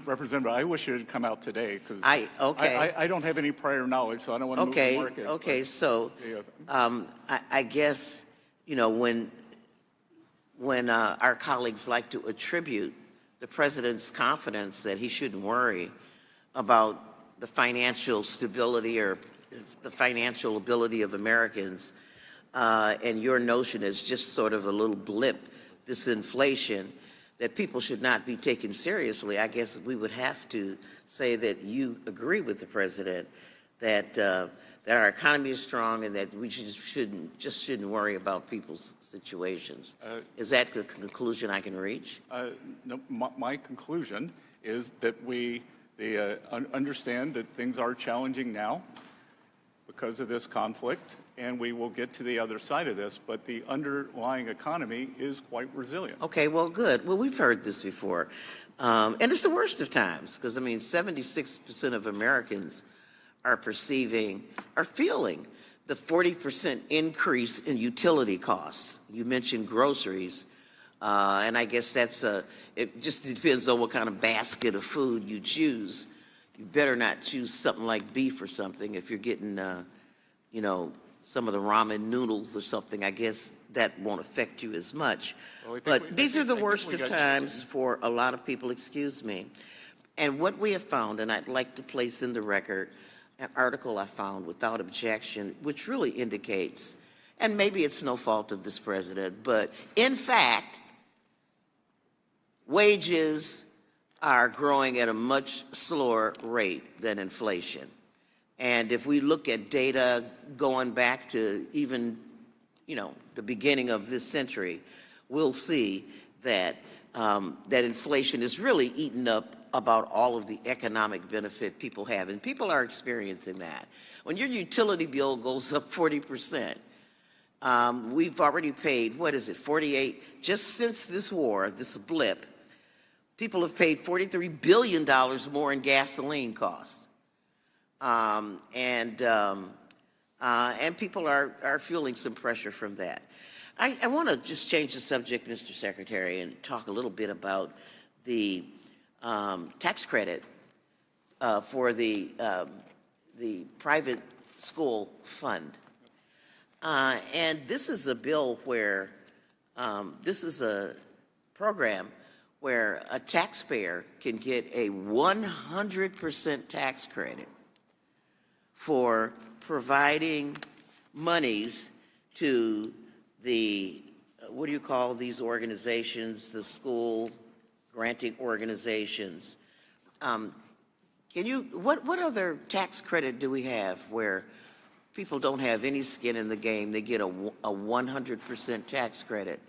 Representative, I wish it had come out today because I don't have any prior knowledge, so I don't want to move the market. Okay, so I guess, when our colleagues like to attribute the president's confidence that he shouldn't worry about the financial stability or the financial ability of Americans, and your notion is just sort of a little blip, this inflation, that people should not be taken seriously, I guess we would have to say that you agree with the president that our economy is strong and that we shouldn't worry about people's situations. Is that the conclusion I can reach? No, my conclusion is that we understand that things are challenging now because of this conflict, and we will get to the other side of this, but the underlying economy is quite resilient. Okay, well, good. Well, we've heard this before. And it's the worst of times, because, 76% of Americans are feeling the 40% increase in utility costs. You mentioned groceries, and I guess it just depends on what kind of basket of food you choose. You better not choose something like beef or something if you're getting, some of the ramen noodles or something. I guess that won't affect you as much. But these are the worst of times for a lot of people, excuse me. And what we have found, and I'd like to place in the record, an article I found without objection, which really indicates, and maybe it's no fault of this president, but in fact, wages are growing at a much slower rate than inflation. And if we look at data going back to even, the beginning of this century, we'll see that that inflation is really eating up about all of the economic benefit people have, and people are experiencing that. When your utility bill goes up 40%, we've already paid, 48, just since this war, this blip, people have paid $43 billion more in gasoline costs. And people are feeling some pressure from that. I want to just change the subject, Mr. Secretary, and talk a little bit about the tax credit for the private school fund. And this is a bill where, this is a program where a taxpayer can get a 100% tax credit for providing monies to the, what do you call these organizations, the school granting organizations? What other tax credit do we have where people don't have any skin in the game? They get a 100% tax credit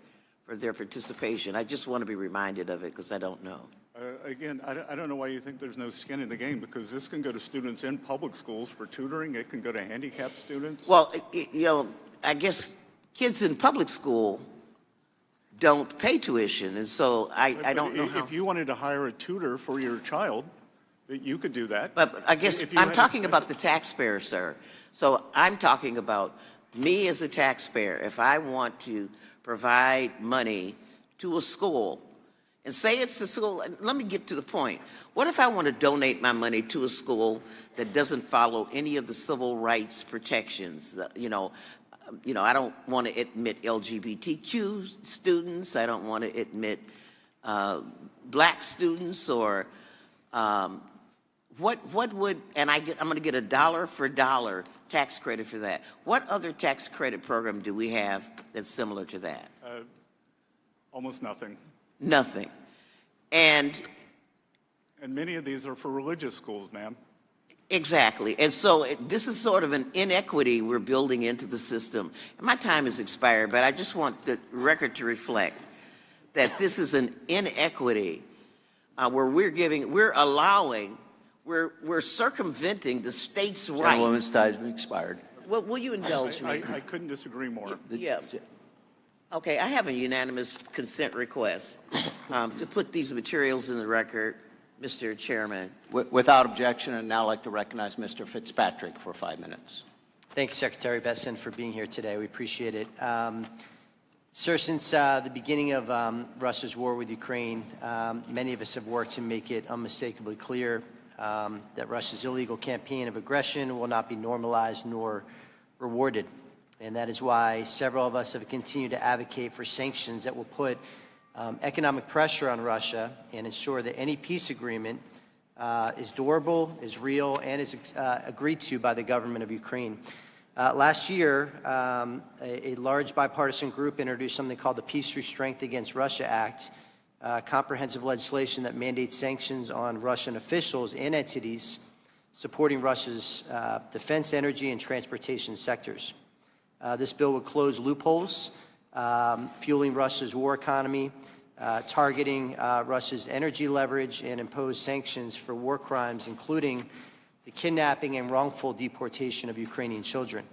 for their participation. I just want to be reminded of it because I don't know. Again, I don't know why you think there's no skin in the game, because this can go to students in public schools for tutoring. It can go to handicapped students. Well, I guess kids in public school don't pay tuition, and so I don't know how. If you wanted to hire a tutor for your child, that you could do that. But I guess I'm talking about the taxpayer, sir. So I'm talking about me as a taxpayer. If I want to provide money to a school, and say it's a school, let me get to the point. What if I want to donate my money to a school that doesn't follow any of the civil rights protections? I don't want to admit LGBTQ students. I don't want to admit black students, or what would, and I'm going to get a dollar for dollar tax credit for that. What other tax credit program do we have that's similar to that? Almost nothing. Nothing. And many of these are for religious schools, ma'am. Exactly. And so this is sort of an inequity we're building into the system. And my time has expired, but I just want the record to reflect that this is an inequity where we're circumventing the state's rights. Gentlewoman's time has expired. Well, will you indulge me? I couldn't disagree more. Yeah. Okay, I have a unanimous consent request to put these materials in the record, Mr. Chairman. Without objection, I'd now like to recognize Mr. Fitzpatrick for 5 minutes. Thank you, Secretary Bessent, for being here today. We appreciate it. Sir, since the beginning of Russia's war with Ukraine, many of us have worked to make it unmistakably clear that Russia's illegal campaign of aggression will not be normalized nor rewarded. And that is why several of us have continued to advocate for sanctions that will put economic pressure on Russia and ensure that any peace agreement is durable, is real, and is agreed to by the government of Ukraine. Last year, a large bipartisan group introduced something called the Peace Through Strength Against Russia Act, comprehensive legislation that mandates sanctions on Russian officials and entities supporting Russia's defense, energy, and transportation sectors. This bill would close loopholes, fueling Russia's war economy, targeting Russia's energy leverage, and impose sanctions for war crimes, including the kidnapping and wrongful deportation of Ukrainian children.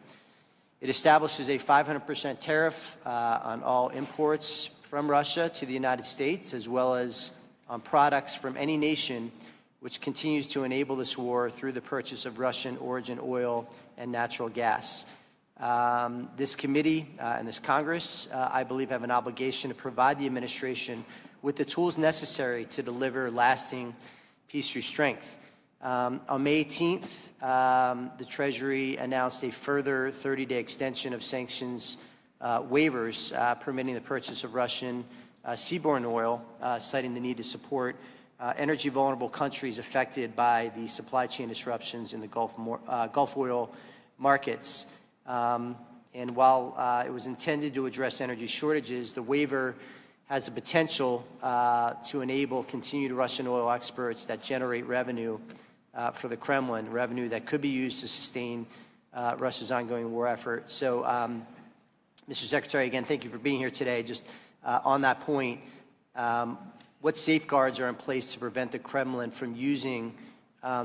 It establishes a 500% tariff on all imports from Russia to the United States, as well as on products from any nation which continues to enable this war through the purchase of Russian origin oil and natural gas. This committee and this Congress, I believe, have an obligation to provide the administration with the tools necessary to deliver lasting peace through strength. On May 18th, the Treasury announced a further 30-day extension of sanctions waivers permitting the purchase of Russian seaborne oil, citing the need to support energy-vulnerable countries affected by the supply chain disruptions in the Gulf oil markets. And while it was intended to address energy shortages, the waiver has the potential to enable continued Russian oil exports that generate revenue for the Kremlin, revenue that could be used to sustain Russia's ongoing war effort. So, Mr. Secretary, again, thank you for being here today. Just on that point, what safeguards are in place to prevent the Kremlin from using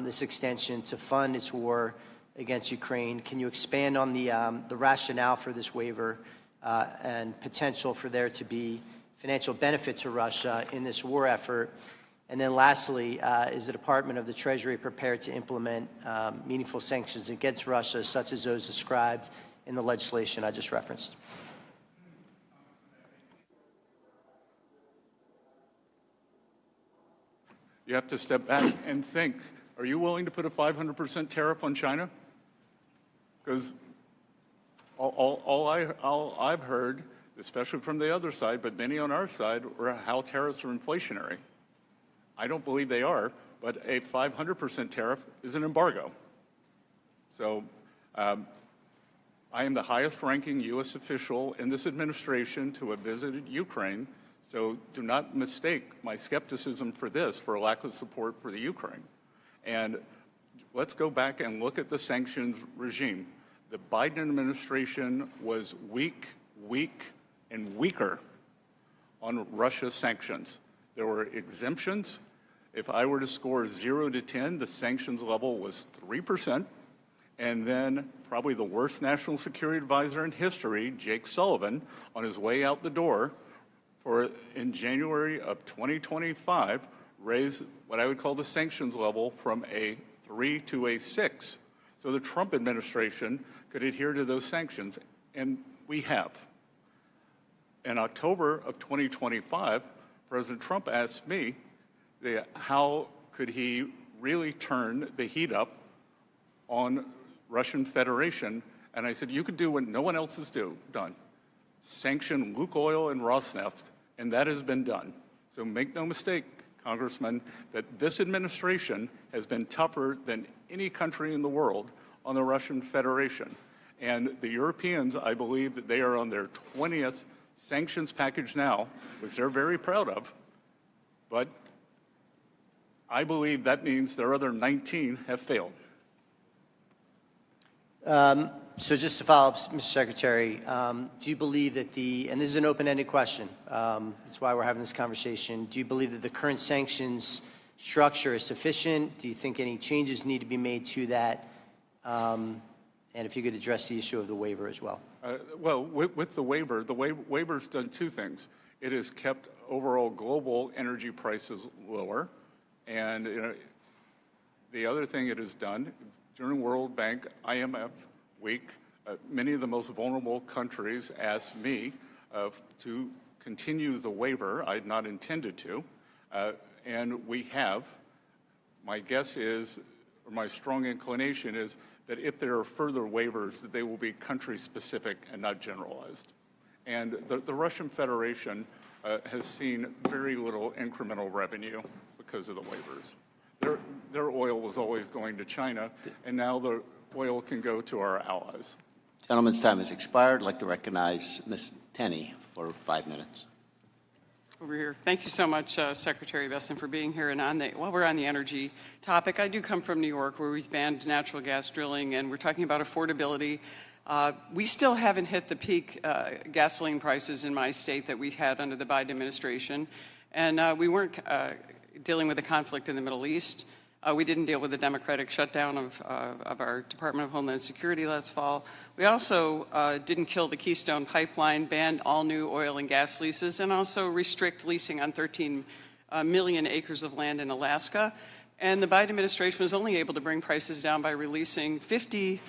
this extension to fund its war against Ukraine? Can you expand on the rationale for this waiver and potential for there to be financial benefit to Russia in this war effort? And then lastly, is the Department of the Treasury prepared to implement meaningful sanctions against Russia, such as those described in the legislation I just referenced? You have to step back and think, are you willing to put a 500% tariff on China? Because all I've heard, especially from the other side, but many on our side, are how tariffs are inflationary. I don't believe they are, but a 500% tariff is an embargo. So I am the highest-ranking U.S. official in this administration to have visited Ukraine, so do not mistake my skepticism for this for a lack of support for the Ukraine. And let's go back and look at the sanctions regime. The Biden administration was weak, and weaker on Russia's sanctions. There were exemptions. If I were to score 0 to 10, the sanctions level was 3%. And then probably the worst national security advisor in history, Jake Sullivan, on his way out the door in January of 2025, raised what I would call the sanctions level from a 3 to a 6. So the Trump administration could adhere to those sanctions, and we have. In October of 2025, President Trump asked me how could he really turn the heat up on Russian Federation, and I said, you could do what no one else has done. Sanction Lukoil and Rosneft, and that has been done. So make no mistake, Congressman, that this administration has been tougher than any country in the world on the Russian Federation. And the Europeans, I believe that they are on their 20th sanctions package now, which they're very proud of, but I believe that means their other 19 have failed. So just to follow up, Mr. Secretary, do you believe that and this is an open-ended question, that's why we're having this conversation, do you believe that the current sanctions structure is sufficient? Do you think any changes need to be made to that? And if you could address the issue of the waiver as well. Well, with the waiver's done two things. It has kept overall global energy prices lower, and the other thing it has done, during World Bank, IMF week, many of the most vulnerable countries asked me to continue the waiver. I had not intended to, and we have. My guess is, or my strong inclination is, that if there are further waivers, that they will be country-specific and not generalized. And the Russian Federation has seen very little incremental revenue because of the waivers. Their oil was always going to China, and now the oil can go to our allies. Gentleman's time has expired. I'd like to recognize Ms. Tenney for 5 minutes. Over here. Thank you so much, Secretary Bessent, for being here. And while we're on the energy topic, I do come from New York, where we've banned natural gas drilling, and we're talking about affordability. We still haven't hit the peak gasoline prices in my state that we had under the Biden administration, and we weren't dealing with a conflict in the Middle East. We didn't deal with the Democratic shutdown of our Department of Homeland Security last fall. We also didn't kill the Keystone Pipeline, banned all new oil and gas leases, and also restrict leasing on 13 million acres of land in Alaska. And the Biden administration was only able to bring prices down by releasing 50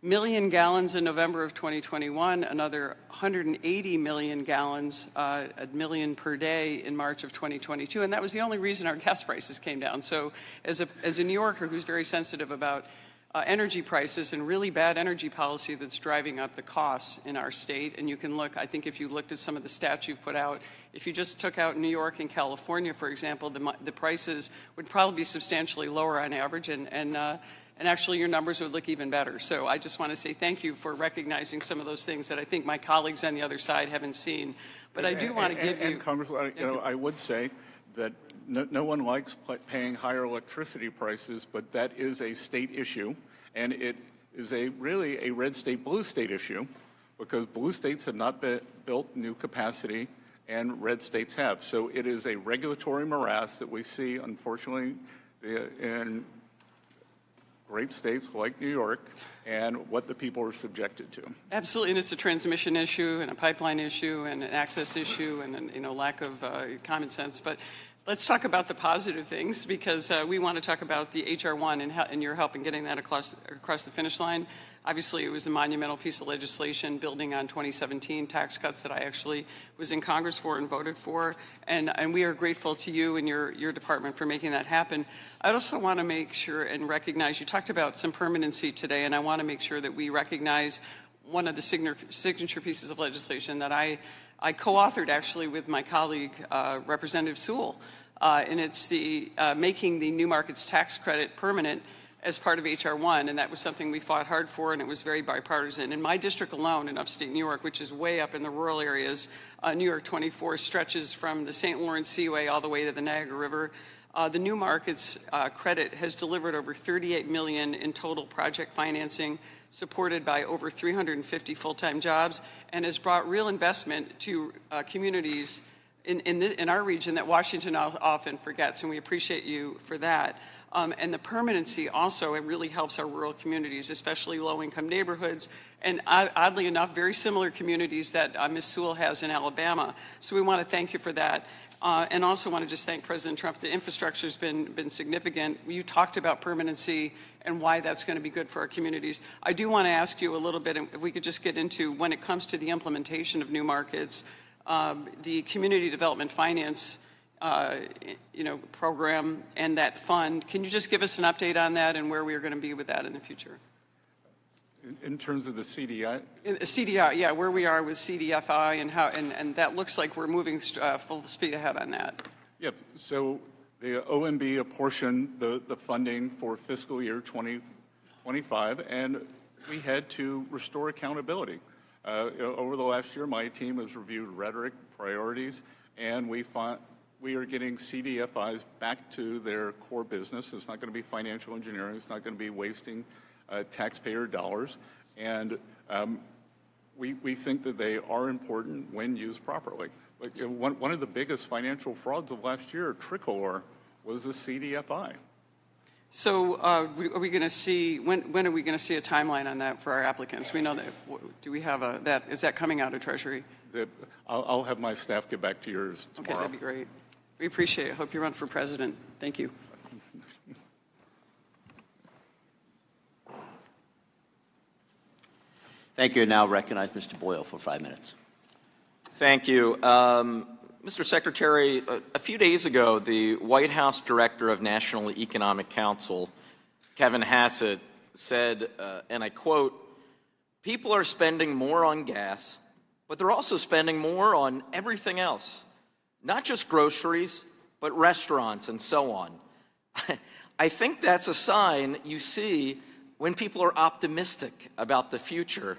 million gallons in November of 2021, another 180 million gallons, a million per day in March of 2022, and that was the only reason our gas prices came down. So as a New Yorker who's very sensitive about energy prices and really bad energy policy that's driving up the costs in our state, and you can look, I think if you looked at some of the stats you've put out, if you just took out New York and California, for example, the prices would probably be substantially lower on average, and actually your numbers would look even better. So I just want to say thank you for recognizing some of those things that I think my colleagues on the other side haven't seen. But I do want to give you... And Congressman, I would say that no one likes paying higher electricity prices, but that is a state issue, and it is really a red state, blue state issue, because blue states have not built new capacity, and red states have. So it is a regulatory morass that we see, unfortunately, in great states like New York, and what the people are subjected to. Absolutely, and it's a transmission issue, and a pipeline issue, and an access issue, and lack of common sense. But let's talk about the positive things, because we want to talk about the H.R. 1 and your help in getting that across the finish line. Obviously, it was a monumental piece of legislation building on 2017 tax cuts that I actually was in Congress for and voted for, and we are grateful to you and your department for making that happen. I also want to make sure and recognize, you talked about some permanency today, and I want to make sure that we recognize one of the signature pieces of legislation that I co-authored actually with my colleague, Representative Sewell, and it's the making the new markets tax credit permanent. as part of H.R. 1, and that was something we fought hard for, and it was very bipartisan. In my district alone, in upstate New York, which is way up in the rural areas, New York 24 stretches from the St. Lawrence Seaway all the way to the Niagara River. The New Markets credit has delivered over $38 million in total project financing, supported by over 350 full-time jobs, and has brought real investment to communities in our region that Washington often forgets, and we appreciate you for that. And the permanency also, it really helps our rural communities, especially low-income neighborhoods, and oddly enough, very similar communities that Ms. Sewell has in Alabama. So we want to thank you for that. And also want to just thank President Trump. The infrastructure has been significant. You talked about permanency and why that's going to be good for our communities. I do want to ask you a little bit, if we could just get into, when it comes to the implementation of New Markets, the Community Development Finance program and that fund. Can you just give us an update on that and where we are going to be with that in the future? In terms of the CDI? CDI, yeah, where we are with CDFI and how, and that looks like we're moving full speed ahead on that. Yep. So the OMB apportioned the funding for fiscal year 2025, and we had to restore accountability. Over the last year, my team has reviewed rhetoric, priorities, and we are getting CDFIs back to their core business. It's not going to be financial engineering. It's not going to be wasting taxpayer dollars, and we think that they are important when used properly. Like, one of the biggest financial frauds of last year, tricolor, was the CDFI. So are we going to see, when are we going to see a timeline on that for our applicants? We know that, do we have is that coming out of Treasury? I'll have my staff get back to yours tomorrow. Okay, that'd be great. We appreciate it. Hope you run for president. Thank you. Thank you. Now recognize Mr. Boyle for 5 minutes. Thank you. Mr. Secretary, a few days ago, the White House Director of National Economic Council, Kevin Hassett, said, and I quote, "People are spending more on gas, but they're also spending more on everything else, not just groceries, but restaurants and so on." I think that's a sign you see when people are optimistic about the future.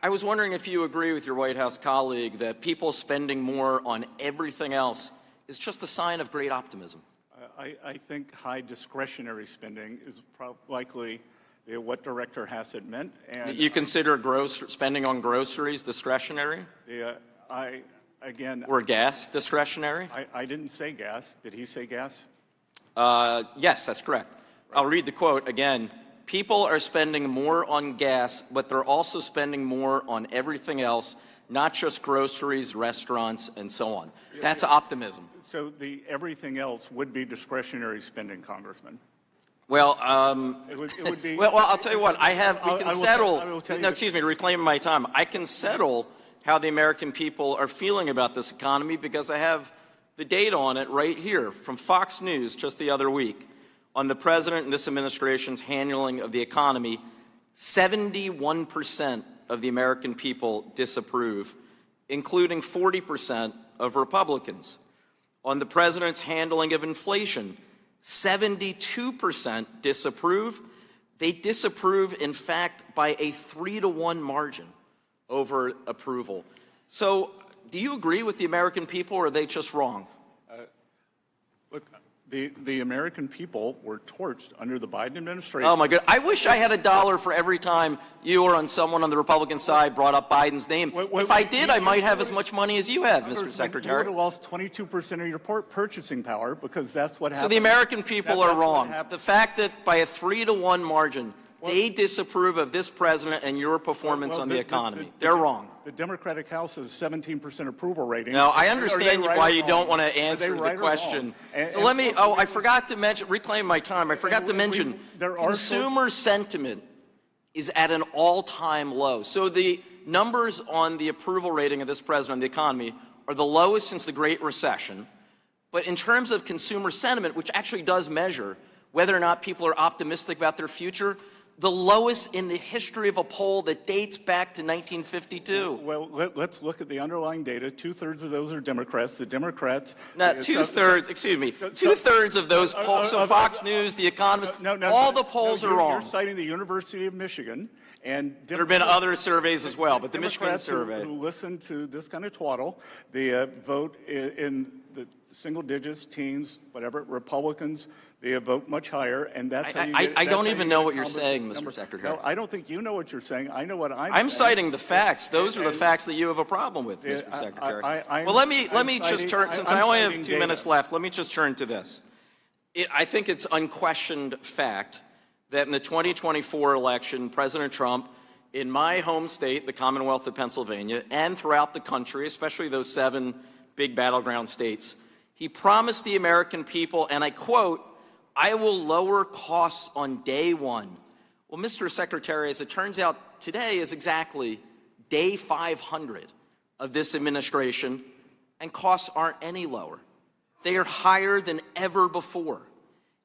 I was wondering if you agree with your White House colleague that people spending more on everything else is just a sign of great optimism. I think high discretionary spending is likely what Director Hassett meant. And you consider spending on groceries discretionary? Or gas discretionary? I didn't say gas. Did he say gas? Yes, that's correct. Right. I'll read the quote again. "People are spending more on gas, but they're also spending more on everything else, not just groceries, restaurants, and so on." That's optimism. So the everything else would be discretionary spending, Congressman. Well, it would be. Well, I'll tell you what. Reclaim my time. I can settle how the American people are feeling about this economy because I have the data on it right here from Fox News just the other week. On the President and this administration's handling of the economy, 71% of the American people disapprove, including 40% of Republicans. On the President's handling of inflation, 72% disapprove. They disapprove, in fact, by a 3-to-1 margin over approval. So, do you agree with the American people, or are they just wrong? Look, the American people were torched under the Biden administration. Oh, my God. I wish I had $1 for every time you or someone on the Republican side brought up Biden's name. If I did, I might have as much money as you have, Mr. Secretary. You would have lost 22% of your purchasing power because that's what happened. So the American people are wrong. The fact that by a 3-to-1 margin, they disapprove of this president and your performance on the economy. They're wrong. The Democratic House has 17% approval rating. No, I understand why you don't want to answer the question. So let me, I forgot to mention, reclaim my time, I forgot to mention, consumer sentiment is at an all-time low. So the numbers on the approval rating of this president on the economy are the lowest since the Great Recession. But in terms of consumer sentiment, which actually does measure whether or not people are optimistic about their future, the lowest in the history of a poll that dates back to 1952. Well, let's look at the underlying data. 2/3 of those are Democrats. The Democrats... Now, two-thirds of those polls, so Fox News, The Economist, all the polls are wrong. You're citing the University of Michigan. And there have been other surveys as well, but the Michigan survey. Who listen to this kind of twaddle, they vote in the single digits, teens, whatever. Republicans, they vote much higher, and that's how you get, I don't even know what you're saying, Mr. Secretary. No, I don't think you know what you're saying. I know what I'm saying. I'm citing the facts. Those are the facts that you have a problem with, Mr. Secretary. Well, let me just turn, since I only have 2 minutes left, let me just turn to this. I think it's unquestioned fact that in the 2024 election, President Trump, in my home state, the Commonwealth of Pennsylvania, and throughout the country, especially those 7 big battleground states, he promised the American people, and I quote, "I will lower costs on day one." Well, Mr. Secretary, as it turns out, today is exactly day 500 of this administration, and costs aren't any lower. They are higher than ever before.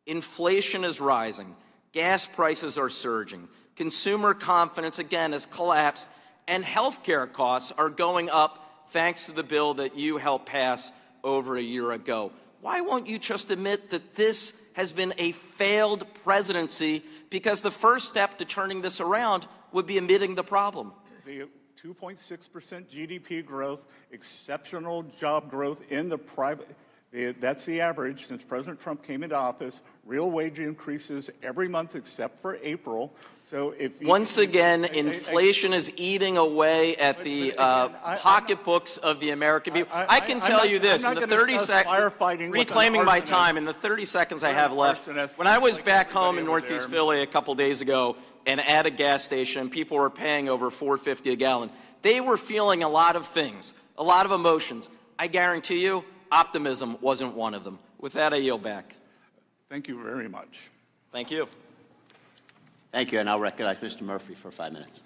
Inflation is rising. Gas prices are surging. Consumer confidence, again, has collapsed. And health care costs are going up thanks to the bill that you helped pass over a year ago. Why won't you just admit that this has been a failed presidency? Because the first step to turning this around would be admitting the problem. The 2.6% GDP growth, exceptional job growth in the private... That's the average since President Trump came into office. Real wage increases every month except for April. So if you, once again, inflation is eating away at the pocketbooks of the American people. I can tell you this: in the 30 seconds, reclaiming my time, in the 30 seconds I have left, when I was back home in Northeast Philly a couple days ago, and at a gas station, people were paying over $4.50 a gallon. They were feeling a lot of things, a lot of emotions. I guarantee you, optimism wasn't one of them. With that, I yield back. Thank you very much. Thank you. Thank you, and I'll recognize Mr. Murphy for 5 minutes.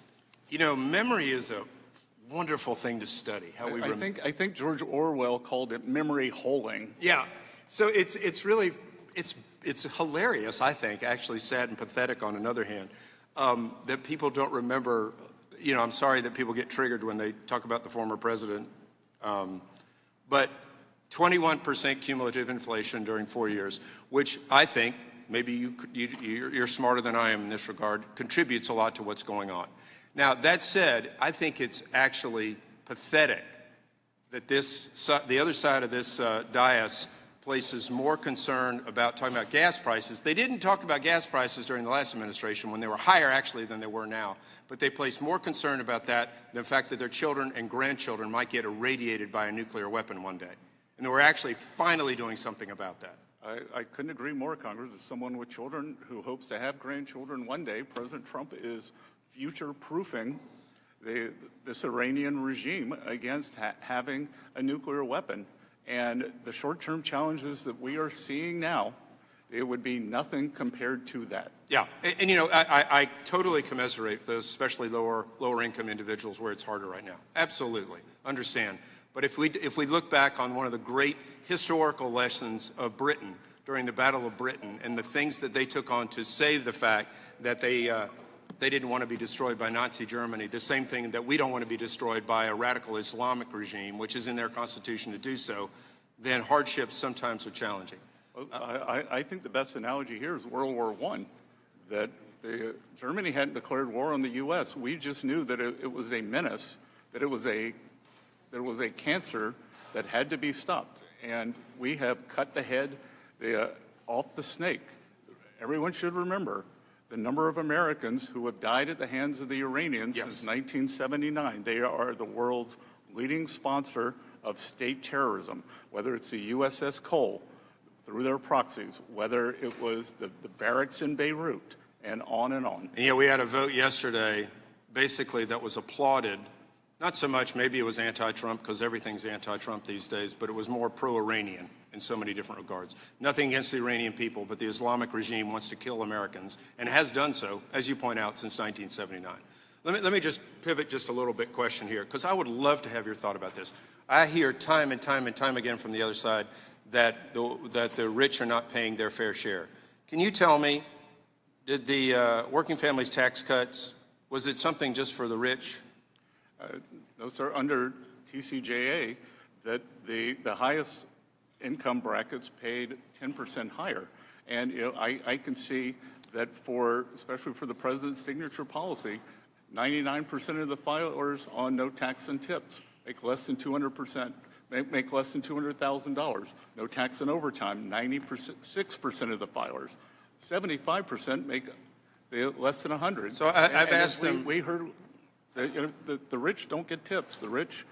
You know, memory is a wonderful thing to study. How we I think George Orwell called it memory holing. Yeah. So it's really hilarious, I think, actually sad and pathetic on another hand, that people don't remember. You know, I'm sorry that people get triggered when they talk about the former president, but 21% cumulative inflation during 4 years, which I think, maybe you're smarter than I am in this regard, contributes a lot to what's going on. Now, that said, I think it's actually pathetic that the other side of this dais places more concern about talking about gas prices. They didn't talk about gas prices during the last administration when they were higher, actually, than they were now. But they place more concern about that than the fact that their children and grandchildren might get irradiated by a nuclear weapon one day. And we're actually finally doing something about that. I couldn't agree more, Congress. As someone with children who hopes to have grandchildren one day, President Trump is future-proofing this Iranian regime against having a nuclear weapon. And the short-term challenges that we are seeing now, it would be nothing compared to that. Yeah, and you know, I totally commiserate those, especially lower income individuals where it's harder right now. Absolutely, understand. But if we look back on one of the great historical lessons of Britain during the Battle of Britain and the things that they took on to save the fact that they didn't want to be destroyed by Nazi Germany, the same thing that we don't want to be destroyed by a radical Islamic regime, which is in their constitution to do so, then hardships sometimes are challenging. I think the best analogy here is World War I, that Germany hadn't declared war on the U.S. We just knew that it was a menace, that it was a cancer that had to be stopped. And we have cut the head off the snake. Everyone should remember the number of Americans who have died at the hands of the Iranians since 1979. They are the world's leading sponsor of state terrorism, whether it's the USS Cole through their proxies, whether it was the barracks in Beirut, and on and on. And yeah, we had a vote yesterday, basically, that was applauded. Not so much, maybe it was anti-Trump, because everything's anti-Trump these days, but it was more pro-Iranian in so many different regards. Nothing against the Iranian people, but the Islamic regime wants to kill Americans, and has done so, as you point out, since 1979. Let me just pivot just a little bit question here, because I would love to have your thought about this. I hear time and time and time again from the other side that the rich are not paying their fair share. Can you tell me Did the working families tax cuts, was it something just for the rich? No, sir. Under TCJA, that the highest income brackets paid 10% higher. And I can see that especially for the president's signature policy, 99% of the filers on no tax and tips make less than 200%, make less than $200,000. No tax and overtime, 6% of the filers. 75% make less than 100. So I've asked them. We heard the rich don't get tips. The rich,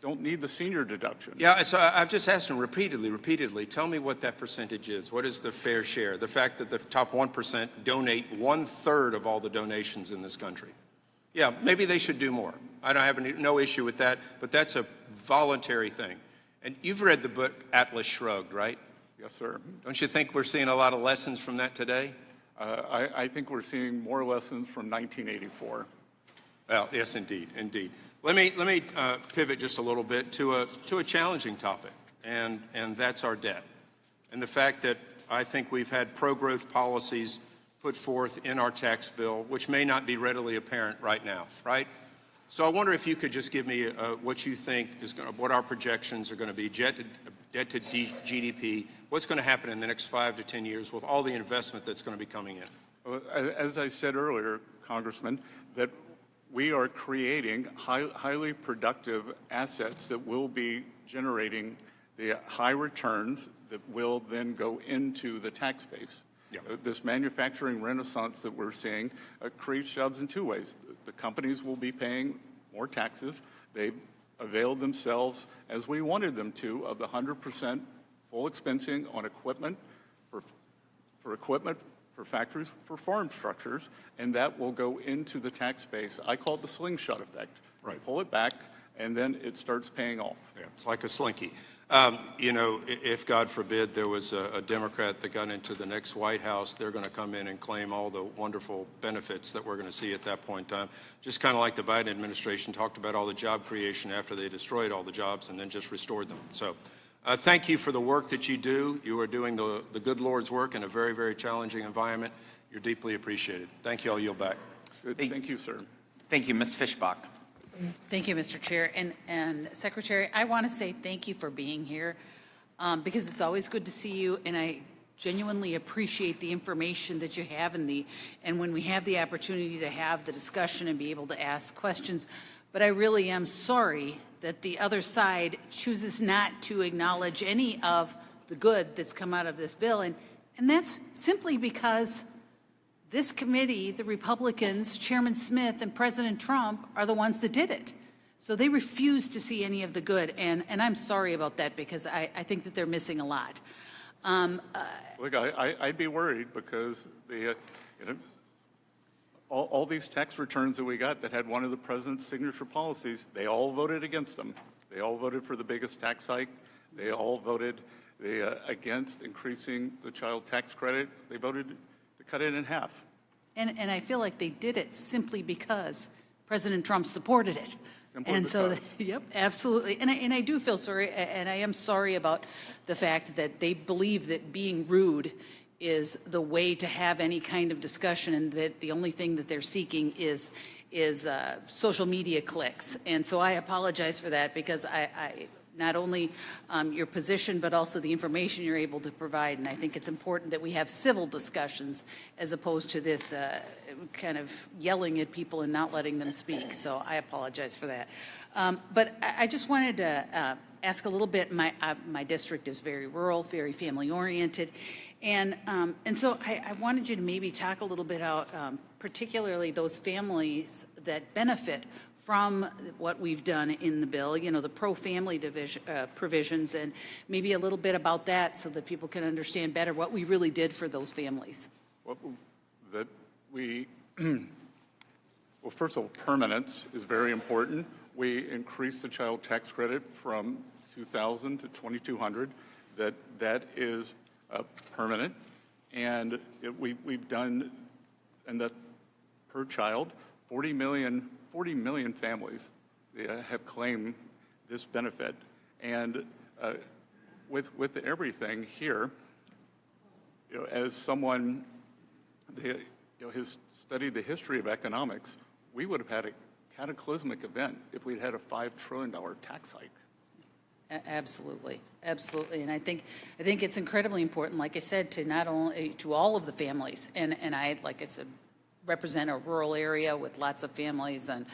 don't need the senior deduction. Yeah, so I've just asked them repeatedly, tell me what that percentage is. What is the fair share? The fact that the top 1% donate 1/3 of all the donations in this country. Yeah, maybe they should do more. I don't have no issue with that, but that's a voluntary thing. And you've read the book Atlas Shrugged, right? Yes, sir. Don't you think we're seeing a lot of lessons from that today? I think we're seeing more lessons from 1984. Well, yes, indeed. Let me pivot just a little bit to a challenging topic, and that's our debt. And the fact that I think we've had pro-growth policies put forth in our tax bill, which may not be readily apparent right now, right? So I wonder if you could just give me what you think what our projections are going to be, debt to GDP, what's going to happen in the next 5 to 10 years with all the investment that's going to be coming in. Well, as I said earlier, Congressman, that we are creating highly productive assets that will be generating the high returns that will then go into the tax base. Yeah. This manufacturing renaissance that we're seeing creates jobs in two ways. The companies will be paying more taxes. They availed themselves, as we wanted them to, of the 100% full expensing on equipment, for equipment, for factories, for farm structures, and that will go into the tax base. I call it the slingshot effect. Right. Pull it back, and then it starts paying off. Yeah, it's like a slinky. If God forbid there was a Democrat that got into the next White House, they're going to come in and claim all the wonderful benefits that we're going to see at that point in time. Just kind of like the Biden administration talked about all the job creation after they destroyed all the jobs and then just restored them. So thank you for the work that you do. You are doing the good Lord's work in a very, very challenging environment. You're deeply appreciated. Thank you. I'll yield back. Thank you, sir. Thank you, Ms. Fishbach. Thank you, Mr. Chair. And Secretary, I want to say thank you for being here because it's always good to see you, and I genuinely appreciate the information that you have and when we have the opportunity to have the discussion and be able to ask questions. But I really am sorry that the other side chooses not to acknowledge any of the good that's come out of this bill, and that's simply because this committee, the Republicans, Chairman Smith and President Trump are the ones that did it. So they refuse to see any of the good, and I'm sorry about that because I think that they're missing a lot. Look, I'd be worried because all these tax returns that we got that had one of the president's signature policies, they all voted against them. They all voted for the biggest tax hike. They all voted against increasing the child tax credit. They voted to cut it in half. And I feel like they did it simply because President Trump supported it. Simply and because. So, yep, absolutely. And I do feel sorry, and I am sorry about the fact that they believe that being rude is the way to have any kind of discussion, and that the only thing that they're seeking is social media clicks. And so I apologize for that because I not only your position, but also the information you're able to provide. And I think it's important that we have civil discussions as opposed to this kind of yelling at people and not letting them speak. So I apologize for that. But I just wanted to ask a little bit. My district is very rural, very family oriented. And so I wanted you to maybe talk a little bit about particularly those families that benefit from what we've done in the bill, the pro-family provisions, and maybe a little bit about that so that people can understand better what we really did for those families. Well, first of all, permanence is very important. We increased the child tax credit from $2,000 to $2,200. That is permanent, and we've done, and that per child, 40 million families have claimed this benefit. And with everything here, as someone His studied the history of economics. We would have had a cataclysmic event if we'd had a $5 trillion tax hike. Absolutely, absolutely, and I think it's incredibly important, like I said, to not only to all of the families, and I, like I said, represent a rural area with lots of families, and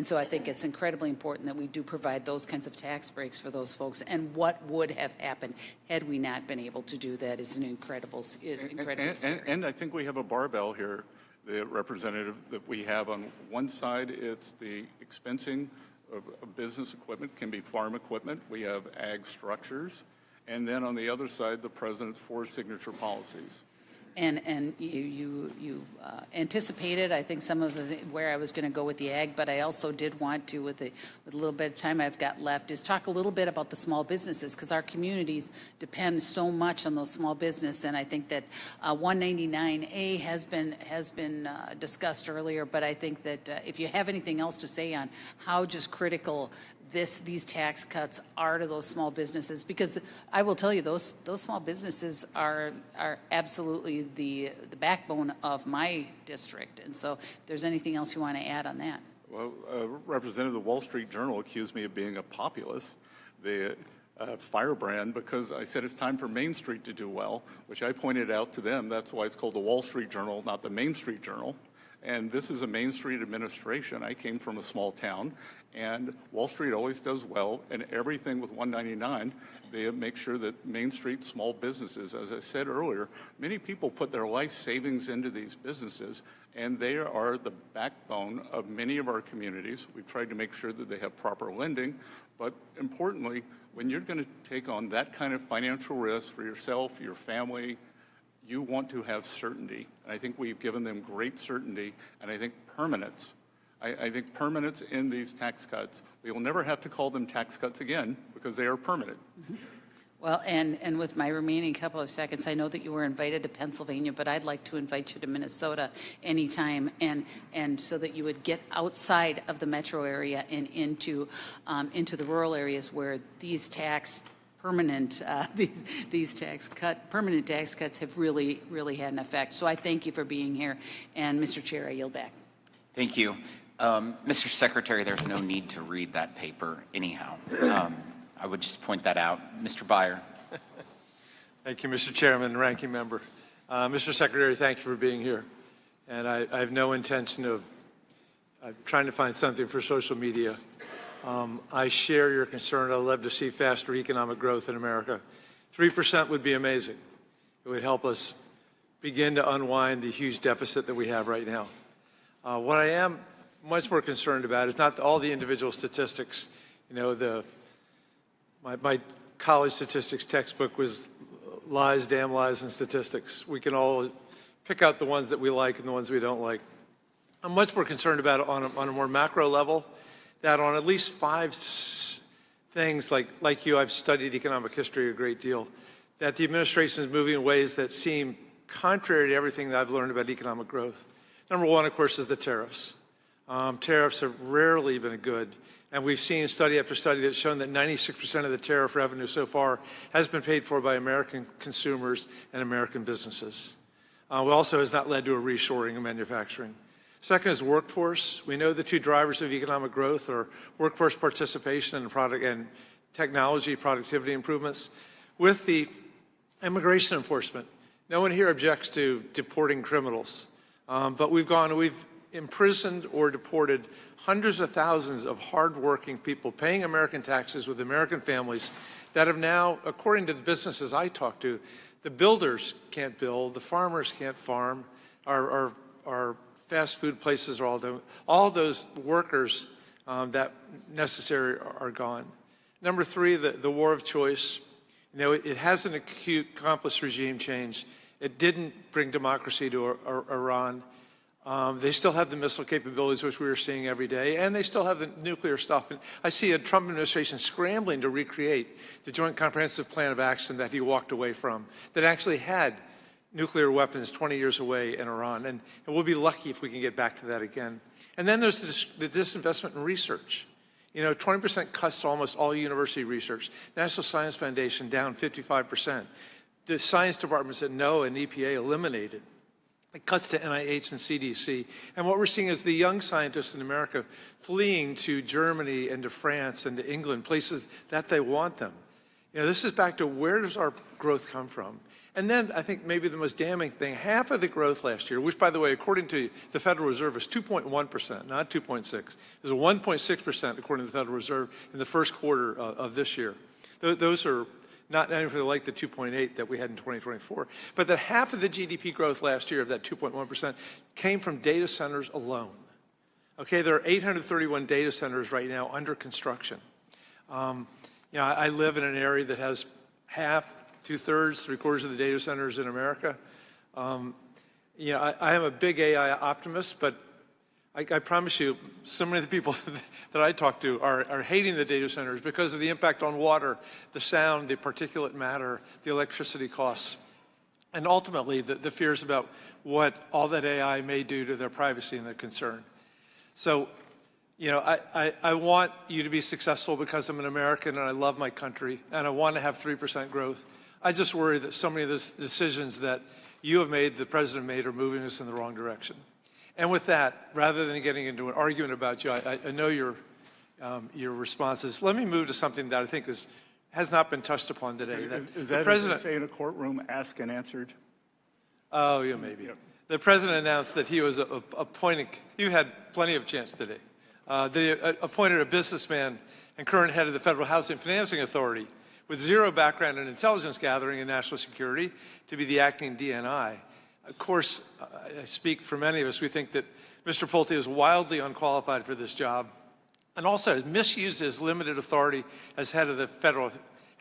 so I think it's incredibly important that we do provide those kinds of tax breaks for those folks. And what would have happened had we not been able to do that is incredibly scary. And I think we have a barbell here. The representative that we have on one side, it's the expensing of business equipment, can be farm equipment. We have ag structures. And then on the other side, the president's 4 signature policies. And you anticipated, I think, some of where I was going to go with the ag, but I also did want to, with a little bit of time I've got left, is talk a little bit about the small businesses, because our communities depend so much on those small business. And I think that 199A has been discussed earlier, but I think that if you have anything else to say on how just critical these tax cuts are to those small businesses, because I will tell you, those small businesses are absolutely the backbone of my district. And so if there's anything else you want to add on that. Well, Representative of the Wall Street Journal accused me of being a populist, the firebrand, because I said it's time for Main Street to do well, which I pointed out to them. That's why it's called the Wall Street Journal, not the Main Street Journal. And this is a Main Street administration. I came from a small town, and Wall Street always does well, and everything with 199, they make sure that Main Street small businesses, as I said earlier, many people put their life savings into these businesses, and they are the backbone of many of our communities. We've tried to make sure that they have proper lending, but importantly, when you're going to take on that kind of financial risk for yourself, your family, you want to have certainty. And I think we've given them great certainty, and I think permanence. I think permanence in these tax cuts. We will never have to call them tax cuts again because they are permanent. Mm-hmm. Well, and with my remaining couple of seconds, I know that you were invited to Pennsylvania, but I'd like to invite you to Minnesota anytime, and so that you would get outside of the metro area and into the rural areas where these permanent tax cuts have really had an effect. So I thank you for being here, and Mr. Chair, I yield back. Thank you. Mr. Secretary, there's no need to read that paper anyhow. I would just point that out. Mr. Byer. Thank you, Mr. Chairman and Ranking Member. Mr. Secretary, thank you for being here. And I have no intention of trying to find something for social media. I share your concern. I'd love to see faster economic growth in America. 3% would be amazing. It would help us begin to unwind the huge deficit that we have right now. What I am much more concerned about is not all the individual statistics. You know, my college statistics textbook was lies, damn lies, and statistics. We can all pick out the ones that we like and the ones we don't like. I'm much more concerned about it on a more macro level, that on at least 5 things, like you, I've studied economic history a great deal, that the administration is moving in ways that seem contrary to everything that I've learned about economic growth. Number one, of course, is the tariffs. Tariffs have rarely been good, and we've seen study after study that's shown that 96% of the tariff revenue so far has been paid for by American consumers and American businesses. It also has not led to a reshoring of manufacturing. Second is workforce. We know the 2 drivers of economic growth are workforce participation and technology productivity improvements. With the immigration enforcement, no one here objects to deporting criminals. But we've imprisoned or deported hundreds of thousands of hardworking people paying American taxes with American families that have now, according to the businesses I talk to, the builders can't build, the farmers can't farm, our fast food places are all those workers that necessary are gone. Number 3, the war of choice. You know, it hasn't accomplished regime change. It didn't bring democracy to Iran. They still have the missile capabilities, which we are seeing every day, and they still have the nuclear stuff. And I see a Trump administration scrambling to recreate the Joint Comprehensive Plan of Action that he walked away from, that actually had nuclear weapons 20 years away in Iran. And we'll be lucky if we can get back to that again. And then there's the disinvestment in research. You know, 20% cuts to almost all university research. National Science Foundation down 55%. The science departments at NOAA and EPA eliminated. cuts to NIH and CDC. And what we're seeing is the young scientists in America fleeing to Germany and to France and to England, places that they want them. You know, this is back to where does our growth come from? And then I think maybe the most damning thing, half of the growth last year, which by the way, according to the Federal Reserve is 2.1%, not 2.6. It was a 1.6% according to the Federal Reserve in the first quarter of this year. Those are not anything like the 2.8 that we had in 2024. But that half of the GDP growth last year of that 2.1% came from data centers alone. Okay, there are 831 data centers right now under construction. You know, I live in an area that has half, two-thirds, three-quarters of the data centers in America. You know, I am a big AI optimist, but I promise you, so many of the people that I talk to are hating the data centers because of the impact on water, the sound, the particulate matter, the electricity costs, and ultimately the fears about what all that AI may do to their privacy and their concern. So, you know, I want you to be successful because I'm an American and I love my country and I want to have 3% growth. I just worry that so many of the decisions that you have made, the president made, are moving us in the wrong direction. And with that, rather than getting into an argument about you, I know your responses. Let me move to something that I think has not been touched upon today. Is that, as they say in a courtroom, asked and answered? Oh, yeah, maybe. Yep. The president announced that he was appointing, you had plenty of chance today, that he appointed a businessman and current head of the Federal Housing Financing Authority with zero background in intelligence gathering and national security to be the acting DNI. Of course, I speak for many of us, we think that Mr. Pulte is wildly unqualified for this job and also has misused his limited authority as head of the Federal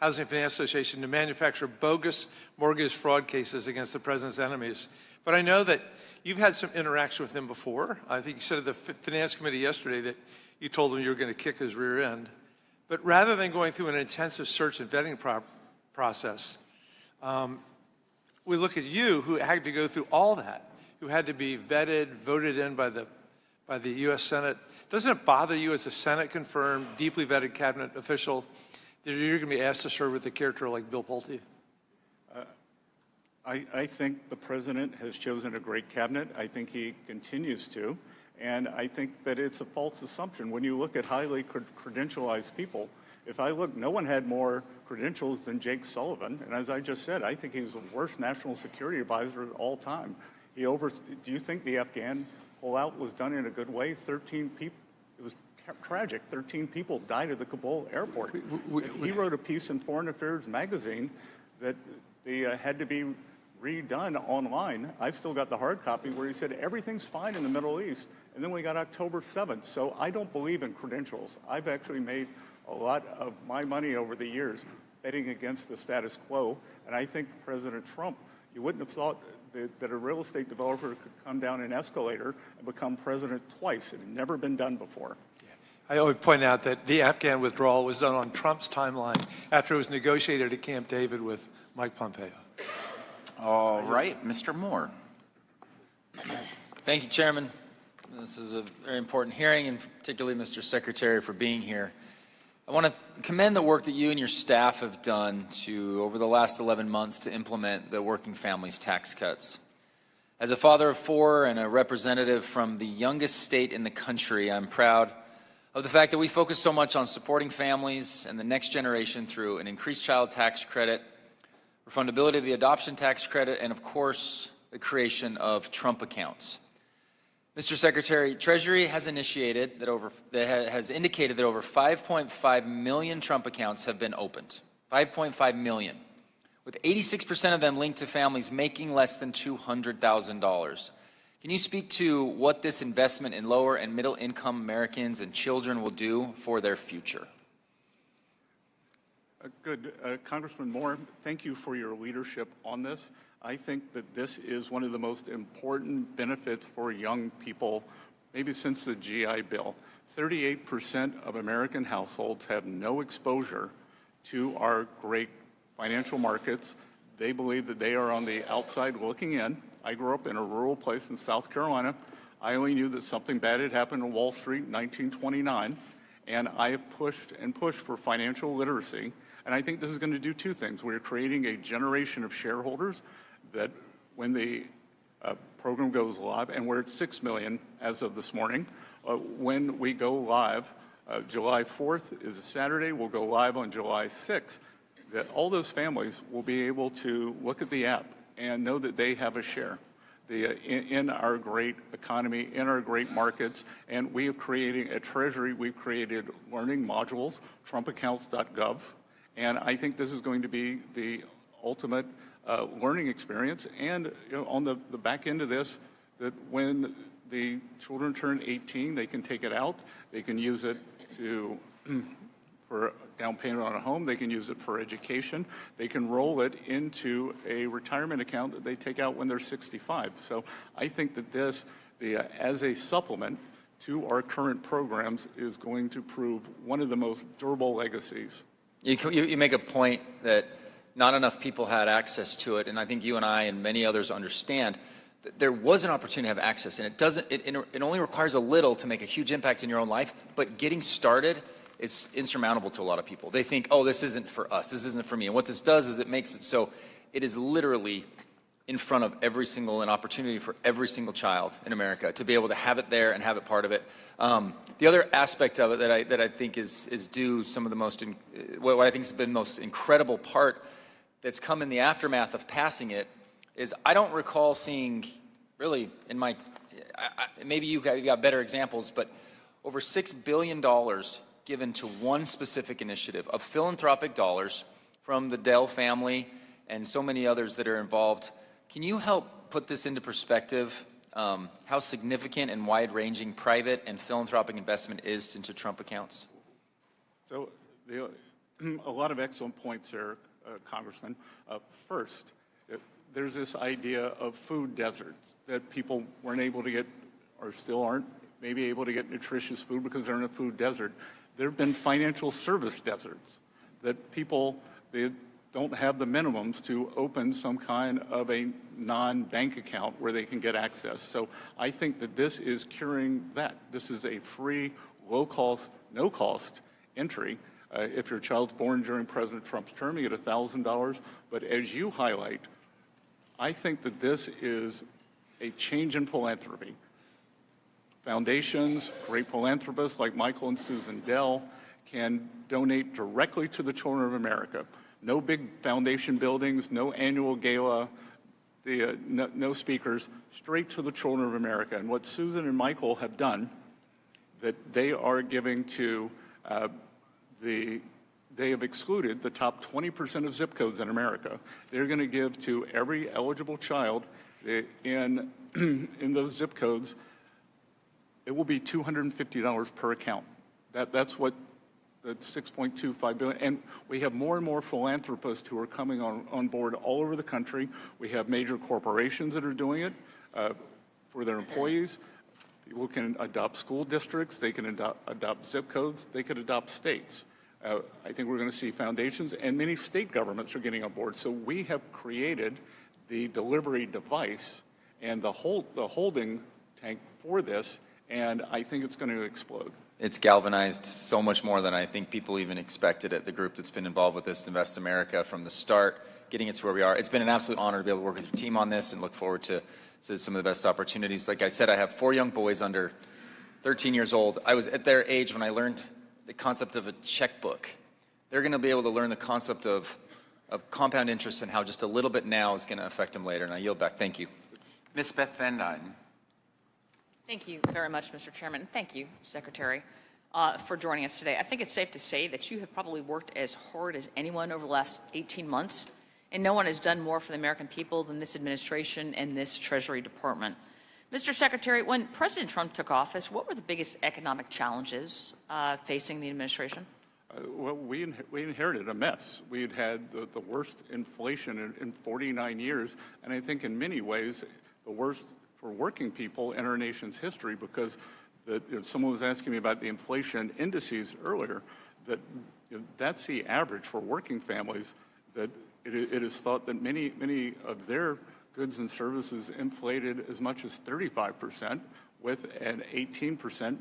Housing Finance Association to manufacture bogus mortgage fraud cases against the president's enemies. But I know that you've had some interaction with him before. I think you said at the Finance Committee yesterday that you told him you were going to kick his rear end. But rather than going through an intensive search and vetting process, we look at you, who had to go through all that, who had to be vetted, voted in by the U.S. Senate. Doesn't it bother you as a Senate-confirmed, deeply vetted cabinet official that you're going to be asked to serve with a character like Bill Pulte? I think the president has chosen a great cabinet. I think he continues to. And I think that it's a false assumption. When you look at highly credentialized people, if I look, no one had more credentials than Jake Sullivan. And as I just said, I think he was the worst national security advisor of all time. Do you think the Afghan pullout was done in a good way? 13 people, it was tragic. 13 people died at the Kabul airport. He wrote a piece in Foreign Affairs magazine that they had to be redone online. I've still got the hard copy where he said everything's fine in the Middle East. And then we got October 7th. So I don't believe in credentials. I've actually made a lot of my money over the years betting against the status quo. And I think President Trump, you wouldn't have thought that a real estate developer could come down an escalator and become president twice. It had never been done before. I always point out that the Afghan withdrawal was done on Trump's timeline after it was negotiated at Camp David with Mike Pompeo. All right, Mr. Moore. Thank you, Chairman. This is a very important hearing, and particularly Mr. Secretary for being here. I want to commend the work that you and your staff have done over the last 11 months to implement the working families tax cuts. As a father of four and a representative from the youngest state in the country, I'm proud of the fact that we focus so much on supporting families and the next generation through an increased child tax credit, refundability of the adoption tax credit, and of course, the creation of Trump accounts. Mr. Secretary, Treasury has indicated that over 5.5 million Trump accounts have been opened. 5.5 million, with 86% of them linked to families making less than $200,000. Can you speak to what this investment in lower and middle income Americans and children will do for their future? Good. Congressman Moore, thank you for your leadership on this. I think that this is one of the most important benefits for young people, maybe since the GI Bill. 38% of American households have no exposure to our great financial markets. They believe that they are on the outside looking in. I grew up in a rural place in South Carolina. I only knew that something bad had happened on Wall Street in 1929, and I have pushed and pushed for financial literacy. And I think this is going to do two things. We're creating a generation of shareholders that when the program goes live, and we're at 6 million as of this morning. When we go live, July 4th is a Saturday, we'll go live on July 6th, that all those families will be able to look at the app and know that they have a share in our great economy, in our great markets. And we have created, at Treasury, we've created learning modules, trumpaccounts.gov. And I think this is going to be the ultimate learning experience. And on the back end of this, that when the children turn 18, they can take it out. They can use it for down payment on a home. They can use it for education. They can roll it into a retirement account that they take out when they're 65. So I think that this, as a supplement to our current programs, is going to prove one of the most durable legacies. You make a point that not enough people had access to it, and I think you and I and many others understand that there was an opportunity to have access, and it only requires a little to make a huge impact in your own life, but getting started is insurmountable to a lot of people. They think, oh, this isn't for us, this isn't for me. And what this does is it makes it so it is literally in front of an opportunity for every single child in America to be able to have it there and have it part of it. The other aspect of it that I think is due some of the most, what I think has been the most incredible part that's come in the aftermath of passing it is I don't recall seeing really in my, maybe you got better examples, but over $6 billion given to one specific initiative of philanthropic dollars from the Dell family and so many others that are involved. Can you help put this into perspective, how significant and wide-ranging private and philanthropic investment is into Trump accounts? So a lot of excellent points there, Congressman. First, there's this idea of food deserts that people weren't able to get, or still aren't maybe able to get nutritious food because they're in a food desert. There have been financial service deserts that people, they don't have the minimums to open some kind of a non-bank account where they can get access. So I think that this is curing that. This is a free, low-cost, no-cost entry. If your child's born during President Trump's term, you get $1,000. But as you highlight, I think that this is a change in philanthropy. Foundations, great philanthropists like Michael and Susan Dell can donate directly to the children of America. No big foundation buildings, no annual gala, no speakers, straight to the children of America. And what Susan and Michael have done, that they are giving to they have excluded the top 20% of zip codes in America. They're going to give to every eligible child in those zip codes. It will be $250 per account. That's what the $6.25 billion. And we have more and more philanthropists who are coming on board all over the country. We have major corporations that are doing it for their employees. People can adopt school districts. They can adopt zip codes. They could adopt states. I think we're going to see foundations, and many state governments are getting on board. So we have created the delivery device and the holding tank for this, and I think it's going to explode. It's galvanized so much more than I think people even expected at the group that's been involved with this, Invest America, from the start, getting it to where we are. It's been an absolute honor to be able to work with your team on this and look forward to some of the best opportunities. Like I said, I have 4 young boys under 13 years old. I was at their age when I learned the concept of a checkbook. They're going to be able to learn the concept of compound interest and how just a little bit now is going to affect them later. And I yield back. Thank you. Ms. Beth Van Dyne. Thank you very much, Mr. Chairman. Thank you, Secretary, for joining us today. I think it's safe to say that you have probably worked as hard as anyone over the last 18 months, and no one has done more for the American people than this administration and this Treasury Department. Mr. Secretary, when President Trump took office, what were the biggest economic challenges facing the administration? Well, we inherited a mess. We had had the worst inflation in 49 years, and I think in many ways the worst for working people in our nation's history, because someone was asking me about the inflation indices earlier, that's the average for working families, that it is thought that many of their goods and services inflated as much as 35%, with an 18%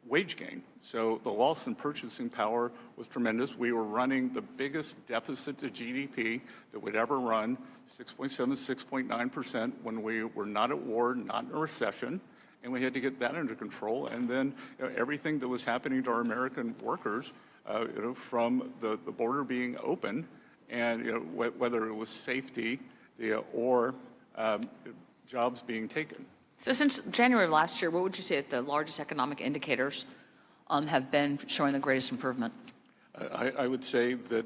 wage gain. So the loss in purchasing power was tremendous. We were running the biggest deficit to GDP that we'd ever run, 6.7, 6.9%, when we were not at war, not in a recession, and we had to get that under control. And then everything that was happening to our American workers, from the border being open, and whether it was safety or jobs being taken. So since January of last year, what would you say that the largest economic indicators have been showing the greatest improvement? I would say that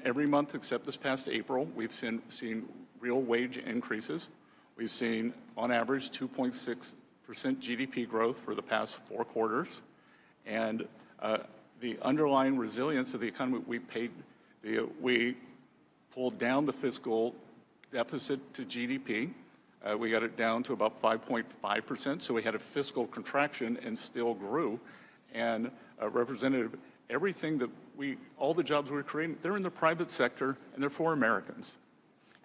every month except this past April, we've seen real wage increases. We've seen, on average, 2.6% GDP growth for the past 4 quarters. And the underlying resilience of the economy, we pulled down the fiscal deficit to GDP. We got it down to about 5.5%, so we had a fiscal contraction and still grew. And Representative, everything that all the jobs we're creating, they're in the private sector and they're for Americans.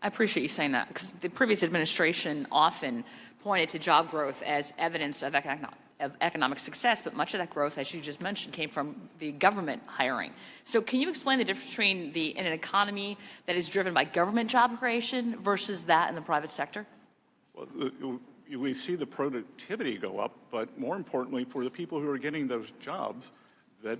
I appreciate you saying that, because the previous administration often pointed to job growth as evidence of economic success, but much of that growth, as you just mentioned, came from the government hiring. So can you explain the difference between in an economy that is driven by government job creation versus that in the private sector? Well, we see the productivity go up, but more importantly, for the people who are getting those jobs, that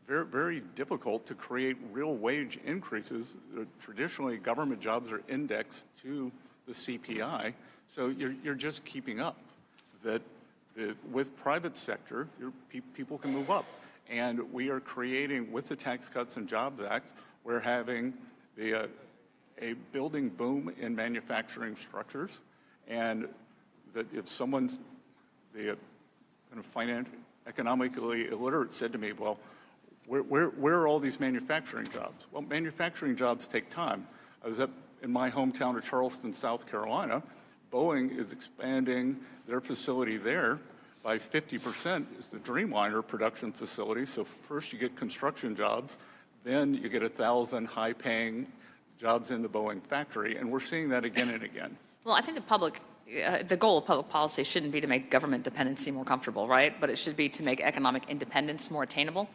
very, very difficult to create real wage increases. Traditionally, government jobs are indexed to the CPI, so you're just keeping up. With private sector, people can move up. And we are creating, with the Tax Cuts and Jobs Act, we're having a building boom in manufacturing structures. And that if someone's economically illiterate said to me, well, where are all these manufacturing jobs? Well, manufacturing jobs take time. I was up in my hometown of Charleston, South Carolina. Boeing is expanding their facility there by 50%. It's the Dreamliner production facility. So first you get construction jobs, then you get 1,000 high-paying jobs in the Boeing factory, and we're seeing that again and again. Well, I think the goal of public policy shouldn't be to make government dependency more comfortable, right? But it should be to make economic independence more attainable.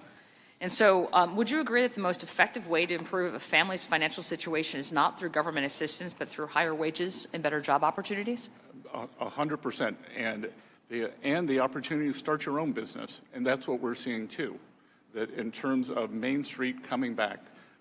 And so would you agree that the most effective way to improve a family's financial situation is not through government assistance, but through higher wages and better job opportunities? 100%. And the opportunity to start your own business. And that's what we're seeing too. That in terms of Main Street coming back,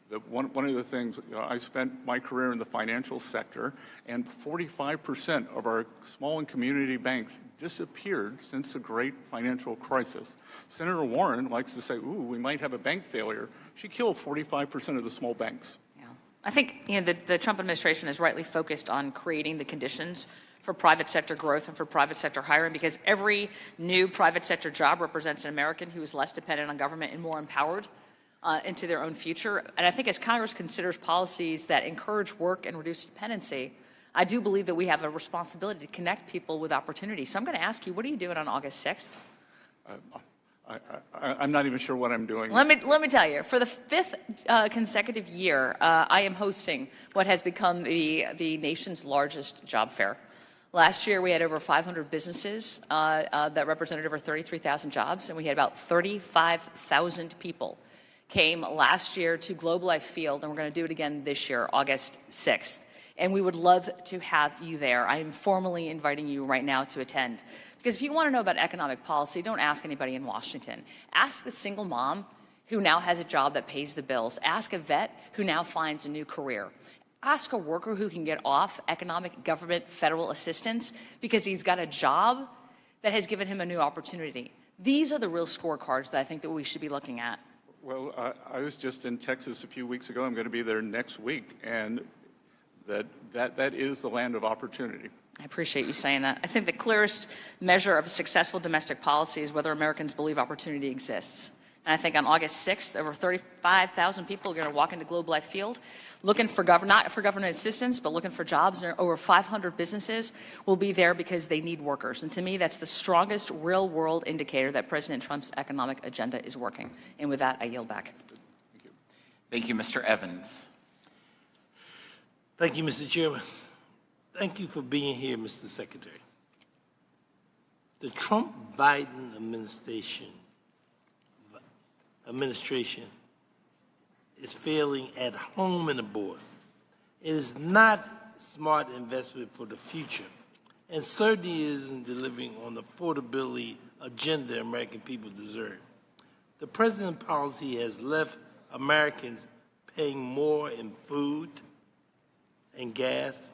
that one of the things, I spent my career in the financial sector, and 45% of our small and community banks disappeared since the great financial crisis. Senator Warren likes to say, ooh, we might have a bank failure. She killed 45% of the small banks. Yeah. I think the Trump administration is rightly focused on creating the conditions for private sector growth and for private sector hiring, because every new private sector job represents an American who is less dependent on government and more empowered into their own future. And I think as Congress considers policies that encourage work and reduce dependency, I do believe that we have a responsibility to connect people with opportunity. So I'm going to ask you, what are you doing on August 6th? I'm not even sure what I'm doing. Let me tell you, for the 5th consecutive year, I am hosting what has become the nation's largest job fair. Last year, we had over 500 businesses that represented over 33,000 jobs, and we had about 35,000 people came last year to Globe Life Field, and we're going to do it again this year, August 6th. And we would love to have you there. I am formally inviting you right now to attend. Because if you want to know about economic policy, don't ask anybody in Washington. Ask the single mom who now has a job that pays the bills. Ask a vet who now finds a new career. Ask a worker who can get off economic, government, federal assistance because he's got a job that has given him a new opportunity. These are the real scorecards that I think that we should be looking at. Well, I was just in Texas a few weeks ago. I'm going to be there next week, and that is the land of opportunity. I appreciate you saying that. I think the clearest measure of a successful domestic policy is whether Americans believe opportunity exists. And I think on August 6th, over 35,000 people are going to walk into Globe Life Field looking for not for government assistance, but looking for jobs. And over 500 businesses will be there because they need workers. And to me, that's the strongest real-world indicator that President Trump's economic agenda is working. And with that, I yield back. Thank you. Thank you, Mr. Evans. Thank you, Mr. Chairman. Thank you for being here, Mr. Secretary. The Trump-Biden administration administration is failing at home and abroad. It is not smart investment for the future, and certainly isn't delivering on the affordability agenda American people deserve. The president's policy has left Americans paying more in food and gas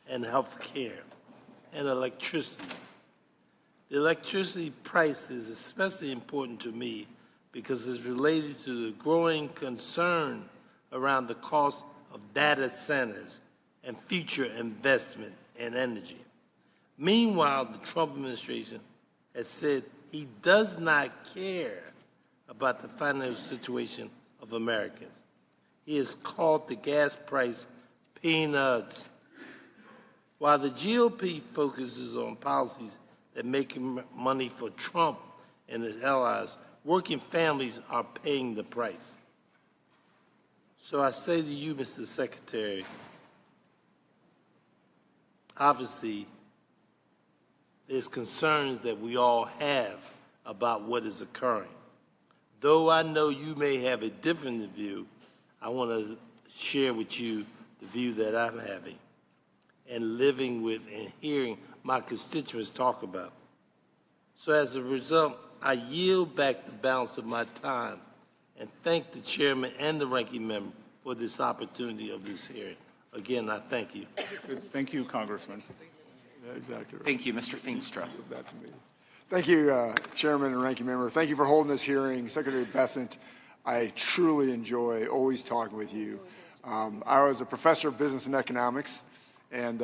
and health care and electricity. The electricity price is especially important to me because it's related to the growing concern around the cost of data centers and future investment in energy. Meanwhile, the Trump administration has said he does not care about the financial situation of Americans. He has called the gas price peanuts. While the GOP focuses on policies that make money for Trump and his allies, working families are paying the price. So I say to you, Mr. Secretary, obviously, there's concerns that we all have about what is occurring. Though I know you may have a different view, I want to share with you the view that I'm having and living with and hearing my constituents talk about. So as a result, I yield back the balance of my time and thank the chairman and the ranking member for this opportunity of this hearing. Again, I thank you. Thank you, Congressman. Yeah, exactly right. Thank you, Mr. Feenstra. That to me. Thank you, Chairman and Ranking Member. Thank you for holding this hearing. Secretary Bessent, I truly enjoy always talking with you. I was a professor of business and economics, and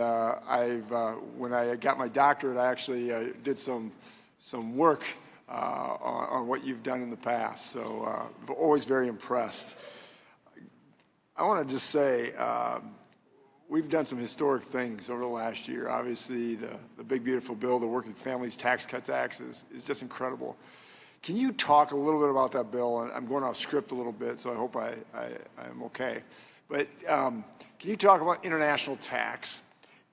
when I got my doctorate, I actually did some work on what you've done in the past. So I'm always very impressed. I want to just say, we've done some historic things over the last year. Obviously, the big, beautiful bill, the Working Families Tax Cuts Act, is just incredible. Can you talk a little bit about that bill? And I'm going off script a little bit, so I hope I'm okay. But can you talk about international tax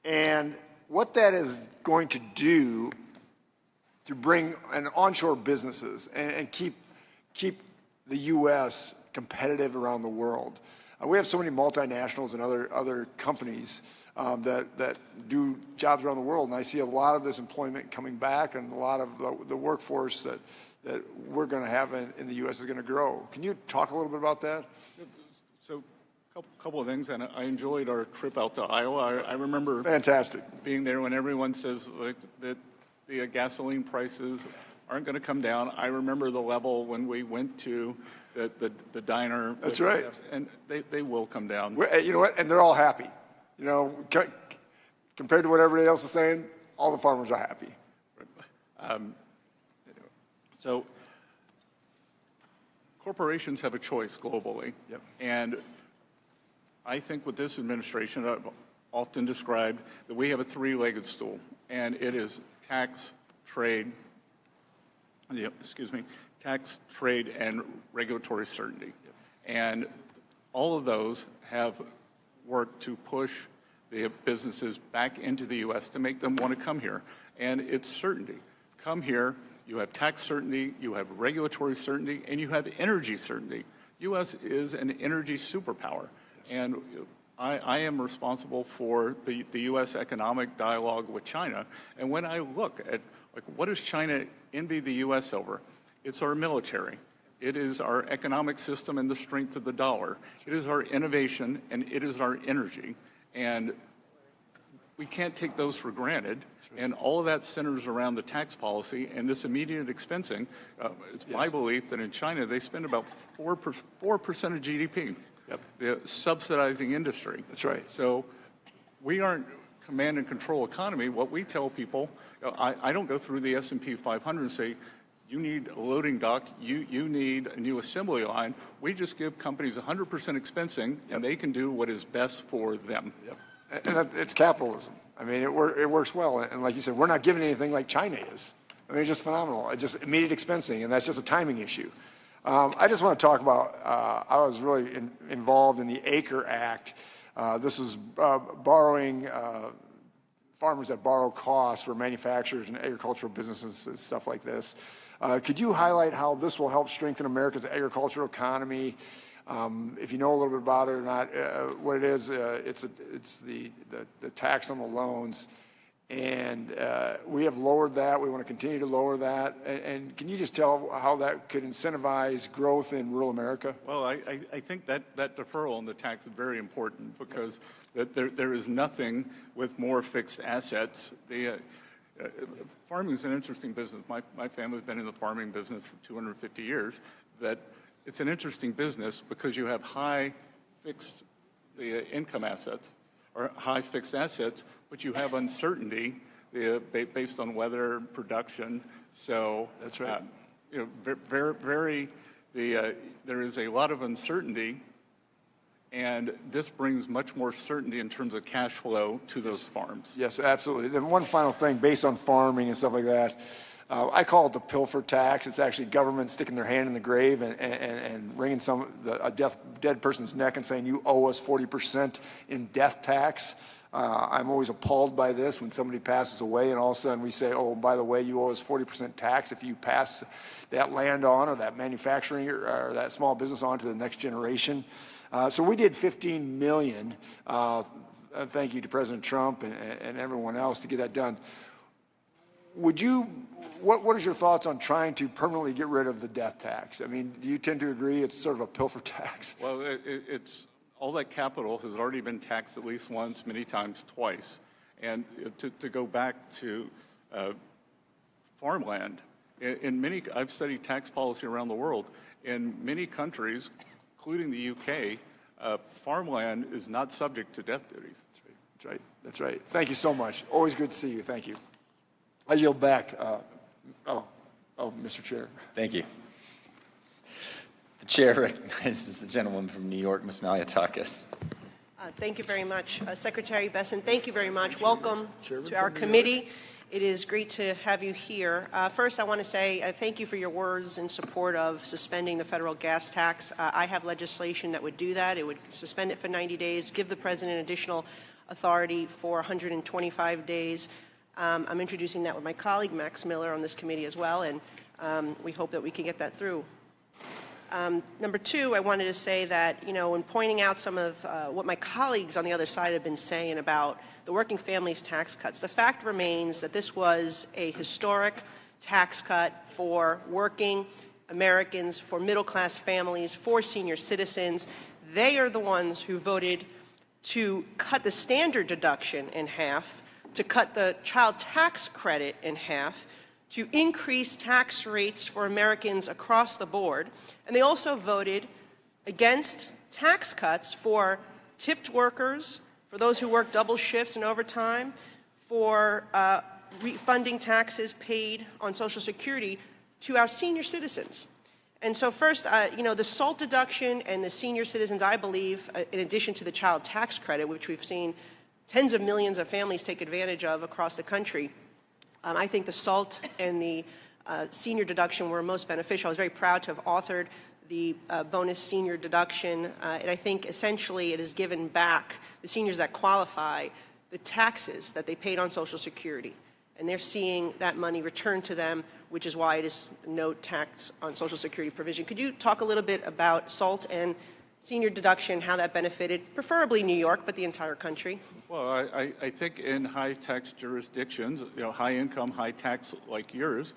and what that is going to do to bring in onshore businesses and keep the U.S. competitive around the world? We have so many multinationals and other companies that do jobs around the world, and I see a lot of this employment coming back, and a lot of the workforce that we're going to have in the U.S. is going to grow. Can you talk a little bit about that? So, a couple of things, and I enjoyed our trip out to Iowa. I remember fantastic being there when everyone says that the gasoline prices aren't going to come down. I remember the level when we went to the diner. That's right. And they will come down. You know what? And they're all happy. You know, compared to what everybody else is saying, all the farmers are happy. So corporations have a choice globally. Yep. And I think with this administration, I've often described that we have a three-legged stool, and it is tax, trade, tax, trade, and regulatory certainty. Yep. And all of those have worked to push the businesses back into the U.S. to make them want to come here. And it's certainty. Come here, you have tax certainty, you have regulatory certainty, and you have energy certainty. U.S. is an energy superpower. Yes. And I am responsible for the U.S. economic dialogue with China. And when I look at, what does China envy the U.S. over? It's our military. It is our economic system and the strength of the dollar. It is our innovation, and it is our energy. And we can't take those for granted. And all of that centers around the tax policy and this immediate expensing. It's my belief that in China, they spend about 4% of GDP. Yep. The subsidizing industry. That's right. So we aren't command and control economy. What we tell people, I don't go through the S&P 500 and say, you need a loading dock, you need a new assembly line. We just give companies 100% expensing, and they can do what is best for them. Yep. And it's capitalism. I mean, it works well. And like you said, we're not giving anything like China is. I mean, it's just phenomenal. It's just immediate expensing, and that's just a timing issue. I just want to talk about, I was really involved in the ACRE Act. This was borrowing farmers that borrow costs for manufacturers and agricultural businesses and stuff like this. Could you highlight how this will help strengthen America's agricultural economy? If you know a little bit about it or not, what it is, it's the tax on the loans. And we have lowered that. We want to continue to lower that. And can you just tell how that could incentivize growth in rural America? Well, I think that deferral on the tax is very important because there is nothing with more fixed assets. Farming is an interesting business. My family's been in the farming business for 250 years. That it's an interesting business because you have high fixed income assets or high fixed assets, but you have uncertainty based on weather, production. So that's right. There is a lot of uncertainty, and this brings much more certainty in terms of cash flow to those farms. Yes, absolutely. Then one final thing, based on farming and stuff like that, I call it the pilfer tax. It's actually government sticking their hand in the grave and wringing a dead person's neck and saying, you owe us 40% in death tax. I'm always appalled by this when somebody passes away and all of a sudden we say, oh, by the way, you owe us 40% tax if you pass that land on or that manufacturing or that small business on to the next generation. So we did $15 million. Thank you to President Trump and everyone else to get that done. What is your thoughts on trying to permanently get rid of the death tax? I mean, do you tend to agree it's sort of a pilfer tax? Well, it's all that capital has already been taxed at least once, many times twice. And to go back to farmland, I've studied tax policy around the world. In many countries, including the UK, farmland is not subject to death duties. That's right. That's right. Thank you so much. Always good to see you. Thank you. I yield back. Mr. Chair. Thank you. The chair recognizes the gentleman from New York, Ms. Malliotakis. Thank you very much. Secretary Bessent, thank you very much. Welcome to our committee. It is great to have you here. First, I want to say thank you for your words in support of suspending the federal gas tax. I have legislation that would do that. It would suspend it for 90 days, give the president additional authority for 125 days. I'm introducing that with my colleague, Max Miller, on this committee as well, and we hope that we can get that through. Number two, I wanted to say that, in pointing out some of what my colleagues on the other side have been saying about the working families tax cuts, the fact remains that this was a historic tax cut for working Americans, for middle-class families, for senior citizens. They are the ones who voted to cut the standard deduction in half, to cut the child tax credit in half, to increase tax rates for Americans across the board. And they also voted against tax cuts for tipped workers, for those who work double shifts and overtime, for refunding taxes paid on Social Security to our senior citizens. And so first, the SALT deduction and the senior citizens, I believe, in addition to the child tax credit, which we've seen tens of millions of families take advantage of across the country, I think the SALT and the senior deduction were most beneficial. I was very proud to have authored the bonus senior deduction, and I think essentially it has given back the seniors that qualify the taxes that they paid on Social Security. And they're seeing that money returned to them, which is why it is no tax on Social Security provision. Could you talk a little bit about SALT and senior deduction, how that benefited, preferably New York, but the entire country? Well, I think in high-tax jurisdictions, high-income, high-tax like yours,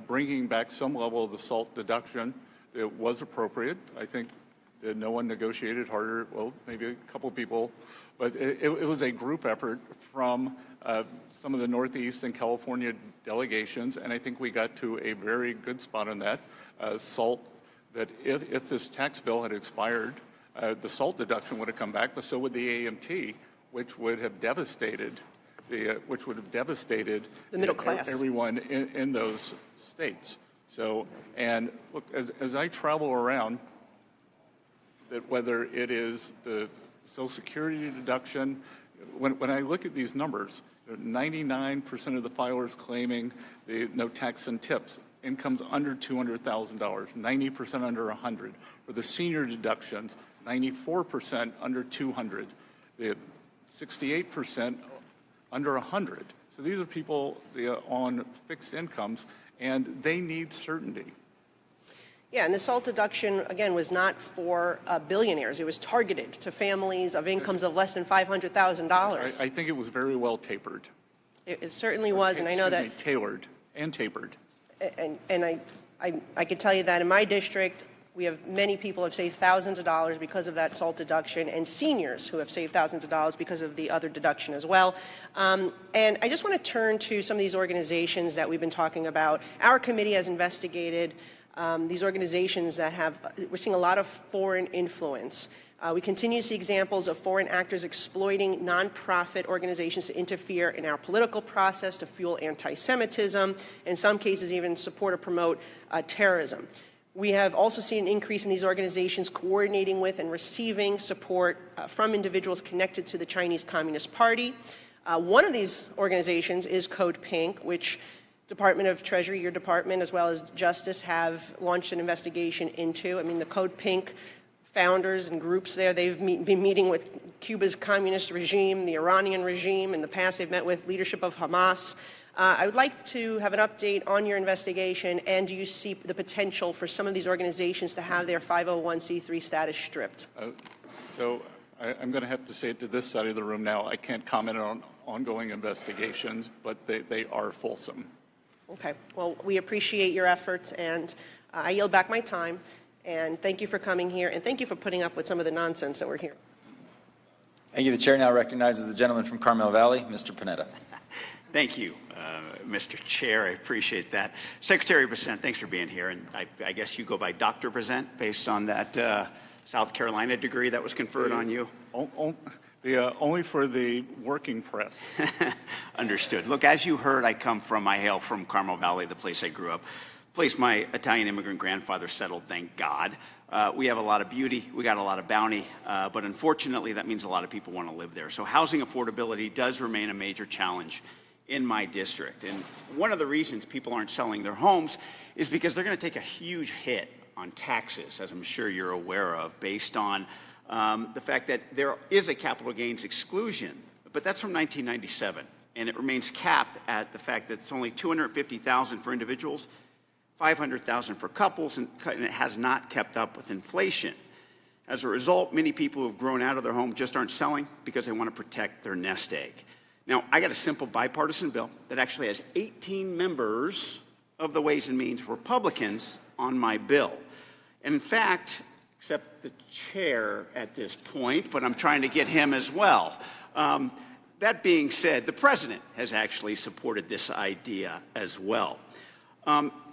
bringing back some level of the SALT deduction, it was appropriate. I think that no one negotiated harder, well, maybe a couple people, but it was a group effort from some of the Northeast and California delegations, and I think we got to a very good spot on that. SALT, that if this tax bill had expired, the SALT deduction would have come back, but so would the AMT, which would have devastated the middle class, everyone in those states. So, and look, as I travel around, that whether it is the Social Security deduction, when I look at these numbers, 99% of the filers claiming no tax and tips, incomes under $200,000, 90% under 100. For the senior deductions, 94% under 200, the 68% under 100. So these are people on fixed incomes, and they need certainty. Yeah, and the SALT deduction, again, was not for billionaires. It was targeted to families of incomes of less than $500,000. I think it was very well tapered. It certainly was, and I know that. Tailored and tapered. And I can tell you that in my district, we have many people who have saved thousands of dollars because of that SALT deduction, and seniors who have saved thousands of dollars because of the other deduction as well. And I just want to turn to some of these organizations that we've been talking about. Our committee has investigated these organizations that we're seeing a lot of foreign influence. We continue to see examples of foreign actors exploiting nonprofit organizations to interfere in our political process, to fuel anti-Semitism, in some cases even support or promote terrorism. We have also seen an increase in these organizations coordinating with and receiving support from individuals connected to the Chinese Communist Party. One of these organizations is Code Pink, which Department of Treasury, your department, as well as Justice, have launched an investigation into. I mean, the Code Pink founders and groups there, they've been meeting with Cuba's communist regime, the Iranian regime. In the past, they've met with leadership of Hamas. I would like to have an update on your investigation, and do you see the potential for some of these organizations to have their 501c3 status stripped? So I'm going to have to say it to this side of the room now. I can't comment on ongoing investigations, but they are fulsome. Okay. Well, we appreciate your efforts, and I yield back my time. And thank you for coming here, and thank you for putting up with some of the nonsense that we're hearing. Thank you. The chair now recognizes the gentleman from Carmel Valley, Mr. Panetta. Thank you, Mr. Chair. I appreciate that. Secretary Bessent, thanks for being here. And I guess you go by Dr. Bessent based on that South Carolina degree that was conferred on you? Only for the working press. Understood. Look, as you heard, I hail from Carmel Valley, the place I grew up. Place my Italian immigrant grandfather settled, thank God. We have a lot of beauty, we got a lot of bounty, but unfortunately that means a lot of people want to live there. So housing affordability does remain a major challenge in my district. And one of the reasons people aren't selling their homes is because they're going to take a huge hit on taxes, as I'm sure you're aware of, based on the fact that there is a capital gains exclusion, but that's from 1997, and it remains capped at the fact that it's only $250,000 for individuals, $500,000 for couples, and it has not kept up with inflation. As a result, many people who have grown out of their home just aren't selling because they want to protect their nest egg. Now, I got a simple bipartisan bill that actually has 18 members of the Ways and Means Republicans on my bill. And in fact, except the chair at this point, but I'm trying to get him as well. That being said, the president has actually supported this idea as well.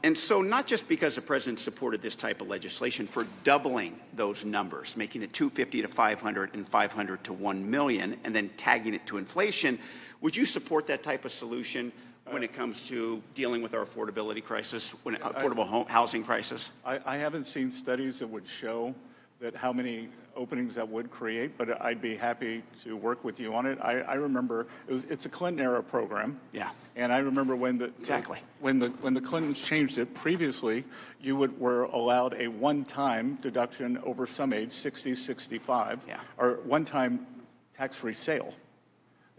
And so not just because the president supported this type of legislation for doubling those numbers, making it 250 to 500 and 500 to 1 million, and then tagging it to inflation, would you support that type of solution when it comes to dealing with our affordability crisis, affordable housing crisis? I haven't seen studies that would show that how many openings that would create, but I'd be happy to work with you on it. I remember it's a Clinton era program. Yeah. And I remember when the Clintons changed it previously, you were allowed a one-time deduction over some age, 60, 65, or one-time tax-free sale.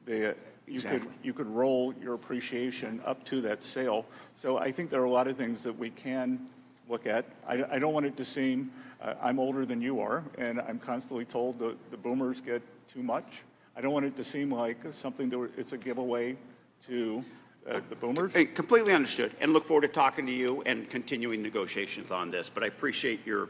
You could roll your appreciation up to that sale. So I think there are a lot of things that we can look at. I don't want it to seem, I'm older than you are, and I'm constantly told the boomers get too much. I don't want it to seem like something that it's a giveaway to the boomers. Hey, completely understood, and look forward to talking to you and continuing negotiations on this. But I appreciate your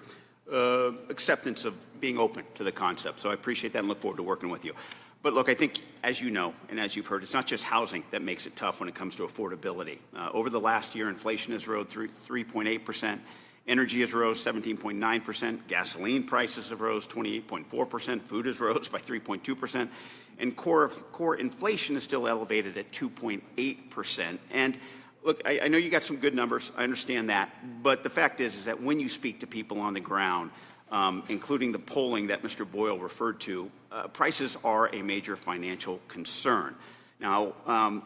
acceptance of being open to the concept. So I appreciate that and look forward to working with you. But look, I think, as you know, and as you've heard, it's not just housing that makes it tough when it comes to affordability. Over the last year, inflation has rose 3.8%. Energy has rose 17.9%. Gasoline prices have rose 28.4%. Food has rose by 3.2%. And core inflation is still elevated at 2.8%. And look, I know you got some good numbers. I understand that. But the fact is that when you speak to people on the ground, including the polling that Mr. Boyle referred to, prices are a major financial concern. Now,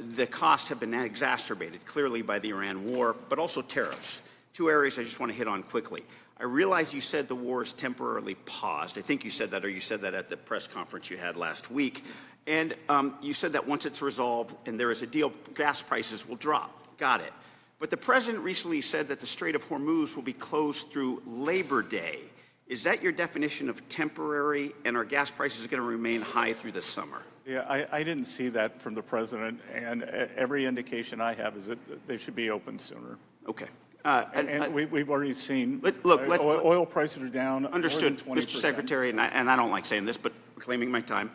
the costs have been exacerbated clearly by the Iran war, but also tariffs. Two areas I just want to hit on quickly. I realize you said the war is temporarily paused. I think you said that, or you said that at the press conference you had last week. And you said that once it's resolved and there is a deal, gas prices will drop. Got it. But the president recently said that the Strait of Hormuz will be closed through Labor Day. Is that your definition of temporary, and are gas prices going to remain high through the summer? Yeah, I didn't see that from the president, and every indication I have is that they should be open sooner. Okay. We've already seen oil prices are down. Understood, more than 20%. Mr. Secretary, and I don't like saying this, but reclaiming my time.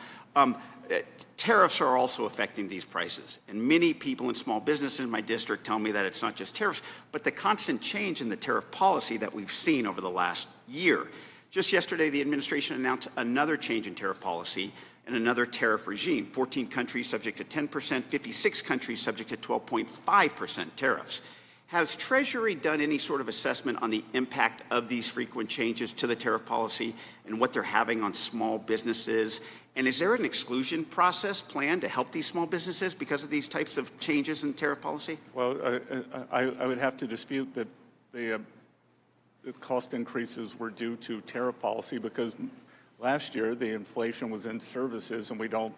Tariffs are also affecting these prices, and many people in small business in my district tell me that it's not just tariffs, but the constant change in the tariff policy that we've seen over the last year. Just yesterday, the administration announced another change in tariff policy and another tariff regime. 14 countries subject to 10%, 56 countries subject to 12.5% tariffs. Has Treasury done any sort of assessment on the impact of these frequent changes to the tariff policy and what they're having on small businesses? And is there an exclusion process planned to help these small businesses because of these types of changes in tariff policy? Well, I would have to dispute that the cost increases were due to tariff policy, because last year the inflation was in services and we don't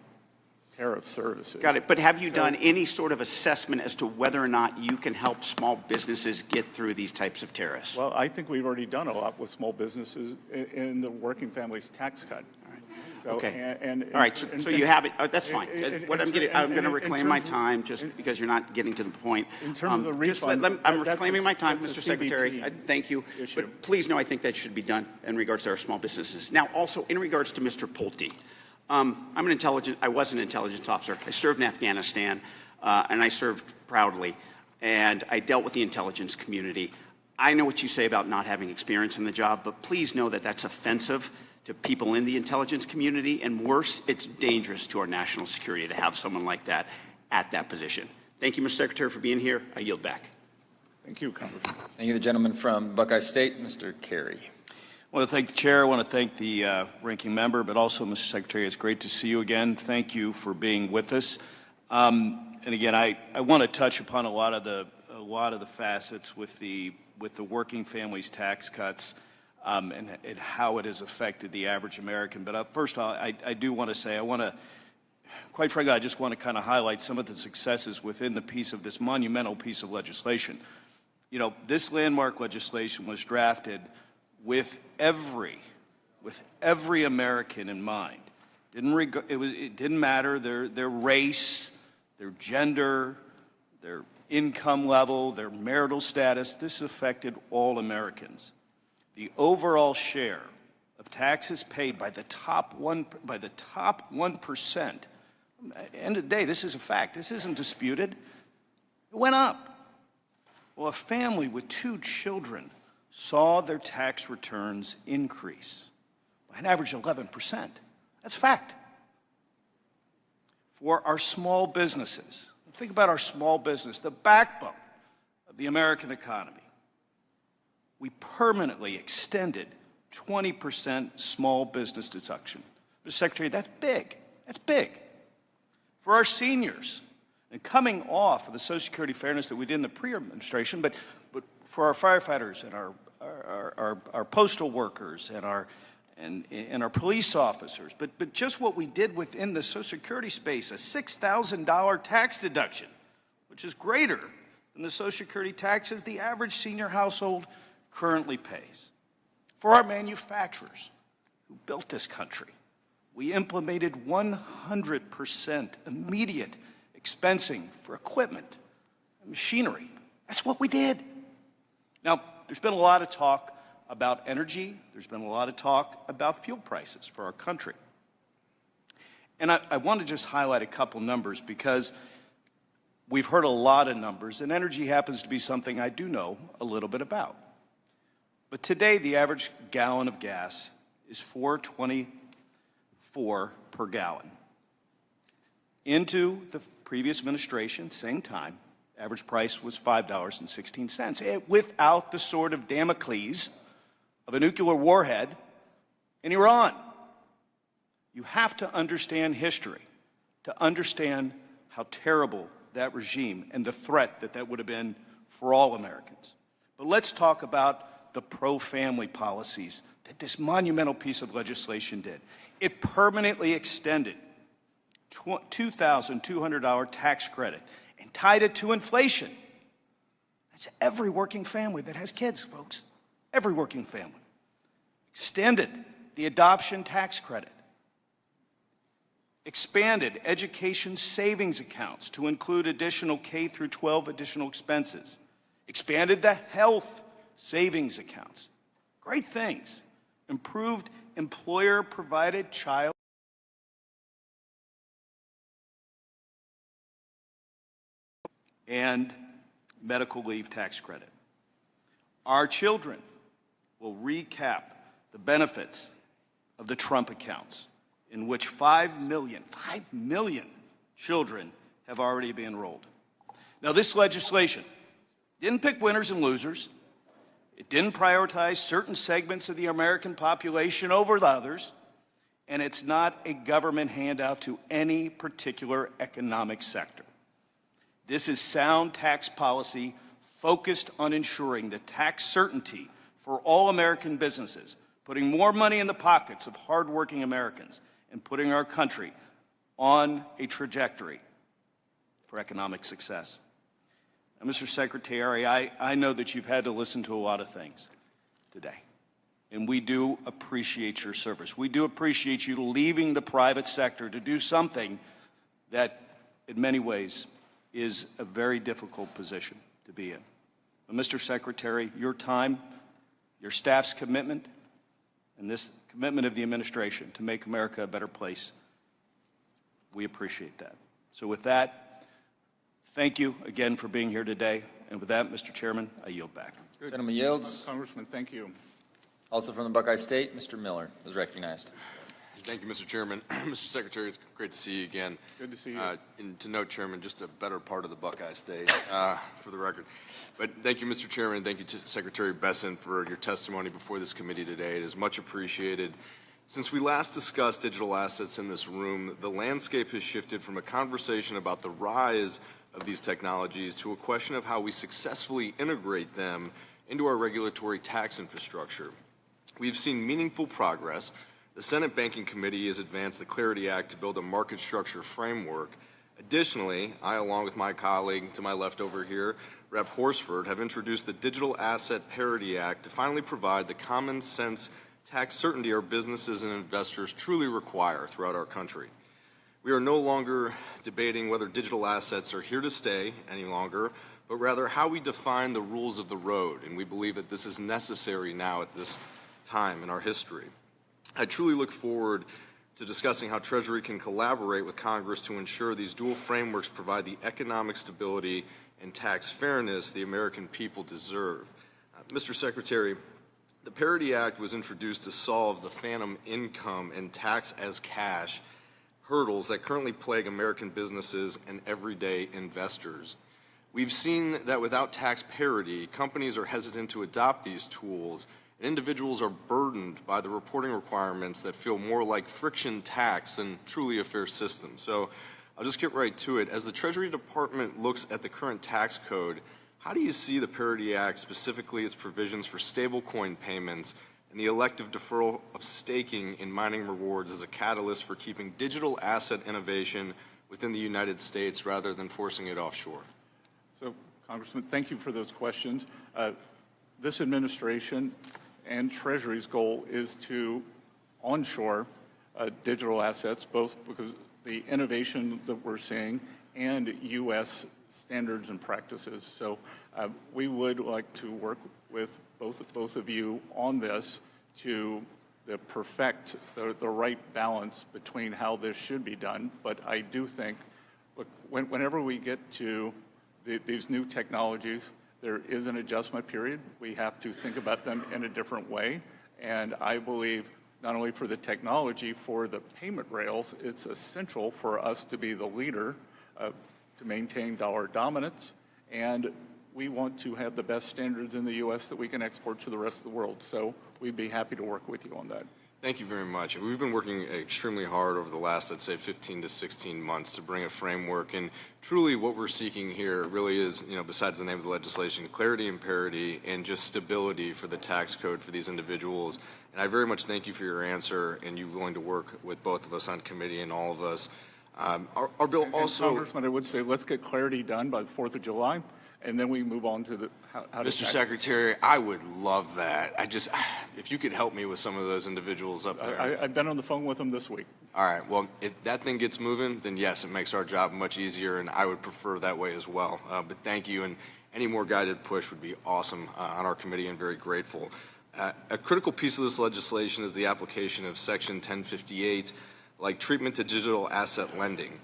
tariff services. Got it. But have you done any sort of assessment as to whether or not you can help small businesses get through these types of tariffs? Well, I think we've already done a lot with small businesses in the working families tax cut. So, okay. All right. So you have it. That's fine. I'm going to reclaim my time just because you're not getting to the point. In terms of the refunds, I'm reclaiming my time, Mr. Secretary. Thank you. Issue. But please know I think that should be done in regards to our small businesses. Now, also in regards to Mr. Pulte, I was an intelligence officer. I served in Afghanistan, and I served proudly. And I dealt with the intelligence community. I know what you say about not having experience in the job, but please know that that's offensive to people in the intelligence community, and worse, it's dangerous to our national security to have someone like that at that position. Thank you, Mr. Secretary, for being here. I yield back. Thank you, Congressman. Thank you. The gentleman from Buckeye State, Mr. Carey. I want to thank the chair. I want to thank the ranking member, but also, Mr. Secretary, it's great to see you again. Thank you for being with us. And again, I want to touch upon a lot of the facets with the working families tax cuts. And how it has affected the average American. But first of all, I do want to say, quite frankly, I just want to kind of highlight some of the successes within this monumental piece of legislation. You know, this landmark legislation was drafted with every American in mind. It didn't matter their race, their gender, their income level, their marital status. This affected all Americans. The overall share of taxes paid by the top 1%. At the end of the day, this is a fact. This isn't disputed. It went up. Well, a family with 2 children saw their tax returns increase by an average of 11%. That's a fact. For our small businesses, think about our small business, the backbone of the American economy. We permanently extended 20% small business deduction. Mr. Secretary, that's big. That's big. For our seniors, and coming off of the Social Security fairness that we did in the pre-administration, but for our firefighters and our postal workers and our police officers, but just what we did within the Social Security space, a $6,000 tax deduction, which is greater than the Social Security taxes the average senior household currently pays. For our manufacturers who built this country, we implemented 100% immediate expensing for equipment and machinery. That's what we did. Now, there's been a lot of talk about energy. There's been a lot of talk about fuel prices for our country. And I want to just highlight a couple numbers because we've heard a lot of numbers, and energy happens to be something I do know a little bit about. But today, the average gallon of gas is $4.24 per gallon. Into the previous administration, same time, average price was $5.16, without the sword of Damocles of a nuclear warhead in Iran. You have to understand history to understand how terrible that regime and the threat that would have been for all Americans. But let's talk about the pro-family policies that this monumental piece of legislation did. It permanently extended $2,200 tax credit and tied it to inflation. That's every working family that has kids, folks. Every working family. Extended the adoption tax credit. Expanded education savings accounts to include additional K through 12 additional expenses. Expanded the health savings accounts. Great things. Improved employer-provided child and medical leave tax credit. Our children will recap the benefits of the Trump accounts, in which 5 million children have already been enrolled. Now, this legislation didn't pick winners and losers. It didn't prioritize certain segments of the American population over the others, and it's not a government handout to any particular economic sector. This is sound tax policy focused on ensuring the tax certainty for all American businesses, putting more money in the pockets of hardworking Americans, and putting our country on a trajectory for economic success. Now, Mr. Secretary, I know that you've had to listen to a lot of things today, and we do appreciate your service. We do appreciate you leaving the private sector to do something that, in many ways, is a very difficult position to be in. But Mr. Secretary, your time, your staff's commitment, and this commitment of the administration to make America a better place, we appreciate that. So with that, thank you again for being here today. And with that, Mr. Chairman, I yield back. Gentleman yields. Congressman, thank you. Also from the Buckeye State, Mr. Miller is recognized. Thank you, Mr. Chairman. Mr. Secretary, it's great to see you again. Good to see you. And to note, Chairman, just a better part of the Buckeye State, for the record. But thank you, Mr. Chairman, and thank you to Secretary Bessent for your testimony before this committee today. It is much appreciated. Since we last discussed digital assets in this room, the landscape has shifted from a conversation about the rise of these technologies to a question of how we successfully integrate them into our regulatory tax infrastructure. We've seen meaningful progress. The Senate Banking Committee has advanced the Clarity Act to build a market structure framework. Additionally, I, along with my colleague to my left over here, Rep. Horsford, have introduced the Digital Asset Parity Act to finally provide the common sense tax certainty our businesses and investors truly require throughout our country. We are no longer debating whether digital assets are here to stay any longer, but rather how we define the rules of the road, and we believe that this is necessary now at this time in our history. I truly look forward to discussing how Treasury can collaborate with Congress to ensure these dual frameworks provide the economic stability and tax fairness the American people deserve. Mr. Secretary, the Parity Act was introduced to solve the phantom income and tax as cash hurdles that currently plague American businesses and everyday investors. We've seen that without tax parity, companies are hesitant to adopt these tools. Individuals are burdened by the reporting requirements that feel more like friction tax than truly a fair system. So I'll just get right to it. As the Treasury Department looks at the current tax code, how do you see the Parity Act, specifically its provisions for stablecoin payments and the elective deferral of staking in mining rewards, as a catalyst for keeping digital asset innovation within the United States rather than forcing it offshore? So, Congressman, thank you for those questions. This administration and Treasury's goal is to onshore digital assets, both because the innovation that we're seeing and U.S. standards and practices. So we would like to work with both of you on this to perfect the right balance between how this should be done. But I do think, look, whenever we get to these new technologies, there is an adjustment period. We have to think about them in a different way. And I believe not only for the technology, for the payment rails, it's essential for us to be the leader to maintain dollar dominance. And we want to have the best standards in the U.S. that we can export to the rest of the world. So we'd be happy to work with you on that. Thank you very much. We've been working extremely hard over the last, I'd say, 15 to 16 months to bring a framework. And truly what we're seeking here really is, besides the name of the legislation, clarity and parity and just stability for the tax code for these individuals. And I very much thank you for your answer and you willing to work with both of us on committee and all of us. Our bill And also... Congressman, I would say let's get clarity done by the 4th of July, and then we move on to the... how Mr. Secretary, I would love that. If you could help me with some of those individuals up there. I've been on the phone with them this week. All right, well, if that thing gets moving, then yes, it makes our job much easier, and I would prefer that way as well. But thank you, and any more guided push would be awesome on our committee, and very grateful. A critical piece of this legislation is the application of Section 1058, like treatment to digital asset lending.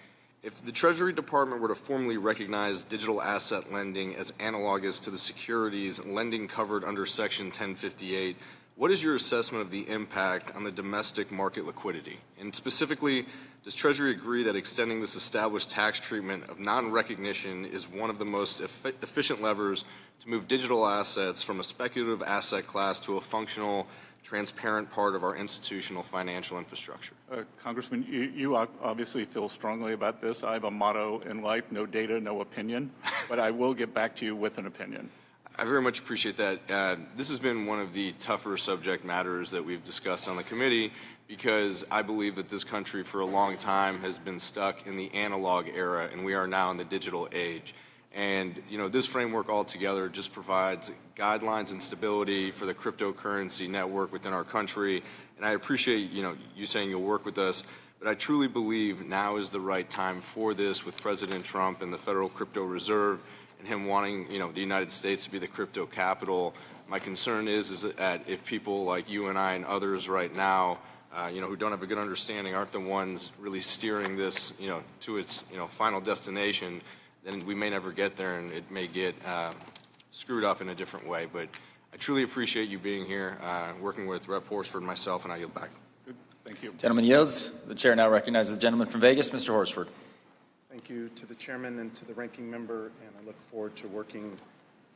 If the Treasury Department were to formally recognize digital asset lending as analogous to the securities lending covered under Section 1058, what is your assessment of the impact on the domestic market liquidity? And specifically, does Treasury agree that extending this established tax treatment of non-recognition is one of the most efficient levers to move digital assets from a speculative asset class to a functional, transparent part of our institutional financial infrastructure? Congressman, you obviously feel strongly about this. I have a motto in life: no data, no opinion. But I will get back to you with an opinion. I very much appreciate that. This has been one of the tougher subject matters that we've discussed on the committee, because I believe that this country for a long time has been stuck in the analog era, and we are now in the digital age. And, this framework altogether just provides guidelines and stability for the cryptocurrency network within our country. And I appreciate, you saying you'll work with us, but I truly believe now is the right time for this, with President Trump and the Federal Crypto Reserve and him wanting, the United States to be the crypto capital. My concern is that if people like you and I and others right now, who don't have a good understanding, aren't the ones really steering this, to its, final destination, then we may never get there, and it may get screwed up in a different way. But I truly appreciate you being here, working with Rep. Horsford and myself, and I yield back. Good. Thank you. Gentleman yields. The chair now recognizes the gentleman from Vegas, Mr. Horsford. Thank you to the chairman and to the ranking member, and I look forward to working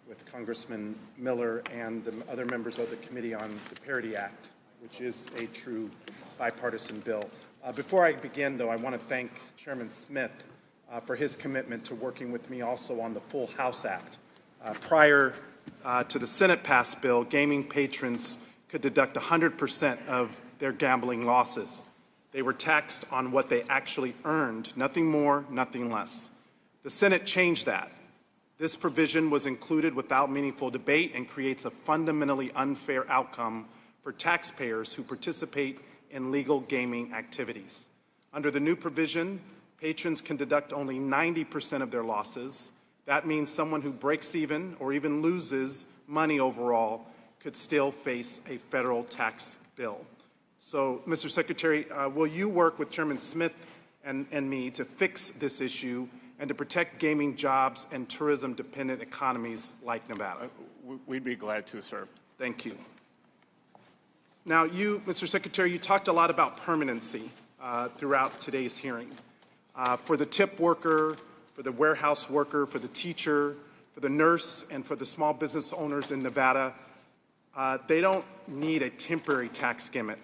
with Congressman Miller and the other members of the Committee on the Parity Act, which is a true bipartisan bill. Before I begin, though, I want to thank Chairman Smith for his commitment to working with me also on the Full House Act. Prior to the Senate-passed bill, gaming patrons could deduct 100% of their gambling losses. They were taxed on what they actually earned, nothing more, nothing less. The Senate changed that. This provision was included without meaningful debate and creates a fundamentally unfair outcome for taxpayers who participate in legal gaming activities. Under the new provision, patrons can deduct only 90% of their losses. That means someone who breaks even or even loses money overall could still face a federal tax bill. So, Mr. Secretary, will you work with Chairman Smith and me to fix this issue and to protect gaming jobs and tourism-dependent economies like Nevada? We'd be glad to, sir. Thank you. Now, you, Mr. Secretary, you talked a lot about permanency throughout today's hearing. For the tip worker, for the warehouse worker, for the teacher, for the nurse, and for the small business owners in Nevada, they don't need a temporary tax gimmick.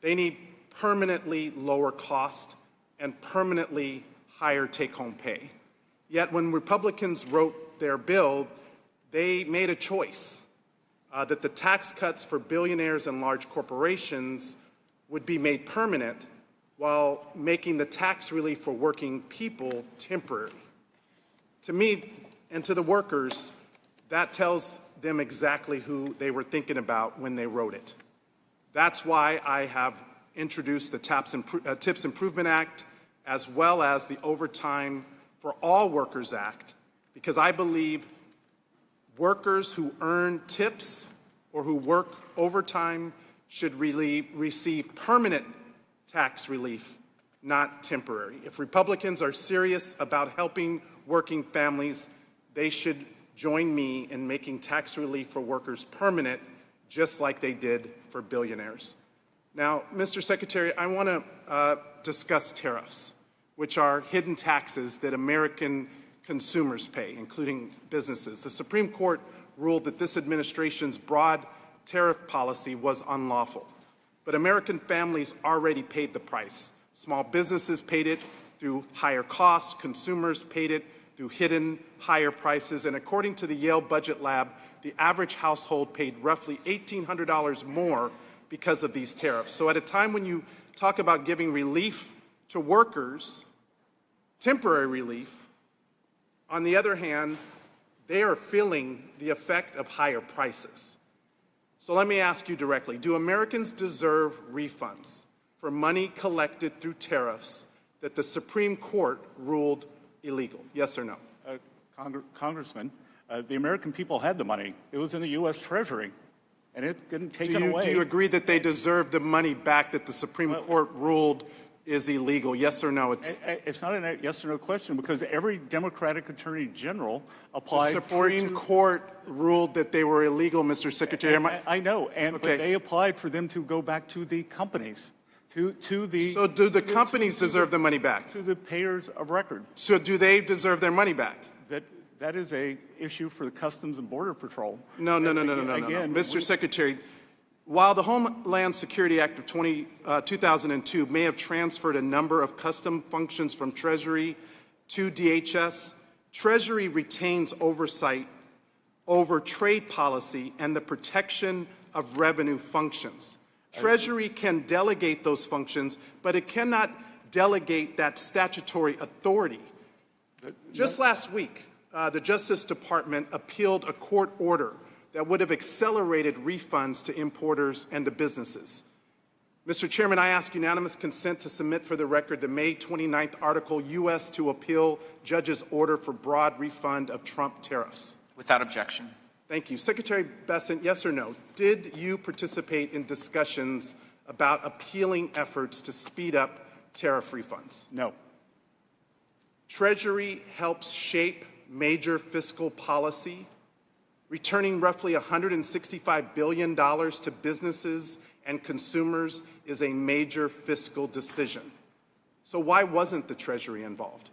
They need permanently lower cost and permanently higher take-home pay. Yet when Republicans wrote their bill, they made a choice that the tax cuts for billionaires and large corporations would be made permanent while making the tax relief for working people temporary. To me and to the workers, that tells them exactly who they were thinking about when they wrote it. That's why I have introduced the TIPS Improvement Act, as well as the Overtime for All Workers Act, because I believe workers who earn tips or who work overtime should receive permanent tax relief, not temporary. If Republicans are serious about helping working families, they should join me in making tax relief for workers permanent, just like they did for billionaires. Now, Mr. Secretary, I want to discuss tariffs, which are hidden taxes that American consumers pay, including businesses. The Supreme Court ruled that this administration's broad tariff policy was unlawful. But American families already paid the price. Small businesses paid it through higher costs. Consumers paid it through hidden higher prices. And according to the Yale Budget Lab, the average household paid roughly $1,800 more because of these tariffs. So at a time when you talk about giving relief to workers, temporary relief. On the other hand, they are feeling the effect of higher prices. So let me ask you directly, do Americans deserve refunds for money collected through tariffs that the Supreme Court ruled illegal? Yes or no? Congressman, the American people had the money. It was in the U.S. Treasury, and it didn't take it away. Do you agree that they deserve the money back that the Supreme Court ruled is illegal? Yes or no? It's not a yes or no question, because every Democratic Attorney General applied the Supreme Court ruled that they were illegal, Mr. Secretary. I know, but they applied for them to go back to the companies. So do the companies deserve the money back? To the payers of record. So do they deserve their money back? That is a issue for the Customs and Border Patrol. No. Mr. Secretary, while the Homeland Security Act of 2002 may have transferred a number of custom functions from Treasury to DHS, Treasury retains oversight over trade policy and the protection of revenue functions. Treasury can delegate those functions, but it cannot delegate that statutory authority. Just last week, the Justice Department appealed a court order that would have accelerated refunds to importers and to businesses. Mr. Chairman, I ask unanimous consent to submit for the record the May 29th article, U.S. to appeal judge's order for broad refund of Trump tariffs. Without objection. Thank you. Secretary Bessent, yes or no? Did you participate in discussions about appealing efforts to speed up tariff refunds? No. Treasury helps shape major fiscal policy, returning roughly $165 billion to businesses and consumers is a major fiscal decision. So why wasn't the Treasury involved?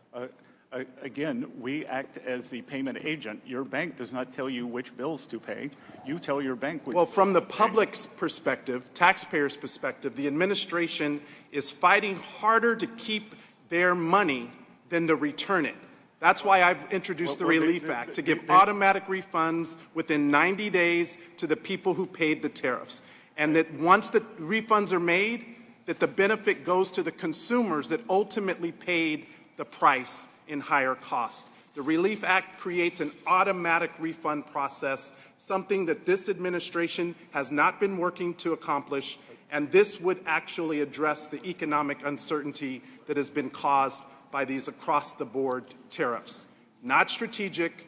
Again, we act as the payment agent. Your bank does not tell you which bills to pay. You tell your bank which. Well, from the public's perspective, taxpayers' perspective, the administration is fighting harder to keep their money than to return it. That's why I've introduced the Relief Act, to give automatic refunds within 90 days to the people who paid the tariffs. And that once the refunds are made, that the benefit goes to the consumers that ultimately paid the price in higher cost. The Relief Act creates an automatic refund process, something that this administration has not been working to accomplish, and this would actually address the economic uncertainty that has been caused by these across-the-board tariffs. Not strategic,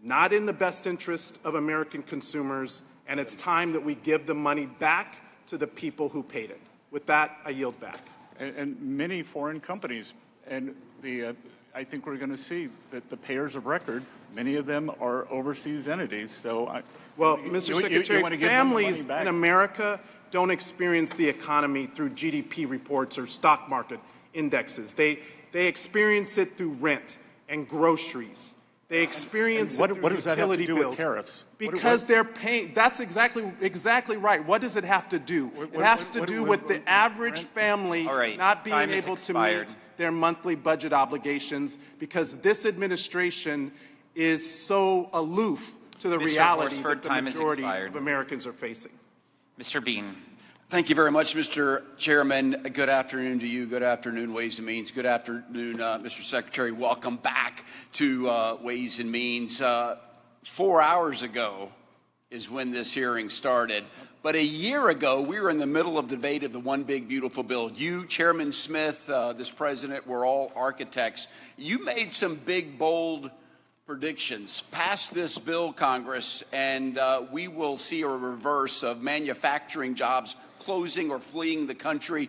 not in the best interest of American consumers, and it's time that we give the money back to the people who paid it. With that, I yield back. And many foreign companies, and I think we're going to see that the payers of record, many of them are overseas entities. So, well, Mr. Secretary, families in America don't experience the economy through GDP reports or stock market indexes. They experience it through rent and groceries. They experience it through utility bills. Tariffs? Because they're paying. That's exactly right. What does it have to do? It has to do with the average family not being able to meet their monthly budget obligations, because this administration is so aloof to the reality that the majority of Americans are facing. Mr. Bean. Thank you very much, Mr. Chairman. Good afternoon to you. Good afternoon, Ways and Means. Good afternoon, Mr. Secretary. Welcome back to Ways and Means. 4 hours ago is when this hearing started. But a year ago, we were in the middle of debate of the One Big Beautiful Bill. You, Chairman Smith, this president, we're all architects. You made some big, bold predictions. Pass this bill, Congress, and we will see a reverse of manufacturing jobs closing or fleeing the country.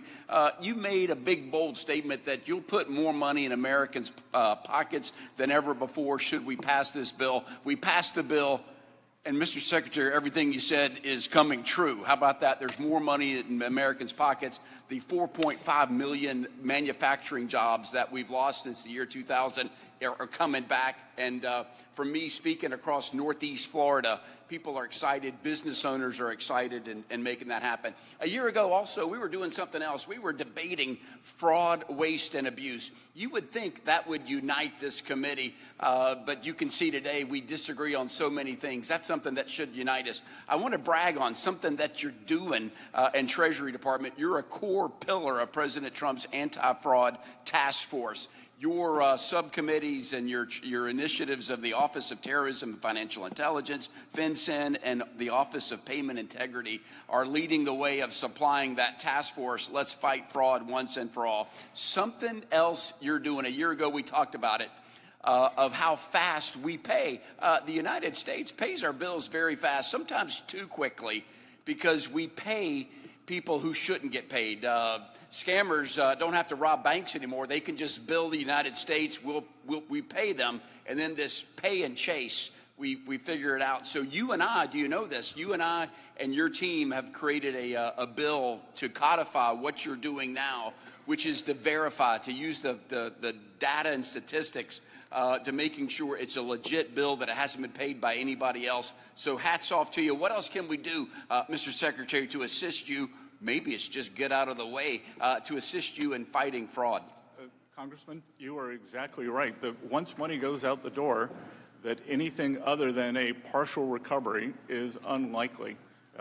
You made a big, bold statement that you'll put more money in Americans' pockets than ever before should we pass this bill. We passed the bill, and Mr. Secretary, everything you said is coming true. How about that? There's more money in Americans' pockets. The 4.5 million manufacturing jobs that we've lost since the year 2000 are coming back. And for me, speaking across Northeast Florida, people are excited, business owners are excited and making that happen. A year ago also, we were doing something else. We were debating fraud, waste, and abuse. You would think that would unite this committee, but you can see today we disagree on so many things. That's something that should unite us. I want to brag on something that you're doing in Treasury Department. You're a core pillar of President Trump's anti-fraud task force. Your subcommittees and your initiatives of the Office of Terrorism and Financial Intelligence, FinCEN, and the Office of Payment Integrity are leading the way of supplying that task force. Let's fight fraud once and for all. Something else you're doing. A year ago, we talked about it, of how fast we pay. The United States pays our bills very fast, sometimes too quickly, because we pay people who shouldn't get paid. Scammers don't have to rob banks anymore. They can just bill the United States. We pay them, and then this pay and chase, we figure it out. So you and I, do you know this? You and I and your team have created a bill to codify what you're doing now, which is to verify, to use the data and statistics to making sure it's a legit bill, that it hasn't been paid by anybody else. So hats off to you. What else can we do, Mr. Secretary, to assist you? Maybe it's just get out of the way to assist you in fighting fraud. Congressman, you are exactly right. That once money goes out the door, that anything other than a partial recovery is unlikely.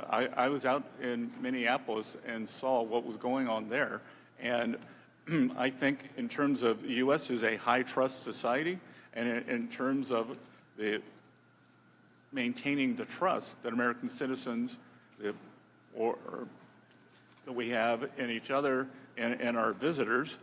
I was out in Minneapolis and saw what was going on there, and I think in terms of the U.S. is a high-trust society, and in terms of the maintaining the trust that American citizens or that we have in each other and our visitors,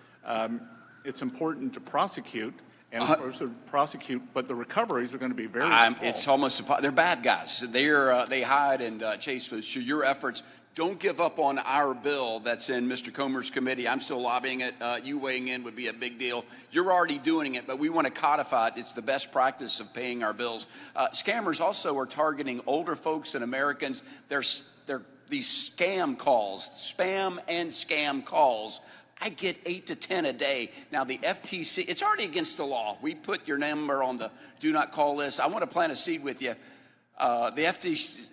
it's important to prosecute, and of course to prosecute, but the recoveries are going to be very small. It's almost, they're bad guys. They hide and chase. So your efforts, don't give up on our bill that's in Mr. Comer's committee. I'm still lobbying it. You weighing in would be a big deal. You're already doing it, but we want to codify it. It's the best practice of paying our bills. Scammers also are targeting older folks and Americans. They're these scam calls, spam and scam calls. I get 8 to 10 a day. Now, the FTC, it's already against the law. We put your number on the do not call list. I want to plant a seed with you. The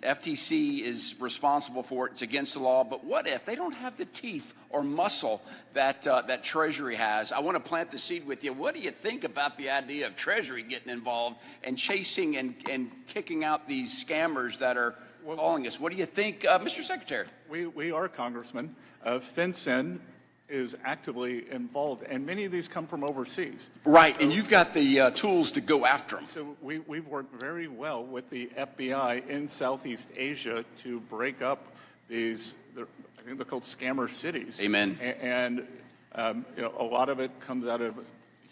FTC is responsible for it. It's against the law. But what if they don't have the teeth or muscle that Treasury has? I want to plant the seed with you. What do you think about the idea of Treasury getting involved and chasing and kicking out these scammers that are calling us? What do you think, Mr. Secretary? We are, Congressman. FinCEN is actively involved, and many of these come from overseas. Right, and you've got the tools to go after them. So we've worked very well with the FBI in Southeast Asia to break up these, I think they're called scammer cities. Amen. And a lot of it comes out of, a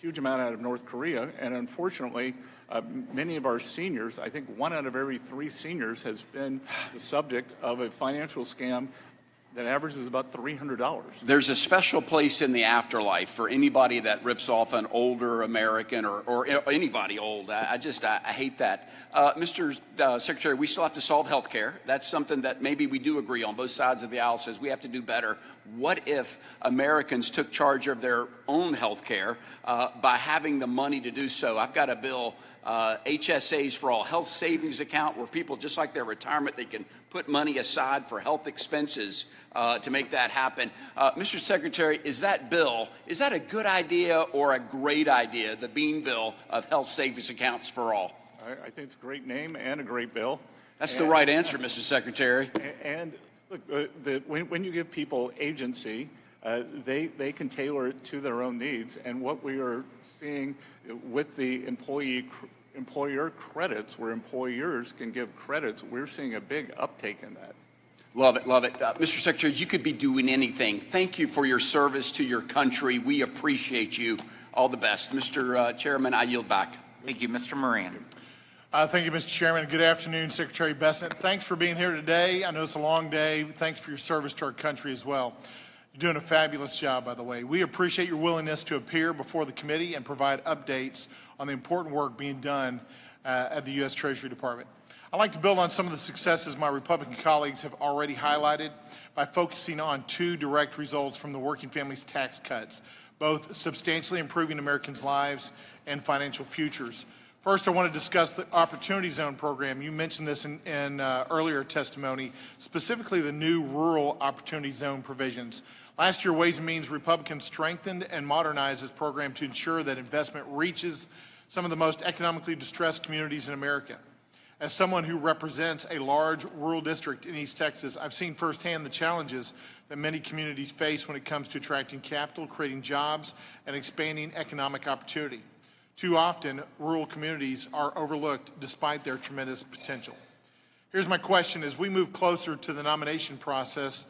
huge amount out of North Korea, and unfortunately, many of our seniors, I think 1 out of every 3 seniors has been the subject of a financial scam that averages about $300. There's a special place in the afterlife for anybody that rips off an older American or anybody old. I hate that. Mr. Secretary, we still have to solve health care. That's something that maybe we do agree on. Both sides of the aisle says we have to do better. What if Americans took charge of their own health care by having the money to do so? I've got a bill, HSAs for all, health savings account, where people, just like their retirement, they can put money aside for health expenses to make that happen. Mr. Secretary, is that bill, is that a good idea or a great idea, the Bean bill of health savings accounts for all? I think it's a great name and a great bill. That's the right answer, Mr. Secretary. And look, when you give people agency, they can tailor it to their own needs. And what we are seeing with the employer credits, where employers can give credits, we're seeing a big uptake in that. Love it, love it. Mr. Secretary, you could be doing anything. Thank you for your service to your country. We appreciate you. All the best. Mr. Chairman, I yield back. Thank you, Mr. Moran. Thank you, Mr. Chairman. Good afternoon, Secretary Bessent. Thanks for being here today. I know it's a long day. Thanks for your service to our country as well. You're doing a fabulous job, by the way. We appreciate your willingness to appear before the committee and provide updates on the important work being done at the U.S. Treasury Department. I'd like to build on some of the successes my Republican colleagues have already highlighted by focusing on 2 direct results from the Working Families Tax Cuts, both substantially improving Americans' lives and financial futures. First, I want to discuss the Opportunity Zone program. You mentioned this in earlier testimony, specifically the new Rural Opportunity Zone provisions. Last year, Ways and Means Republicans strengthened and modernized this program to ensure that investment reaches some of the most economically distressed communities in America. As someone who represents a large rural district in East Texas, I've seen firsthand the challenges that many communities face when it comes to attracting capital, creating jobs, and expanding economic opportunity. Too often, rural communities are overlooked despite their tremendous potential. Here's my question. As we move closer to the nomination process,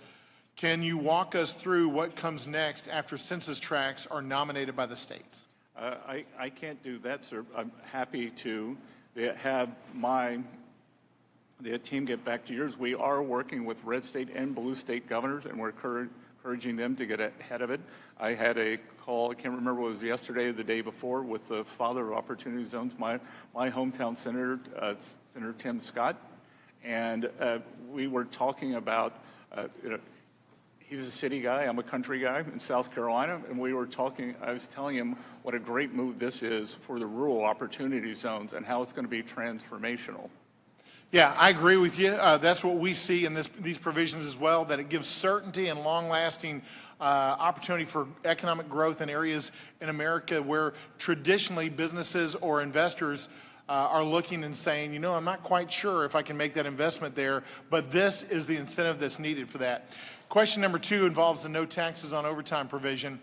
can you walk us through what comes next after census tracts are nominated by the states? I can't do that, sir. I'm happy to have the team get back to yours. We are working with red state and blue state governors, and we're encouraging them to get ahead of it. I had a call, I can't remember if it was yesterday or the day before, with the father of Opportunity Zones, my hometown senator, Senator Tim Scott, and we were talking about, he's a city guy, I'm a country guy in South Carolina, and we were talking, I was telling him what a great move this is for the rural opportunity zones and how it's going to be transformational. Yeah, I agree with you. That's what we see in these provisions as well, that it gives certainty and long-lasting opportunity for economic growth in areas in America where traditionally businesses or investors are looking and saying, you know, I'm not quite sure if I can make that investment there, but this is the incentive that's needed for that. Question number 2 involves the no taxes on overtime provision.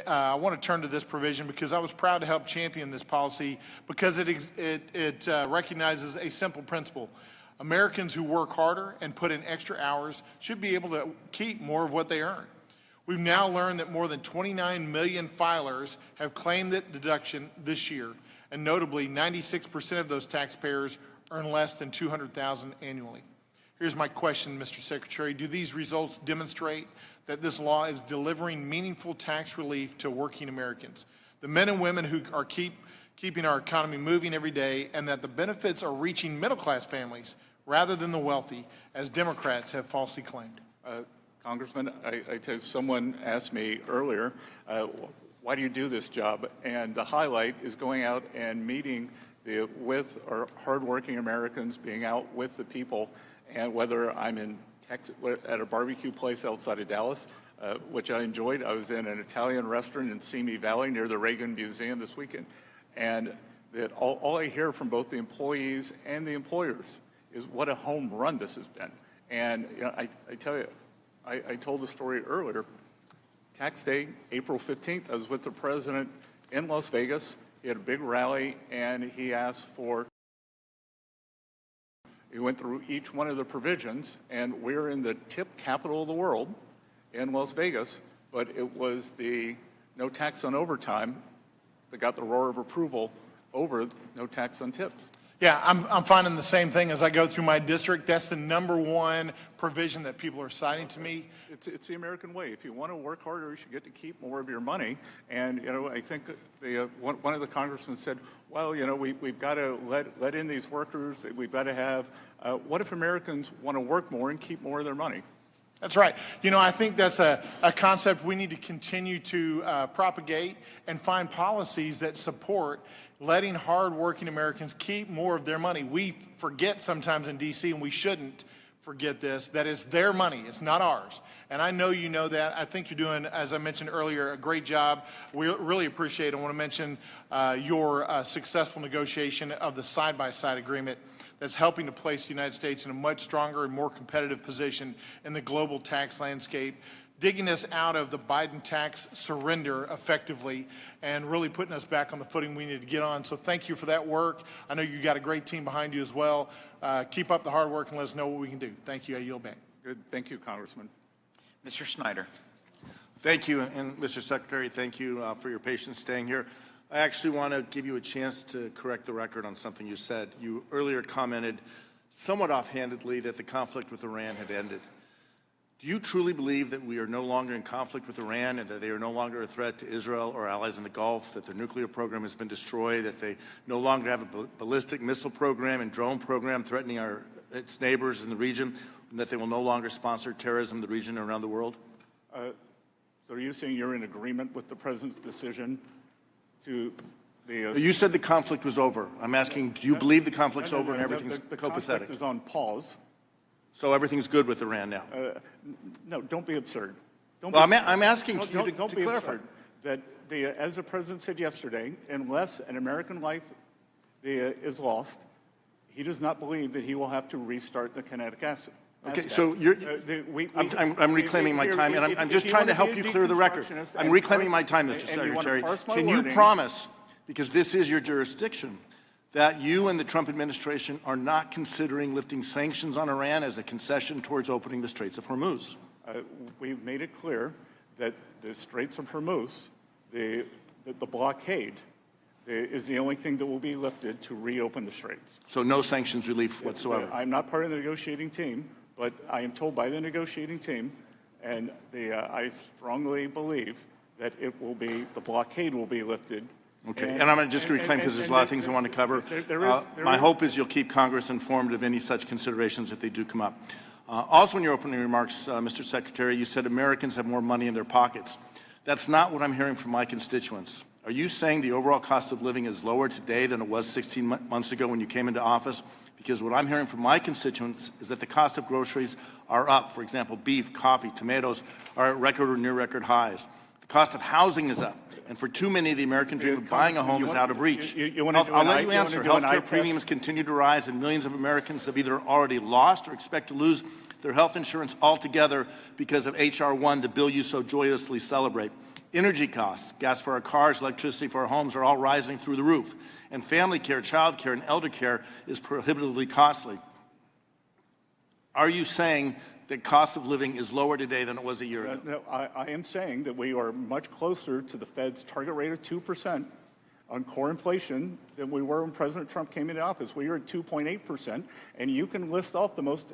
I want to turn to this provision because I was proud to help champion this policy because it recognizes a simple principle. Americans who work harder and put in extra hours should be able to keep more of what they earn. We've now learned that more than 29 million filers have claimed that deduction this year, and notably 96% of those taxpayers earn less than $200,000 annually. Here's my question, Mr. Secretary. Do these results demonstrate that this law is delivering meaningful tax relief to working Americans, the men and women who are keeping our economy moving every day, and that the benefits are reaching middle-class families rather than the wealthy, as Democrats have falsely claimed? Congressman, I tell you, someone asked me earlier, why do you do this job? And the highlight is going out and meeting with our hardworking Americans, being out with the people, and whether I'm in Texas, at a barbecue place outside of Dallas, which I enjoyed. I was in an Italian restaurant in Simi Valley near the Reagan Museum this weekend, and that all I hear from both the employees and the employers is what a home run this has been. And you know, I tell you, I told the story earlier. Tax day, April 15th, I was with the president in Las Vegas. He had a big rally, and he asked for, he went through each one of the provisions, and we're in the tip capital of the world in Las Vegas, but it was the no tax on overtime that got the roar of approval over no tax on tips. Yeah, I'm finding the same thing as I go through my district. That's the #1 provision that people are citing to me. It's the American way. If you want to work harder, you should get to keep more of your money. And you know, I think one of the congressmen said, "Well, you know, we've got to let in these workers. We've got to have. What if Americans want to work more and keep more of their money?" That's right. You know, I think that's a concept we need to continue to propagate and find policies that support letting hardworking Americans keep more of their money. We forget sometimes in D.C., and we shouldn't forget this, that it's their money, it's not ours. And I know you know that. I think you're doing, as I mentioned earlier, a great job. We really appreciate it. I want to mention your successful negotiation of the side-by-side agreement that's helping to place the United States in a much stronger and more competitive position in the global tax landscape, digging us out of the Biden tax surrender effectively and really putting us back on the footing we need to get on. So thank you for that work. I know you got a great team behind you as well. Keep up the hard work and let us know what we can do. Thank you. I yield back. Good. Thank you, Congressman. Mr. Snyder. Thank you, and Mr. Secretary, thank you for your patience staying here. I actually want to give you a chance to correct the record on something you said. You earlier commented somewhat offhandedly that the conflict with Iran had ended. Do you truly believe that we are no longer in conflict with Iran and that they are no longer a threat to Israel or allies in the Gulf, that their nuclear program has been destroyed, that they no longer have a ballistic missile program and drone program threatening its neighbors in the region, and that they will no longer sponsor terrorism in the region and around the world? So are you saying you're in agreement with the president's decision to the... You said the conflict was over. I'm asking, do you believe the conflict's over and everything's the copacetic? conflict is on pause. So everything's good with Iran now? No, don't be absurd. I'm asking you to Don't be clarify. absurd. That as the president said yesterday, unless an American life is lost, he does not believe that he will have to restart the kinetic acid. Okay, so I'm reclaiming my time, and I'm just trying to help you clear the record. I'm reclaiming my time, Mr. Secretary. Can you promise, because this is your jurisdiction, that you and the Trump administration are not considering lifting sanctions on Iran as a concession towards opening the Straits of Hormuz? We've made it clear that the Straits of Hormuz, the blockade, is the only thing that will be lifted to reopen the Straits. So no sanctions relief whatsoever? I'm not part of the negotiating team, but I am told by the negotiating team, and I strongly believe that the blockade will be lifted. Okay, and I'm going to just reclaim because there's a lot of things I want to cover. My hope is you'll keep Congress informed of any such considerations if they do come up. Also in your opening remarks, Mr. Secretary, you said Americans have more money in their pockets. That's not what I'm hearing from my constituents. Are you saying the overall cost of living is lower today than it was 16 months ago when you came into office? Because what I'm hearing from my constituents is that the cost of groceries are up. For example, beef, coffee, tomatoes are at record or near record highs. The cost of housing is up. And for too many, the American dream of buying a home is out of reach. I'll let you answer. Healthcare premiums continue to rise, and millions of Americans have either already lost or expect to lose their health insurance altogether because of H.R. 1, the bill you so joyously celebrate. Energy costs, gas for our cars, electricity for our homes are all rising through the roof. And family care, child care, and elder care is prohibitively costly. Are you saying that cost of living is lower today than it was a year ago? No, I am saying that we are much closer to the Fed's target rate of 2% on core inflation than we were when President Trump came into office. We are at 2.8%, and you can list off the most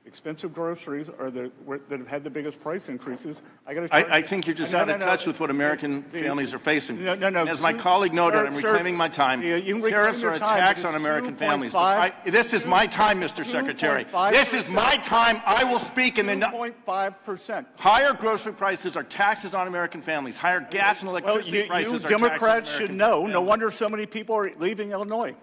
expensive groceries that have had the biggest price increases. I think you're just out of touch with what American families are facing. No. As my colleague noted, I'm reclaiming my time. Tariffs are a tax on American families. This is my time, Mr. Secretary. This is my time. I will speak. And then 2.5%. Higher grocery prices are taxes on American families. Higher gas and electricity prices are taxes on Democrats should know. Families. No wonder so many people are leaving Illinois.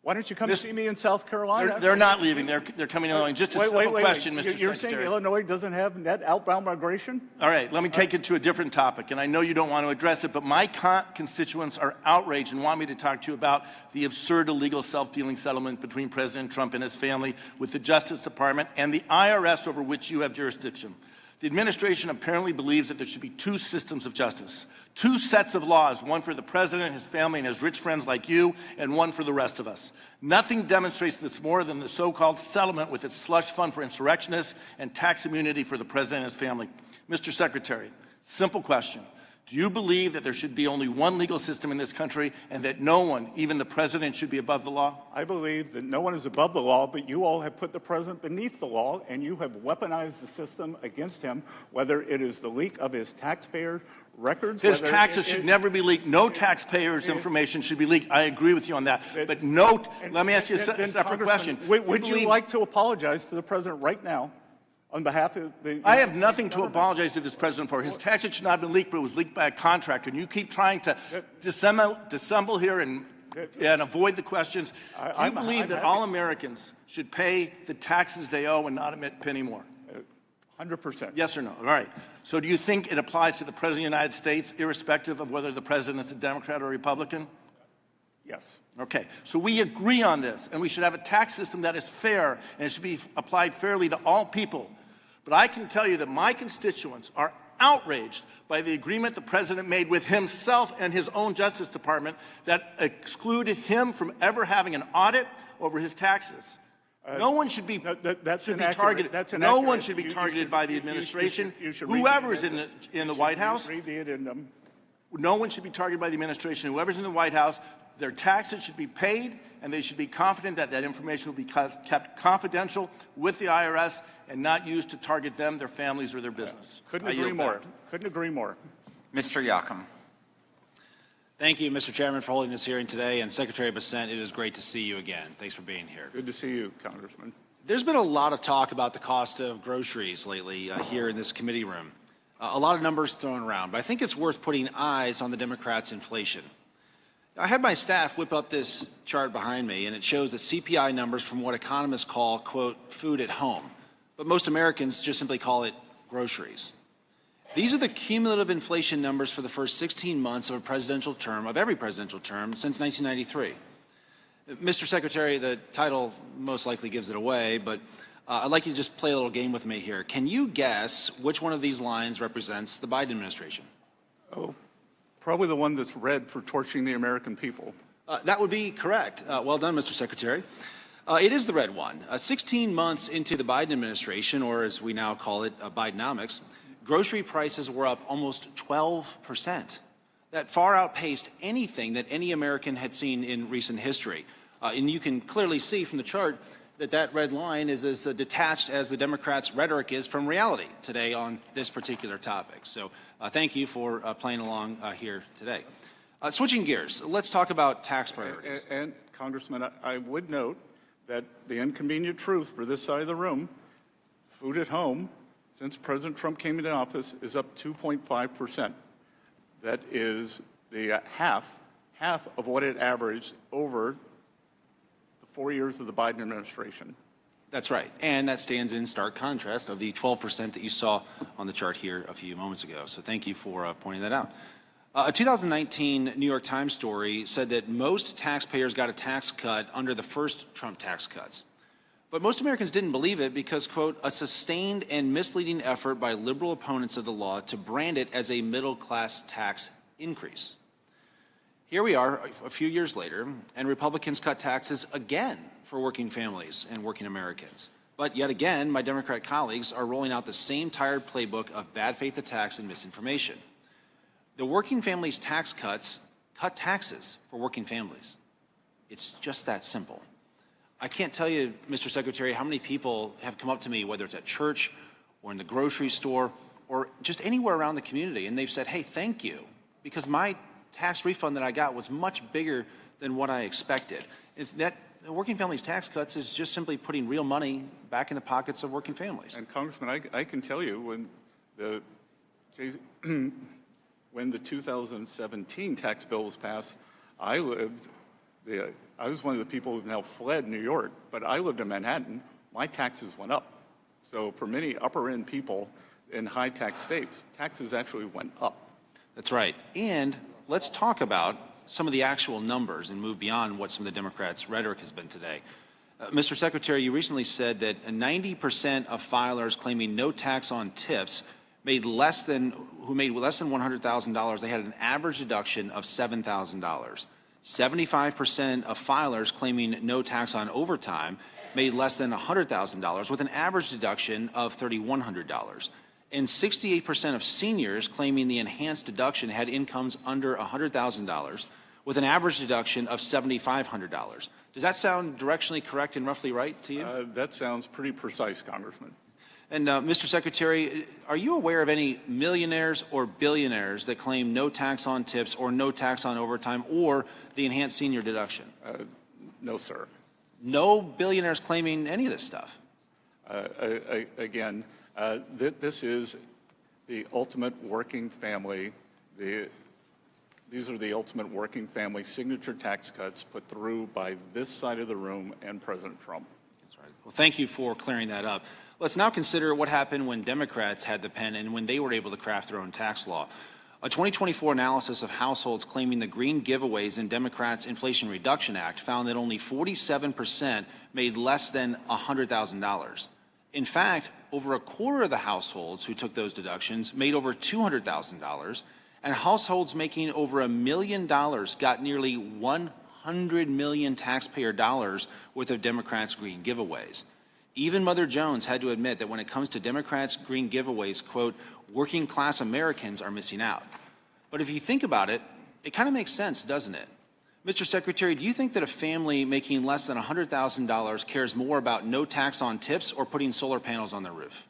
Why don't you come see me in South Carolina? They're not leaving. They're coming to Illinois. Just a simple question, Mr. Secretary. You're saying Illinois doesn't have net outbound migration? All right, let me take it to a different topic, and I know you don't want to address it, but my constituents are outraged and want me to talk to you about the absurd illegal self-dealing settlement between President Trump and his family with the Justice Department and the IRS over which you have jurisdiction. The administration apparently believes that there should be two systems of justice, two sets of laws, one for the president, his family, and his rich friends like you, and one for the rest of us. Nothing demonstrates this more than the so-called settlement with its slush fund for insurrectionists and tax immunity for the president and his family. Mr. Secretary, simple question. Do you believe that there should be only one legal system in this country and that no one, even the president, should be above the law? I believe that no one is above the law, but you all have put the president beneath the law, and you have weaponized the system against him, whether it is the leak of his taxpayer records. His taxes should never be leaked. No taxpayers' information should be leaked. I agree with you on that. But note, let me ask you a separate question. Would you like to apologize to the president right now? On behalf of the... I have nothing to apologize to this president for. His taxes should not have been leaked, but it was leaked by a contractor. And you keep trying to dissemble here and avoid the questions. I believe that all Americans should pay the taxes they owe and not emit a penny more. 100%. Yes or no? All right. So do you think it applies to the President of the United States, irrespective of whether the President is a Democrat or a Republican? Yes. Okay. So we agree on this, and we should have a tax system that is fair, and it should be applied fairly to all people. But I can tell you that my constituents are outraged by the agreement the President made with himself and his own Justice Department that excluded him from ever having an audit over his taxes. No one should be targeted. No one should be targeted by the administration. Whoever is in the White House. No one should be targeted by the administration. Whoever's in the White House, their taxes should be paid, and they should be confident that that information will be kept confidential with the IRS and not used to target them, their families, or their business. Couldn't agree more. Couldn't agree more. Mr. Yakum. Thank you, Mr. Chairman, for holding this hearing today. And Secretary Bessent, it is great to see you again. Thanks for being here. Good to see you, Congressman. There's been a lot of talk about the cost of groceries lately here in this committee room. A lot of numbers thrown around, but I think it's worth putting eyes on the Democrats' inflation. I had my staff whip up this chart behind me, and it shows that CPI numbers from what economists call, quote, food at home, but most Americans just simply call it groceries. These are the cumulative inflation numbers for the first 16 months of a presidential term, of every presidential term, since 1993. Mr. Secretary, the title most likely gives it away, but I'd like you to just play a little game with me here. Can you guess which one of these lines represents the Biden administration? Oh, probably the one that's red for torching the American people. That would be correct. Well done, Mr. Secretary. It is the red one. 16 months into the Biden administration, or as we now call it, Bidenomics, grocery prices were up almost 12%. That far outpaced anything that any American had seen in recent history. And you can clearly see from the chart that red line is as detached as the Democrats' rhetoric is from reality today on this particular topic. So thank you for playing along here today. Switching gears, let's talk about tax priorities. And Congressman, I would note that the inconvenient truth for this side of the room, food at home, since President Trump came into office, is up 2.5%. That is the half of what it averaged over 4 years of the Biden administration. That's right. And that stands in stark contrast of the 12% that you saw on the chart here a few moments ago. So thank you for pointing that out. A 2019 New York Times story said that most taxpayers got a tax cut under the first Trump tax cuts. But most Americans didn't believe it because, quote, a sustained and misleading effort by liberal opponents of the law to brand it as a middle-class tax increase. Here we are a few years later, and Republicans cut taxes again for working families and working Americans. But yet again, my Democrat colleagues are rolling out the same tired playbook of bad faith attacks and misinformation. The working families tax cuts cut taxes for working families. It's just that simple. I can't tell you, Mr. Secretary, how many people have come up to me, whether it's at church or in the grocery store or just anywhere around the community, and they've said, hey, thank you, because my tax refund that I got was much bigger than what I expected. It's that working families tax cuts is just simply putting real money back in the pockets of working families. And Congressman, I can tell you when the 2017 tax bill was passed, I was one of the people who've now fled New York, but I lived in Manhattan. My taxes went up. So for many upper-end people in high-tax states, taxes actually went up. That's right. And let's talk about some of the actual numbers and move beyond what some of the Democrats' rhetoric has been today. Mr. Secretary, you recently said that 90% of filers claiming no tax on tips who made less than $100,000, they had an average deduction of $7,000. 75% of filers claiming no tax on overtime made less than $100,000 with an average deduction of $3,100. And 68% of seniors claiming the enhanced deduction had incomes under $100,000 with an average deduction of $7,500. Does that sound directionally correct and roughly right to you? That sounds pretty precise, Congressman. And Mr. Secretary, are you aware of any millionaires or billionaires that claim no tax on tips or no tax on overtime or the enhanced senior deduction? No, sir. No billionaires claiming any of this stuff? Again, this is the ultimate working family. These are the ultimate working family signature tax cuts put through by this side of the room and President Trump. That's right. Well, thank you for clearing that up. Let's now consider what happened when Democrats had the pen and when they were able to craft their own tax law. A 2024 analysis of households claiming the green giveaways in Democrats' Inflation Reduction Act found that only 47% made less than $100,000. In fact, over a quarter of the households who took those deductions made over $200,000, and households making over $1 million got nearly 100 million taxpayer dollars worth of Democrats' green giveaways. Even Mother Jones had to admit that when it comes to Democrats' green giveaways, quote, working class Americans are missing out. But if you think about it, it kind of makes sense, doesn't it? Mr. Secretary, do you think that a family making less than $100,000 cares more about no tax on tips or putting solar panels on their roof?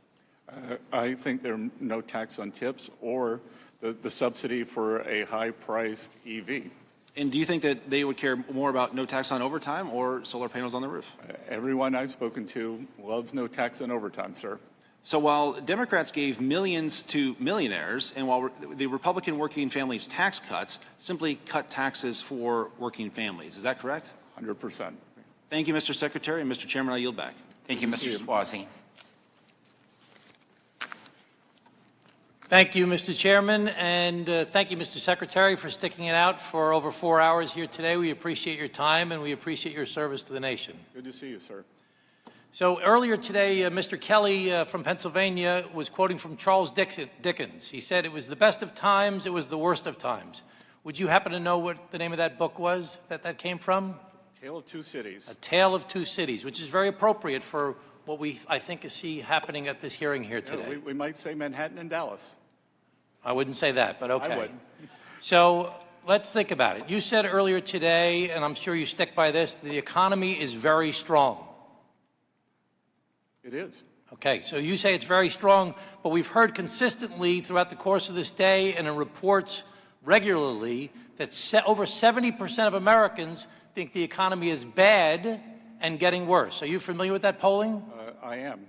I think there's no tax on tips or the subsidy for a high-priced EV. And do you think that they would care more about no tax on overtime or solar panels on the roof? Everyone I've spoken to loves no tax on overtime, sir. So while Democrats gave millions to millionaires, and while the Republican working families tax cuts simply cut taxes for working families, is that correct? 100%. Thank you, Mr. Secretary. And Mr. Chairman, I yield back. Thank you, Mr. Swazi. Thank you, Mr. Chairman, and thank you, Mr. Secretary, for sticking it out for over 4 hours here today. We appreciate your time, and we appreciate your service to the nation. Good to see you, sir. So earlier today, Mr. Kelly from Pennsylvania was quoting from Charles Dickens. He said, "It was the best of times, it was the worst of times." Would you happen to know what the name of that book was that came from? Tale of Two Cities. A Tale of Two Cities, which is very appropriate for what I think, see happening at this hearing here today. Yeah, we might say Manhattan and Dallas. I wouldn't say that, but okay. I would. So let's think about it. You said earlier today, and I'm sure you stick by this, the economy is very strong. It is. Okay, so you say it's very strong, but we've heard consistently throughout the course of this day and in reports regularly that over 70% of Americans think the economy is bad and getting worse. Are you familiar with that polling? I am.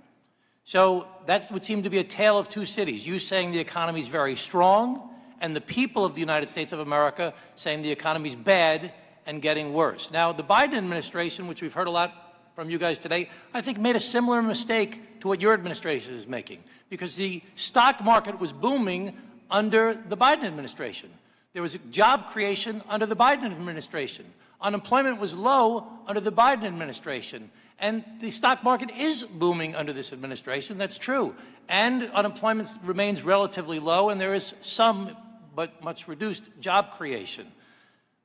So that would seem to be a tale of two cities. You saying the economy is very strong, and the people of the United States of America saying the economy is bad and getting worse. Now, the Biden administration, which we've heard a lot from you guys today, I think made a similar mistake to what your administration is making, because the stock market was booming under the Biden administration. There was job creation under the Biden administration. Unemployment was low under the Biden administration. And the stock market is booming under this administration. That's true. And unemployment remains relatively low, and there is some, but much reduced, job creation.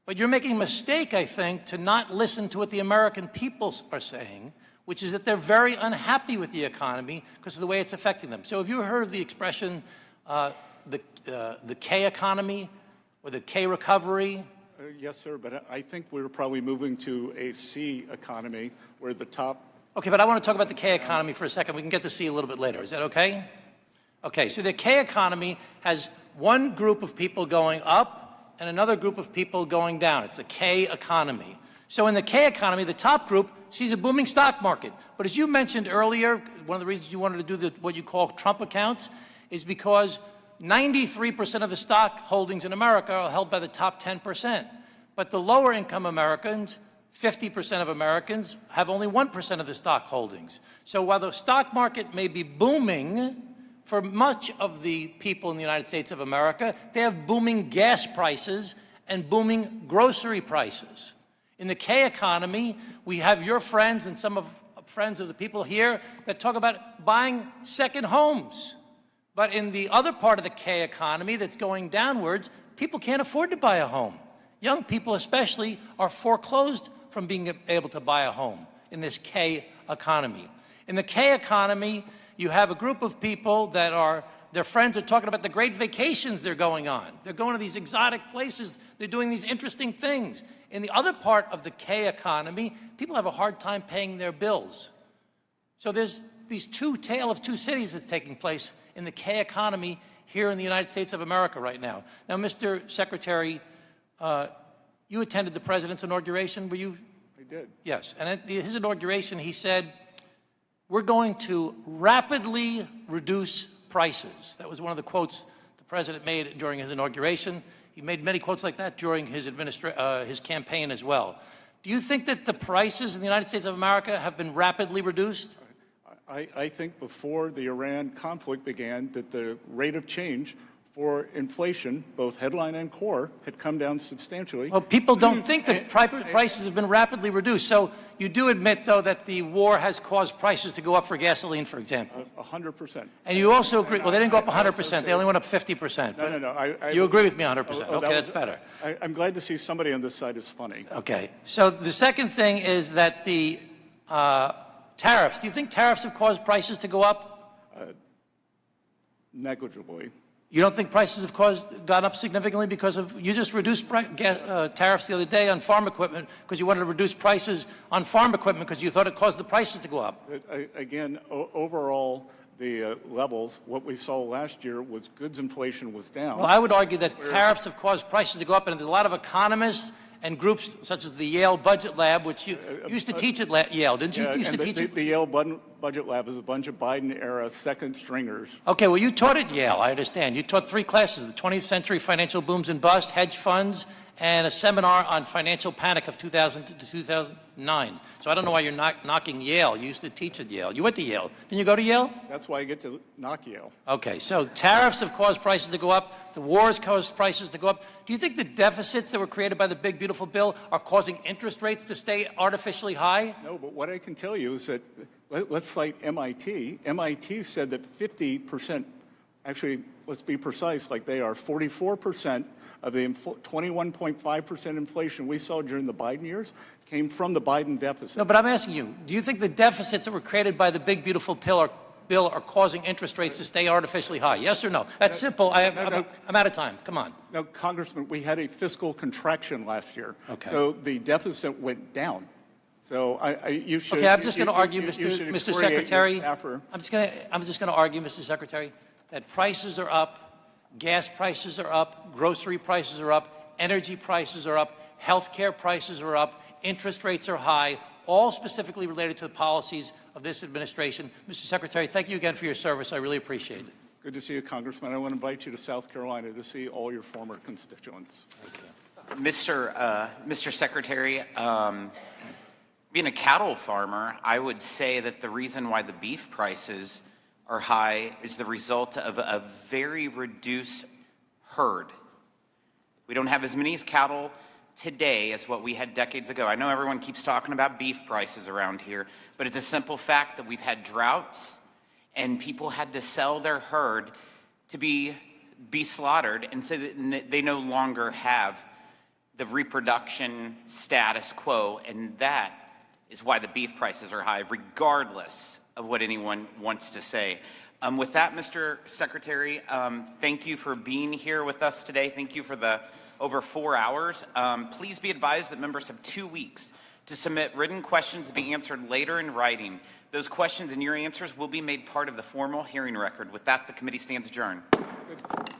But you're making a mistake, I think, to not listen to what the American people are saying, which is that they're very unhappy with the economy because of the way it's affecting them. So have you heard of the expression, the K economy or the K recovery? Yes, sir, but I think we're probably moving to a C economy where the top... Okay, but I want to talk about the K economy for a second. We can get to C a little bit later. Is that okay? Okay, so the K economy has one group of people going up and another group of people going down. It's the K economy. So in the K economy, the top group sees a booming stock market. But as you mentioned earlier, one of the reasons you wanted to do what you call Trump accounts is because 93% of the stock holdings in America are held by the top 10%. But the lower income Americans, 50% of Americans, have only 1% of the stock holdings. So while the stock market may be booming for much of the people in the United States of America, they have booming gas prices and booming grocery prices. In the K economy, we have your friends and some of friends of the people here that talk about buying second homes. But in the other part of the K economy that's going downwards, people can't afford to buy a home. Young people especially are foreclosed from being able to buy a home in this K economy. In the K economy, you have a group of people that their friends are talking about the great vacations they're going on. They're going to these exotic places. They're doing these interesting things. In the other part of the K economy, people have a hard time paying their bills. So there's these tale of two cities that's taking place in the K economy here in the United States of America right now. Now, Mr. Secretary, you attended the President's inauguration, were you? I did. Yes, and at his inauguration, he said, we're going to rapidly reduce prices. That was one of the quotes the President made during his inauguration. He made many quotes like that during his campaign as well. Do you think that the prices in the United States of America have been rapidly reduced? I think before the Iran conflict began that the rate of change for inflation, both headline and core, had come down substantially. Well, people don't think that prices have been rapidly reduced. So you do admit, though, that the war has caused prices to go up for gasoline, for example. 100%. And you also agree, well, they didn't go up 100%. They only went up 50%. No. You agree with me 100%. Okay, that's better. I'm glad to see somebody on this side is funny. Okay. So the second thing is that the tariffs. Do you think tariffs have caused prices to go up? Negligibly. You don't think prices have gone up significantly because of, you just reduced tariffs the other day on farm equipment because you wanted to reduce prices on farm equipment because you thought it caused the prices to go up. Again, overall, the levels, what we saw last year was goods inflation was down. Well, I would argue that tariffs have caused prices to go up, and there's a lot of economists and groups such as the Yale Budget Lab, which you used to teach at Yale, didn't you? Yeah, You used to and teach the, it? the Yale Budget Lab is a bunch of Biden-era second stringers. Okay, well, you taught at Yale, I understand. You taught 3 classes, the 20th Century Financial Booms and Bust, Hedge Funds, and a seminar on financial panic of 2000 to 2009. So I don't know why you're knocking Yale. You used to teach at Yale. You went to Yale. Didn't you go to Yale? That's why I get to knock Yale. Okay, so tariffs have caused prices to go up. The wars caused prices to go up. Do you think the deficits that were created by the big, beautiful bill are causing interest rates to stay artificially high? No, but what I can tell you is that, let's cite MIT. MIT said that 50%, actually, let's be precise, like they are, 44% of the 21.5% inflation we saw during the Biden years came from the Biden deficit. No, but I'm asking you, do you think the deficits that were created by the big, beautiful bill are causing interest rates to stay artificially high? Yes or no? That's simple. I'm out of time. Come on. No, Congressman, we had a fiscal contraction last year. Okay. So the deficit went down. So you should. Okay, I'm just going to argue, Mr. Secretary. I'm I'm just going to argue, Mr. Secretary, that prices are up, gas prices are up, grocery prices are up, energy prices are up, health care prices are up, interest rates are high, all specifically related to the policies of this administration. Mr. Secretary, thank you again for your service. I really appreciate it. Good to see you, Congressman. I want to invite you to South Carolina to see all your former constituents. Thank you. Mr. Secretary, being a cattle farmer, I would say that the reason why the beef prices are high is the result of a very reduced herd. We don't have as many cattle today as what we had decades ago. I know everyone keeps talking about beef prices around here, but it's a simple fact that we've had droughts and people had to sell their herd to be slaughtered, and so that they no longer have the reproduction status quo, and that is why the beef prices are high, regardless of what anyone wants to say. With that, Mr. Secretary, thank you for being here with us today. Thank you for the over 4 hours. Please be advised that members have 2 weeks to submit written questions to be answered later in writing. Those questions and your answers will be made part of the formal hearing record. With that, the committee stands adjourned. Good.